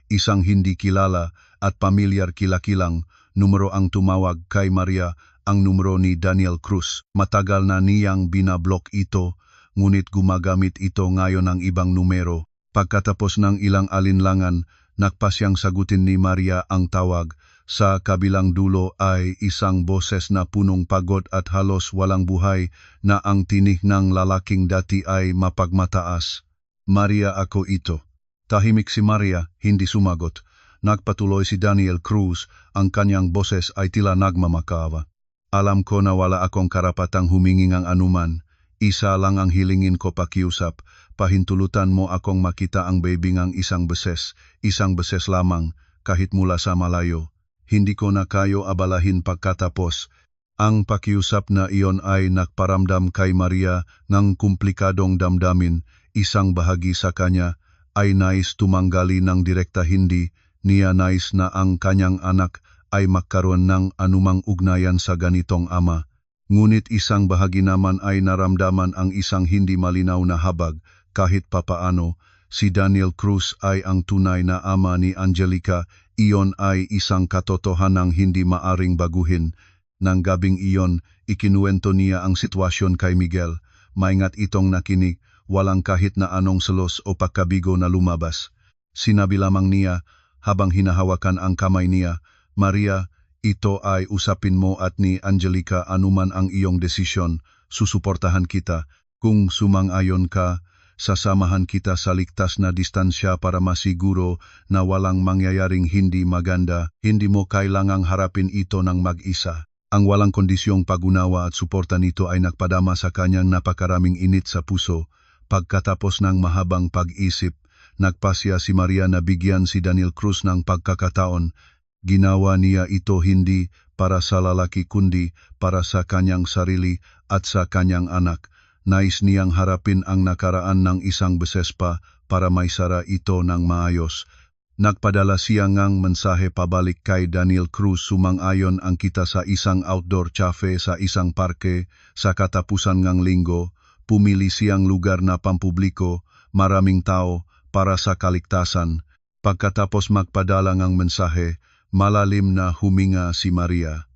isang hindi kilala at pamilyar kilakilang numero ang tumawag kay Maria, ang numero ni Daniel Cruz. Matagal na niyang binablock ito, ngunit gumagamit ito ngayon ng ibang numero. Pagkatapos ng ilang alinlangan, nagpasyang sagutin ni Maria ang tawag. Sa kabilang dulo ay isang boses na punong pagod at halos walang buhay, na ang tinig ng lalaking dati ay mapagmataas. Maria, ako ito. Tahimik si Maria, hindi sumagot. Nagpatuloy si Daniel Cruz, ang kanyang boses ay tila nagmamakawa. Alam ko na wala akong karapatang humingi ng anuman. Isa lang ang hilingin ko, pakiusap. Pahintulutan mo akong makita ang baby ngang isang beses lamang, kahit mula sa malayo. Hindi ko na kayo abalahin pagkatapos. Ang pakiusap na iyon ay nagparamdam kay Maria ng komplikadong damdamin. Isang bahagi sa kanya ay nais tumanggali ng direkta, hindi niya nais na ang kanyang anak ay magkaroon ng anumang ugnayan sa ganitong ama. Ngunit isang bahagi naman ay naramdaman ang isang hindi malinaw na habag. Kahit papaano, si Daniel Cruz ay ang tunay na ama ni Angelica. Iyon ay isang katotohanang hindi maaring baguhin. Nang gabing iyon, ikinuwento niya ang sitwasyon kay Miguel. Maingat itong nakinig, walang kahit na anong selos o pagkabigo na lumabas. Sinabi lamang niya, habang hinahawakan ang kamay niya, Maria, ito ay usapin mo at ni Angelica, anuman ang iyong desisyon, susuportahan kita. Kung sumang-ayon ka, sasamahan kita sa ligtas na distansya para masiguro na walang mangyayaring hindi maganda. Hindi mo kailangang harapin ito ng mag-isa. Ang walang kondisyong pag-unawa at suporta nito ay nagpadama sa kanyang napakaraming init sa puso. Pagkatapos ng mahabang pag-isip, nagpasya si Maria na bigyan si Daniel Cruz ng pagkakataon. Ginawa niya ito hindi para sa lalaki kundi para sa kanyang sarili at sa kanyang anak. Nais niyang harapin ang nakaraan ng isang beses pa para maisara ito ng maayos. Nagpadala siya ngang mensahe pabalik kay Daniel Cruz, sumang-ayon ang kita sa isang outdoor cafe sa isang parke. Sa katapusan ng linggo, pumili siyang lugar na pampubliko, maraming tao, para sa kaligtasan. Pagkatapos magpadala ng mensahe, malalim na huminga si Maria.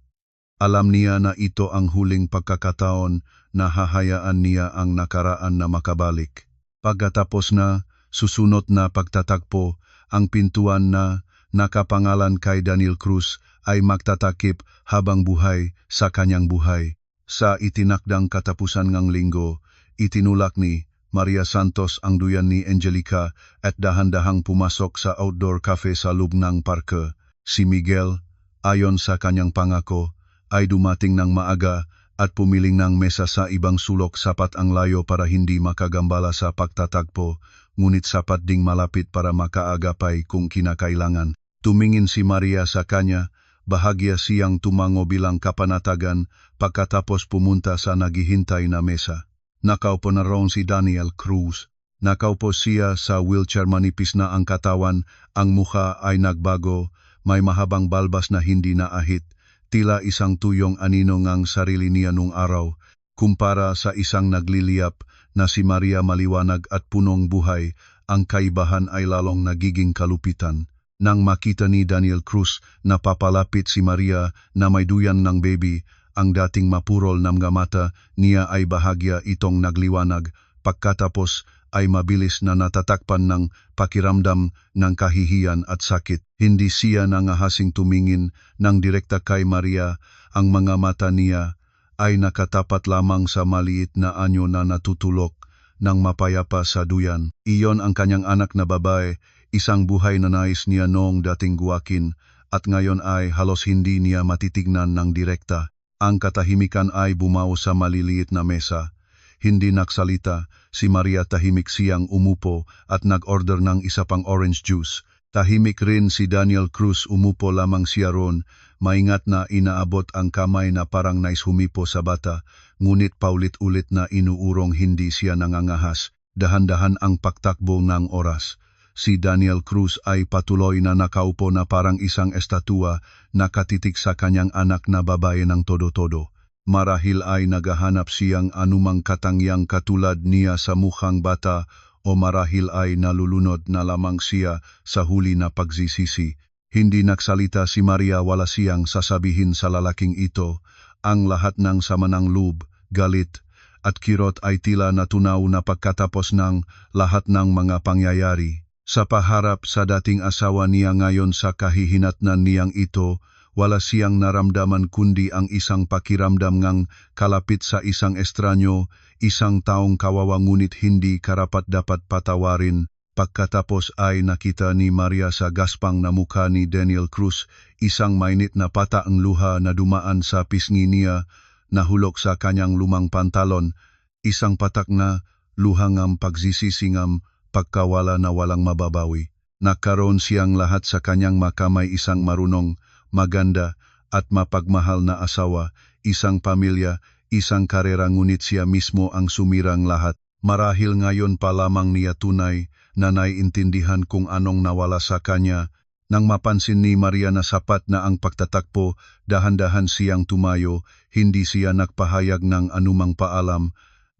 Alam niya na ito ang huling pagkakataon na hahayaan niya ang nakaraan na makabalik. Pagkatapos na, susunod na pagtatagpo, ang pintuan na nakapangalan kay Daniel Cruz ay magtatakip habang buhay sa kanyang buhay. Sa itinakdang katapusan ng linggo, itinulak ni Maria Santos ang duyan ni Angelica at dahan-dahang pumasok sa outdoor cafe sa loob ng parke. Si Miguel, ayon sa kanyang pangako, ay dumating ng maaga at pumiling ng mesa sa ibang sulok. Sapat ang layo para hindi makagambala sa pagtatagpo, ngunit sapat ding malapit para makaagapay kung kinakailangan. Tumingin si Maria sa kanya, bahagya siyang tumango bilang kapanatagan. Pagkatapos pumunta sa naghihintay na mesa. Nakaupo na roon si Daniel Cruz. Nakaupo siya sa wheelchair, manipis na ang katawan, ang mukha ay nagbago, may mahabang balbas na hindi naahit, tila isang tuyong anino ngang sarili niya nung araw, kumpara sa isang nagliliyap na si Maria maliwanag at punong buhay, ang kaibahan ay lalong nagiging kalupitan. Nang makita ni Daniel Cruz na papalapit si Maria na may duyan ng baby, ang dating mapurol na mga mata niya ay bahagya itong nagliwanag, pagkatapos ay mabilis na natatakpan ng pakiramdam ng kahihiyan at sakit. Hindi siya nangahasing tumingin ng direkta kay Maria, ang mga mata niya ay nakatapat lamang sa maliit na anyo na natutulok ng mapayapa sa duyan. Iyon ang kanyang anak na babae, isang buhay na nais niya noong dating guwakin at ngayon ay halos hindi niya matitignan ng direkta. Ang katahimikan ay bumao sa maliliit na mesa. Hindi nagsalita, si Maria tahimik siyang umupo at nag-order ng isa pang orange juice. Tahimik rin si Daniel Cruz, umupo lamang siya ron, maingat na inaabot ang kamay na parang nais humipo sa bata, ngunit paulit-ulit na inuurong hindi siya nangangahas. Dahan-dahan ang pagtakbo ng oras. Si Daniel Cruz ay patuloy na nakaupo na parang isang estatua, nakatitig sa kanyang anak na babae ng todo-todo. Marahil ay naghahanap siyang anumang katangyang katulad niya sa mukhang bata, o marahil ay nalulunod na lamang siya sa huli na pagsisisi. Hindi nagsalita si Maria, wala siyang sasabihin sa lalaking ito. Ang lahat ng samanang loob, galit, at kirot ay tila natunaw na pagkatapos ng lahat ng mga pangyayari. Sa paharap sa dating asawa niya ngayon, sa kahihinatnan niyang ito, wala siyang naramdaman kundi ang isang pakiramdam ngang kalapit sa isang estranyo, isang taong kawawa ngunit hindi karapat-dapat patawarin. Pagkatapos ay nakita ni Maria sa gaspang na mukha ni Daniel Cruz, isang mainit na pataang luha na dumaan sa pisngi niya, nahulog sa kanyang lumang pantalon, isang patak na luhangam pagsisisingam, pagkawala na walang mababawi. Nagkaroon siyang lahat sa kanyang makamay, isang marunong, maganda, at mapagmahal na asawa, isang pamilya, isang karera, ngunit siya mismo ang sumirang lahat. Marahil ngayon pa lamang niya tunay na naiintindihan kung anong nawala sa kanya. Nang mapansin ni Maria na sapat na ang pagtatakpo, dahan-dahan siyang tumayo, hindi siya nagpahayag ng anumang paalam.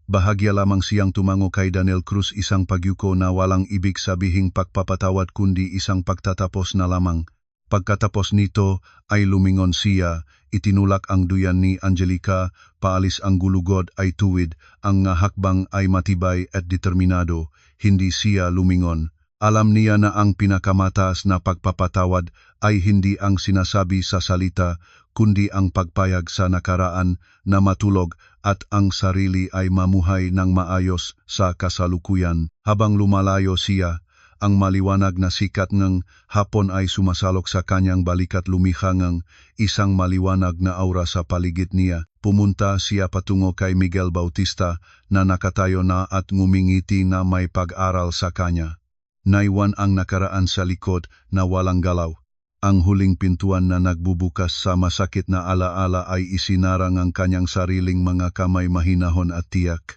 Bahagya lamang siyang tumango kay Daniel Cruz, isang pagyuko na walang ibig sabihing pagpapatawad kundi isang pagtatapos na lamang. Pagkatapos nito ay lumingon siya, itinulak ang duyan ni Angelica, paalis ang gulugod ay tuwid, ang hakbang ay matibay at determinado, hindi siya lumingon. Alam niya na ang pinakamataas na pagpapatawad ay hindi ang sinasabi sa salita, kundi ang pagpayag sa nakaraan na matulog at ang sarili ay mamuhay ng maayos sa kasalukuyan. Habang lumalayo siya, ang maliwanag na sikat ng hapon ay sumasalok sa kanyang balikat, lumikha ng isang maliwanag na aura sa paligid niya. Pumunta siya patungo kay Miguel Bautista na nakatayo na at ngumingiti na may pag-aral sa kanya. Naiwan ang nakaraan sa likod na walang galaw. Ang huling pintuan na nagbubukas sa masakit na alaala ay isinarang ang kanyang sariling mga kamay, mahinahon at tiyak.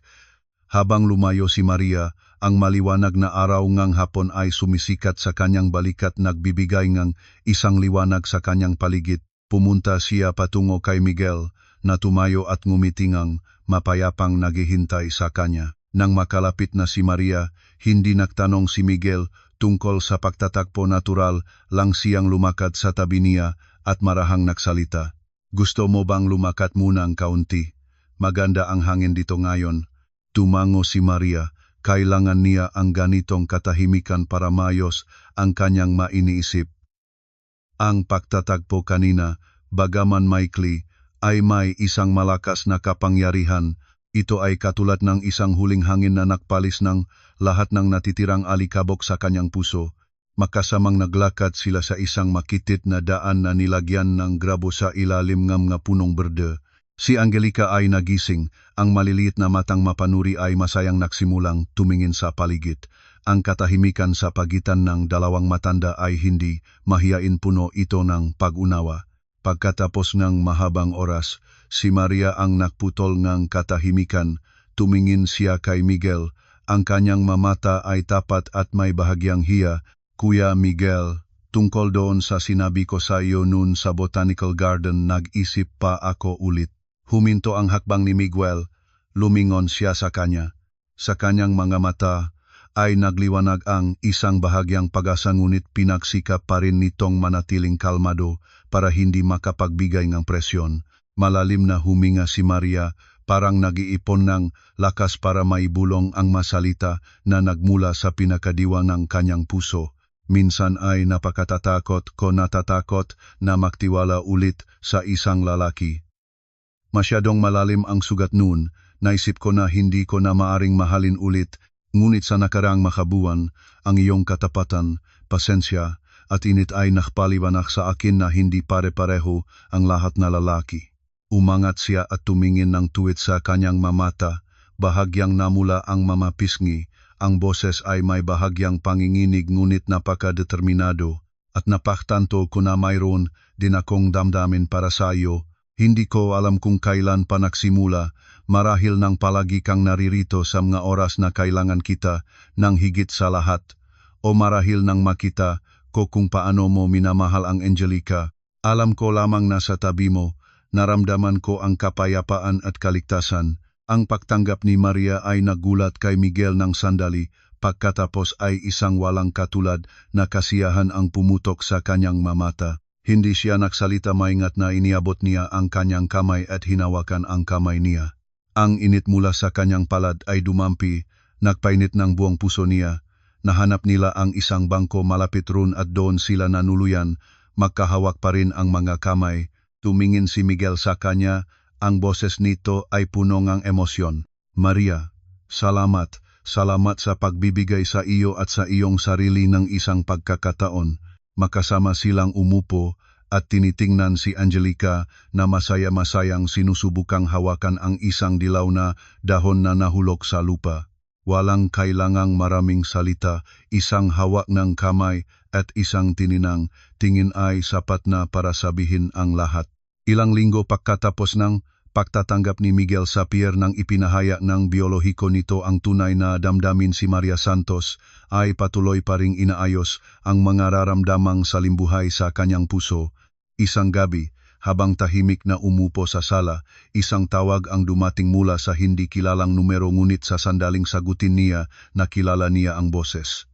Habang lumayo si Maria, ang maliwanag na araw ngang hapon ay sumisikat sa kanyang balikat, nagbibigay ngang isang liwanag sa kanyang paligid. Pumunta siya patungo kay Miguel na tumayo at ngumitingang mapayapang naghihintay sa kanya. Nang makalapit na si Maria, hindi nagtanong si Miguel tungkol sa pagtatakpo, natural lang siyang lumakad sa tabi niya at marahang nagsalita. Gusto mo bang lumakad munang kaunti? Maganda ang hangin dito ngayon. Tumango si Maria, kailangan niya ang ganitong katahimikan para mayos ang kanyang mainiisip. Ang pagtatagpo kanina, bagaman maikli, ay may isang malakas na kapangyarihan. Ito ay katulad ng isang huling hangin na nakpalis ng lahat ng natitirang alikabok sa kanyang puso. Makasamang naglakad sila sa isang makitit na daan na nilagyan ng grabo sa ilalim ng mga punong berde. Si Angelica ay nagising, ang maliliit na matang mapanuri ay masayang nagsimulang tumingin sa paligid. Ang katahimikan sa pagitan ng dalawang matanda ay hindi mahiyain, puno ito ng pag-unawa. Pagkatapos ng mahabang oras, si Maria ang nagputol ng katahimikan. Tumingin siya kay Miguel, ang kanyang mamata ay tapat at may bahagyang hiya. Kuya Miguel, tungkol doon sa sinabi ko sa iyo noon sa Botanical Garden, nag-isip pa ako ulit. Huminto ang hakbang ni Miguel, lumingon siya sa kanya. Sa kanyang mga mata ay nagliwanag ang isang bahagyang pag-asa, ngunit pinagsikap pa rin nitong manatiling kalmado para hindi makapagbigay ng presyon. Malalim na huminga si Maria, parang nag-iipon ng lakas para maibulong ang masalita na nagmula sa pinakadiwa ng kanyang puso. Minsan ay napakatatakot ko, natatakot na magtiwala ulit sa isang lalaki. Masyadong malalim ang sugat noon, naisip ko na hindi ko na maaring mahalin ulit, ngunit sa nakaraang makabuan, ang iyong katapatan, pasensya, at init ay nakpaliwanag sa akin na hindi pare-pareho ang lahat na lalaki. Umangat siya at tumingin ng tuwid sa kanyang mamata, bahagyang namula ang mamapisngi, ang boses ay may bahagyang panginginig ngunit napakadeterminado, at napaktanto ko na mayroon din akong damdamin para sa iyo. Hindi ko alam kung kailan pa nagsimula, marahil nang palagi kang naririto sa mga oras na kailangan kita ng higit sa lahat, o marahil nang makita ko kung paano mo minamahal ang Angelica. Alam ko lamang na sa tabi mo, naramdaman ko ang kapayapaan at kaligtasan. Ang pagtanggap ni Maria ay nagulat kay Miguel ng sandali, pagkatapos ay isang walang katulad na kasiyahan ang pumutok sa kanyang mamata. Hindi siya nagsalita, maingat na iniabot niya ang kanyang kamay at hinawakan ang kamay niya. Ang init mula sa kanyang palad ay dumampi, nagpainit ng buong puso niya. Nahanap nila ang isang bangko malapit roon at doon sila nanuluyan, magkahawak pa rin ang mga kamay. Tumingin si Miguel sa kanya, ang boses nito ay puno ng emosyon. Maria, salamat, salamat sa pagbibigay sa iyo at sa iyong sarili ng isang pagkakataon. Makasama silang umupo at tinitingnan si Angelica na masaya-masayang sinusubukang hawakan ang isang dilaw na dahon na nahulog sa lupa. Walang kailangang maraming salita, isang hawak ng kamay at isang tininang tingin ay sapat na para sabihin ang lahat. Ilang linggo pagkatapos ng pagtatanggap ni Miguel sa pier nang ipinahaya ng biolohiko nito ang tunay na damdamin, si Maria Santos ay patuloy pa ring inaayos ang mga raramdamang salimbuhay sa kanyang puso. Isang gabi, habang tahimik na umupo sa sala, isang tawag ang dumating mula sa hindi kilalang numero, ngunit sa sandaling sagutin niya, nakilala niya ang boses.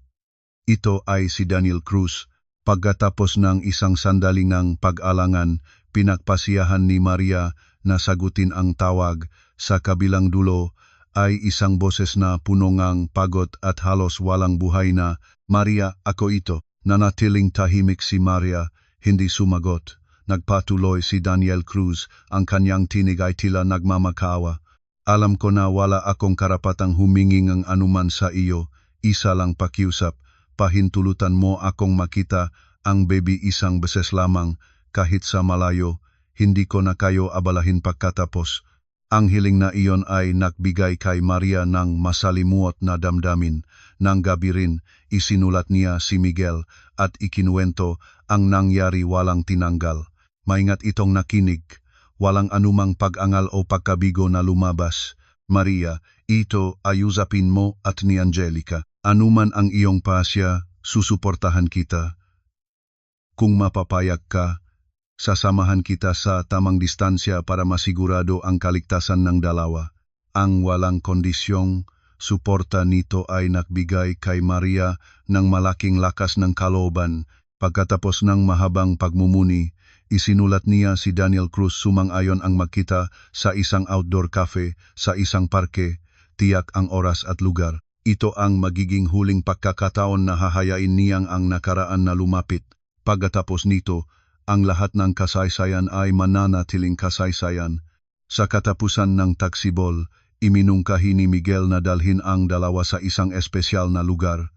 Ito ay si Daniel Cruz. Pagkatapos ng isang sandaling ng pag-alangan, pinagpasiyahan ni Maria na sagutin ang tawag. Sa kabilang dulo ay isang boses na puno ng pagod at halos walang buhay na, "Maria, ako ito." Nanatiling tahimik si Maria, hindi sumagot. Nagpatuloy si Daniel Cruz, ang kanyang tinig ay tila nagmamakaawa. "Alam ko na wala akong karapatang humingi ng anuman sa iyo, isa lang pakiusap, pahintulutan mo akong makita ang baby isang beses lamang, kahit sa malayo. Hindi ko na kayo abalahin." Pagkatapos, ang hiling na iyon ay nagbigay kay Maria ng masalimuot na damdamin. Nang gabi rin, isinulat niya si Miguel at ikinuwento ang nangyari, walang tinanggal. Maingat itong nakinig, walang anumang pag-angal o pagkabigo na lumabas. "Maria, ito ay usapin mo at ni Angelica. Anuman ang iyong pasya, susuportahan kita. Kung mapapayag ka, sasamahan kita sa tamang distansya para masigurado ang kaligtasan ng dalawa." Ang walang kondisyong suporta nito ay nagbigay kay Maria ng malaking lakas ng kalooban. Pagkatapos ng mahabang pagmumuni, isinulat niya si Daniel Cruz, sumang-ayon ang magkita sa isang outdoor cafe sa isang parke, tiyak ang oras at lugar. Ito ang magiging huling pagkakataon na hahayain niyang ang nakaraan na lumapit. Pagkatapos nito, ang lahat ng kasaysayan ay mananatiling kasaysayan. Sa katapusan ng taksibol, iminungkahi ni Miguel na dalhin ang dalawa sa isang espesyal na lugar.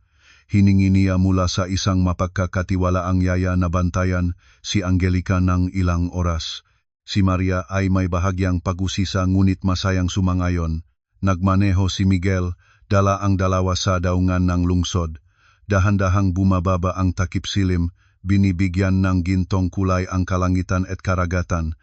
Hiningi niya mula sa isang mapagkakatiwalaang yaya na bantayan si Angelica ng ilang oras. Si Maria ay may bahagyang pag-usisa ngunit masayang sumangayon. Nagmaneho si Miguel, dala ang dalawa sa daungan ng lungsod. Dahan-dahang bumababa ang takip silim, binibigyan ng gintong kulay ang kalangitan at karagatan.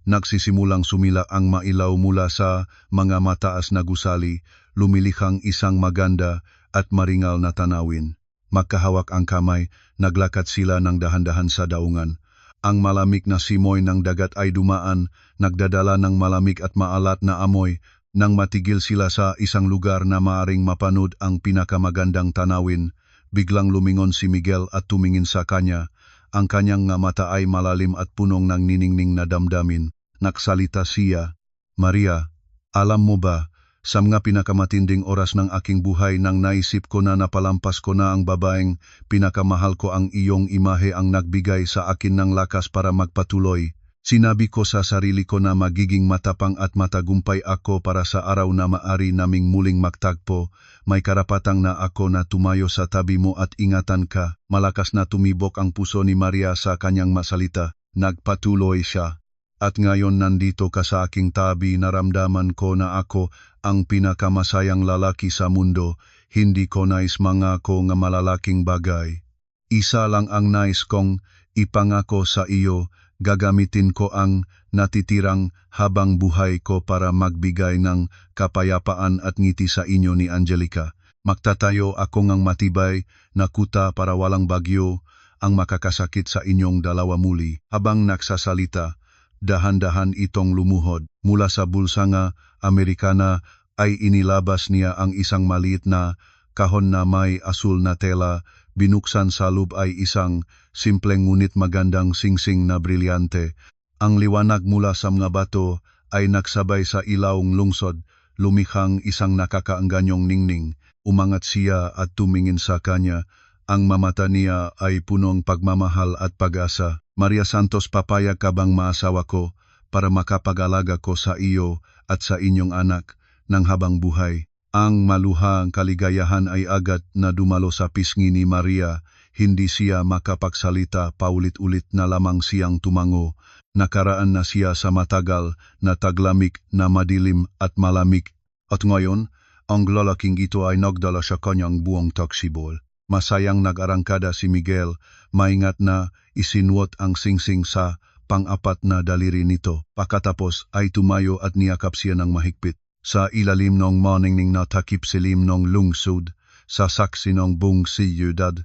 Nagsisimulang sumila ang mailaw mula sa mga mataas na gusali, lumilihang isang maganda at maringal na tanawin. Magkahawak ang kamay, naglakad sila ng dahan-dahan sa daungan. Ang malamig na simoy ng dagat ay dumaan, nagdadala ng malamig at maalat na amoy. Nang matigil sila sa isang lugar na maaring mapanood ang pinakamagandang tanawin, biglang lumingon si Miguel at tumingin sa kanya. Ang kanyang nga mata ay malalim at punong ng niningning na damdamin. Nagsalita siya, "Maria, alam mo ba, sa mga pinakamatinding oras ng aking buhay nang naisip ko na napalampas ko na ang babaeng pinakamahal ko, ang iyong imahe ang nagbigay sa akin ng lakas para magpatuloy. Sinabi ko sa sarili ko na magiging matapang at matagumpay ako para sa araw na maari naming muling magtagpo. May karapatang na ako na tumayo sa tabi mo at ingatan ka." Malakas na tumibok ang puso ni Maria sa kanyang masalita. Nagpatuloy siya. "At ngayon nandito ka sa aking tabi, naramdaman ko na ako ang pinakamasayang lalaki sa mundo. Hindi ko nais mangako nga malalaking bagay. Isa lang ang nais kong ipangako sa iyo, gagamitin ko ang natitirang habang buhay ko para magbigay ng kapayapaan at ngiti sa inyo ni Angelica. Magtatayo ako ng matibay na kuta para walang bagyo ang makakasakit sa inyong dalawa muli." Habang nagsasalita, dahan-dahan itong lumuhod. Mula sa bulsa nga Amerikana ay inilabas niya ang isang maliit na kahon na may asul na tela. Binuksan sa loob ay isang simpleng ngunit magandang singsing na brilyante. Ang liwanag mula sa mga bato ay nagsabay sa ilawong lungsod, lumihang isang nakakaangganyong ningning. Umangat siya at tumingin sa kanya. Ang mamata niya ay punong pagmamahal at pag-asa. "Maria Santos, papayag ka bang maasawa ko para makapag-alaga ko sa iyo at sa inyong anak ng habang buhay?" Ang maluhang kaligayahan ay agad na dumalo sa pisngi ni Maria. Hindi siya makapagsalita, paulit-ulit na lamang siyang tumango. Nakaraan na siya sa matagal na taglamig na madilim at malamig. At ngayon, ang lalaking ito ay nagdala sa kanyang buong taksibol. Masayang nag-arangkada si Miguel, maingat na isinuot ang singsing sa pang-apat na daliri nito. Pagkatapos ay tumayo at niyakap siya ng mahigpit. Sa ilalim ng maningning na takip silim ng lungsod, sa saksi ng buong siyudad,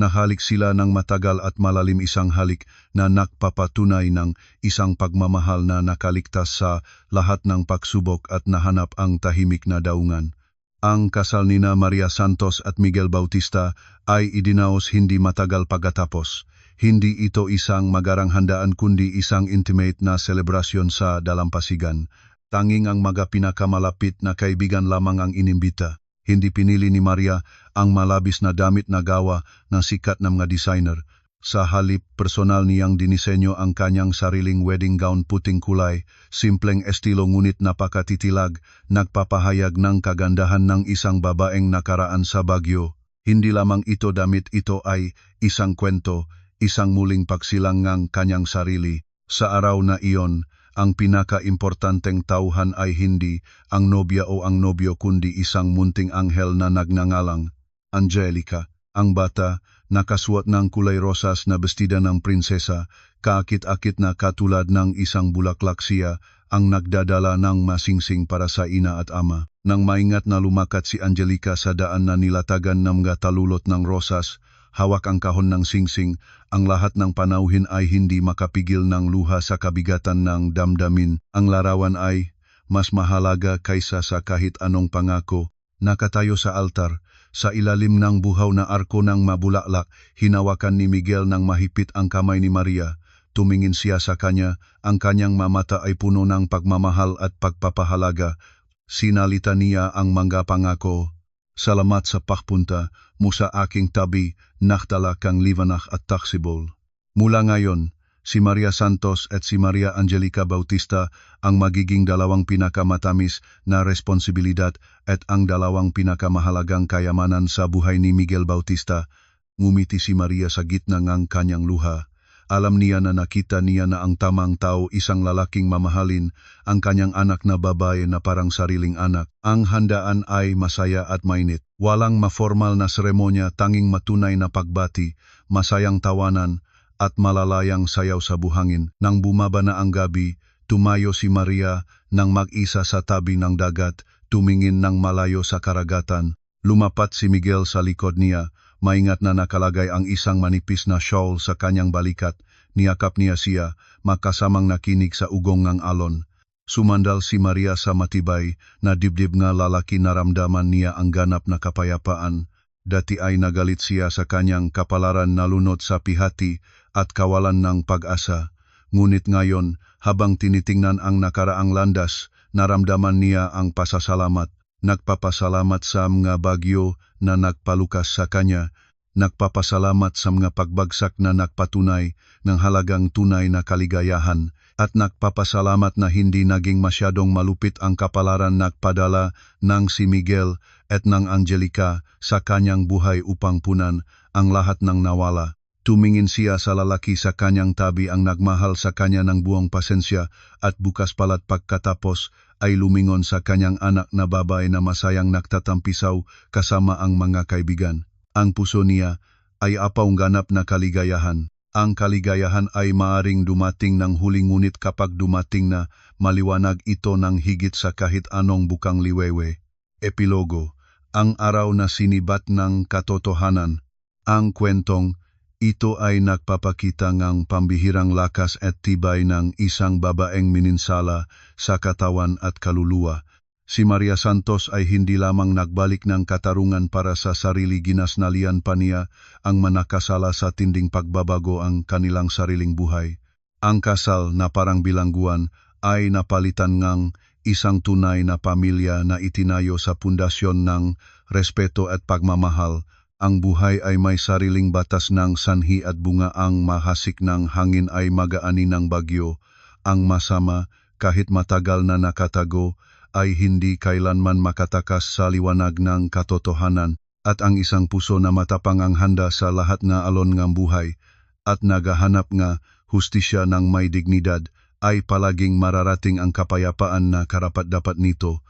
nahalik sila ng matagal at malalim, isang halik na nagpapatunay ng isang pagmamahal na nakaligtas sa lahat ng pagsubok at nahanap ang tahimik na daungan. Ang kasal nina Maria Santos at Miguel Bautista ay idinaos hindi matagal pagkatapos. Hindi ito isang magarang handaan kundi isang intimate na selebrasyon sa dalampasigan. Tanging ang mga pinakamalapit na kaibigan lamang ang inimbita. Hindi pinili ni Maria ang malabis na damit na gawa ng sikat na mga designer. Sa halip, personal niyang dinisenyo ang kanyang sariling wedding gown, puting kulay, simpleng estilo ngunit napakatitilag, nagpapahayag ng kagandahan ng isang babaeng nakaraan sa Baguio. Hindi lamang ito damit, ito ay isang kwento, isang muling pagsilang ng kanyang sarili. Sa araw na iyon, ang pinaka-importanteng tauhan ay hindi ang nobya o ang nobyo kundi isang munting anghel na nagngangalang Angelica. Ang bata, nakasuot ng kulay rosas na bestida ng prinsesa, kaakit-akit na katulad ng isang bulaklak, siya ang nagdadala ng masingsing para sa ina at ama. Nang maingat na lumakat si Angelica sa daan na nilatagan ng mga talulot ng rosas, hawak ang kahon ng singsing, ang lahat ng panauhin ay hindi makapigil ng luha sa kabigatan ng damdamin. Ang larawan ay mas mahalaga kaysa sa kahit anong pangako. Nakatayo sa altar, sa ilalim ng buhaw na arko ng mabulaklak, hinawakan ni Miguel ng mahigpit ang kamay ni Maria. Tumingin siya sa kanya, ang kanyang mamata ay puno ng pagmamahal at pagpapahalaga. Sinalita niya ang mga pangako. "Salamat sa pagpunta mo sa aking tabi, nakdala kang liwanag at taksibol." Mula ngayon, si Maria Santos at si Maria Angelica Bautista ang magiging dalawang pinakamatamis na responsibilidad at ang dalawang pinakamahalagang kayamanan sa buhay ni Miguel Bautista. Ngumiti si Maria sa gitna ng kanyang luha. Alam niya na nakita niya na ang tamang tao, isang lalaking mamahalin ang kanyang anak na babae na parang sariling anak. Ang handaan ay masaya at mainit. Walang maformal na seremonya, tanging matunay na pagbati, masayang tawanan at malalayang sayaw sa buhangin. Nang bumaba na ang gabi, tumayo si Maria nang mag-isa sa tabi ng dagat, tumingin ng malayo sa karagatan. Lumapat si Miguel sa likod niya, maingat na nakalagay ang isang manipis na shawl sa kanyang balikat. Niyakap niya siya, makasamang nakinig sa ugong ng alon. Sumandal si Maria sa matibay na dibdib nga lalaki, naramdaman niya ang ganap na kapayapaan. Dati ay nagalit siya sa kanyang kapalaran, nalunod sa pihati at kawalan ng pag-asa. Ngunit ngayon, habang tinitingnan ang nakaraang landas, naramdaman niya ang pasasalamat. Nagpapasalamat sa mga bagyo na nagpalukas sa kanya. Nagpapasalamat sa mga pagbagsak na nagpatunay ng halagang tunay na kaligayahan. At nagpapasalamat na hindi naging masyadong malupit ang kapalaran nagpadala ng si Miguel at ng Angelica sa kanyang buhay upang punan ang lahat ng nawala. Tumingin siya sa lalaki sa kanyang tabi, ang nagmahal sa kanya ng buong pasensya, at bukas pala't pagkatapos ay lumingon sa kanyang anak na babae na masayang nagtatampisaw kasama ang mga kaibigan. Ang puso niya ay apaw ganap na kaligayahan. Ang kaligayahan ay maaring dumating ng huli, ngunit kapag dumating na, maliwanag ito ng higit sa kahit anong bukang liwewe. Epilogo. Ang araw na sinibat ng katotohanan. Ang kwentong ito ay nagpapakita ng pambihirang lakas at tibay ng isang babaeng mininsala sa katawan at kaluluwa. Si Maria Santos ay hindi lamang nagbalik ng katarungan para sa sarili, ginasnalian pa niya ang manakasala sa tinding pagbabago ang kanilang sariling buhay. Ang kasal na parang bilangguan ay napalitan ng isang tunay na pamilya na itinayo sa pundasyon ng respeto at pagmamahal. Ang buhay ay may sariling batas ng sanhi at bunga. Ang mahasik ng hangin ay magaani ng bagyo. Ang masama, kahit matagal na nakatago, ay hindi kailanman makatakas sa liwanag ng katotohanan. At ang isang puso na matapang ang handa sa lahat nga alon ng buhay at nagahanap nga hustisya ng may dignidad, ay palaging mararating ang kapayapaan na karapat-dapat nito.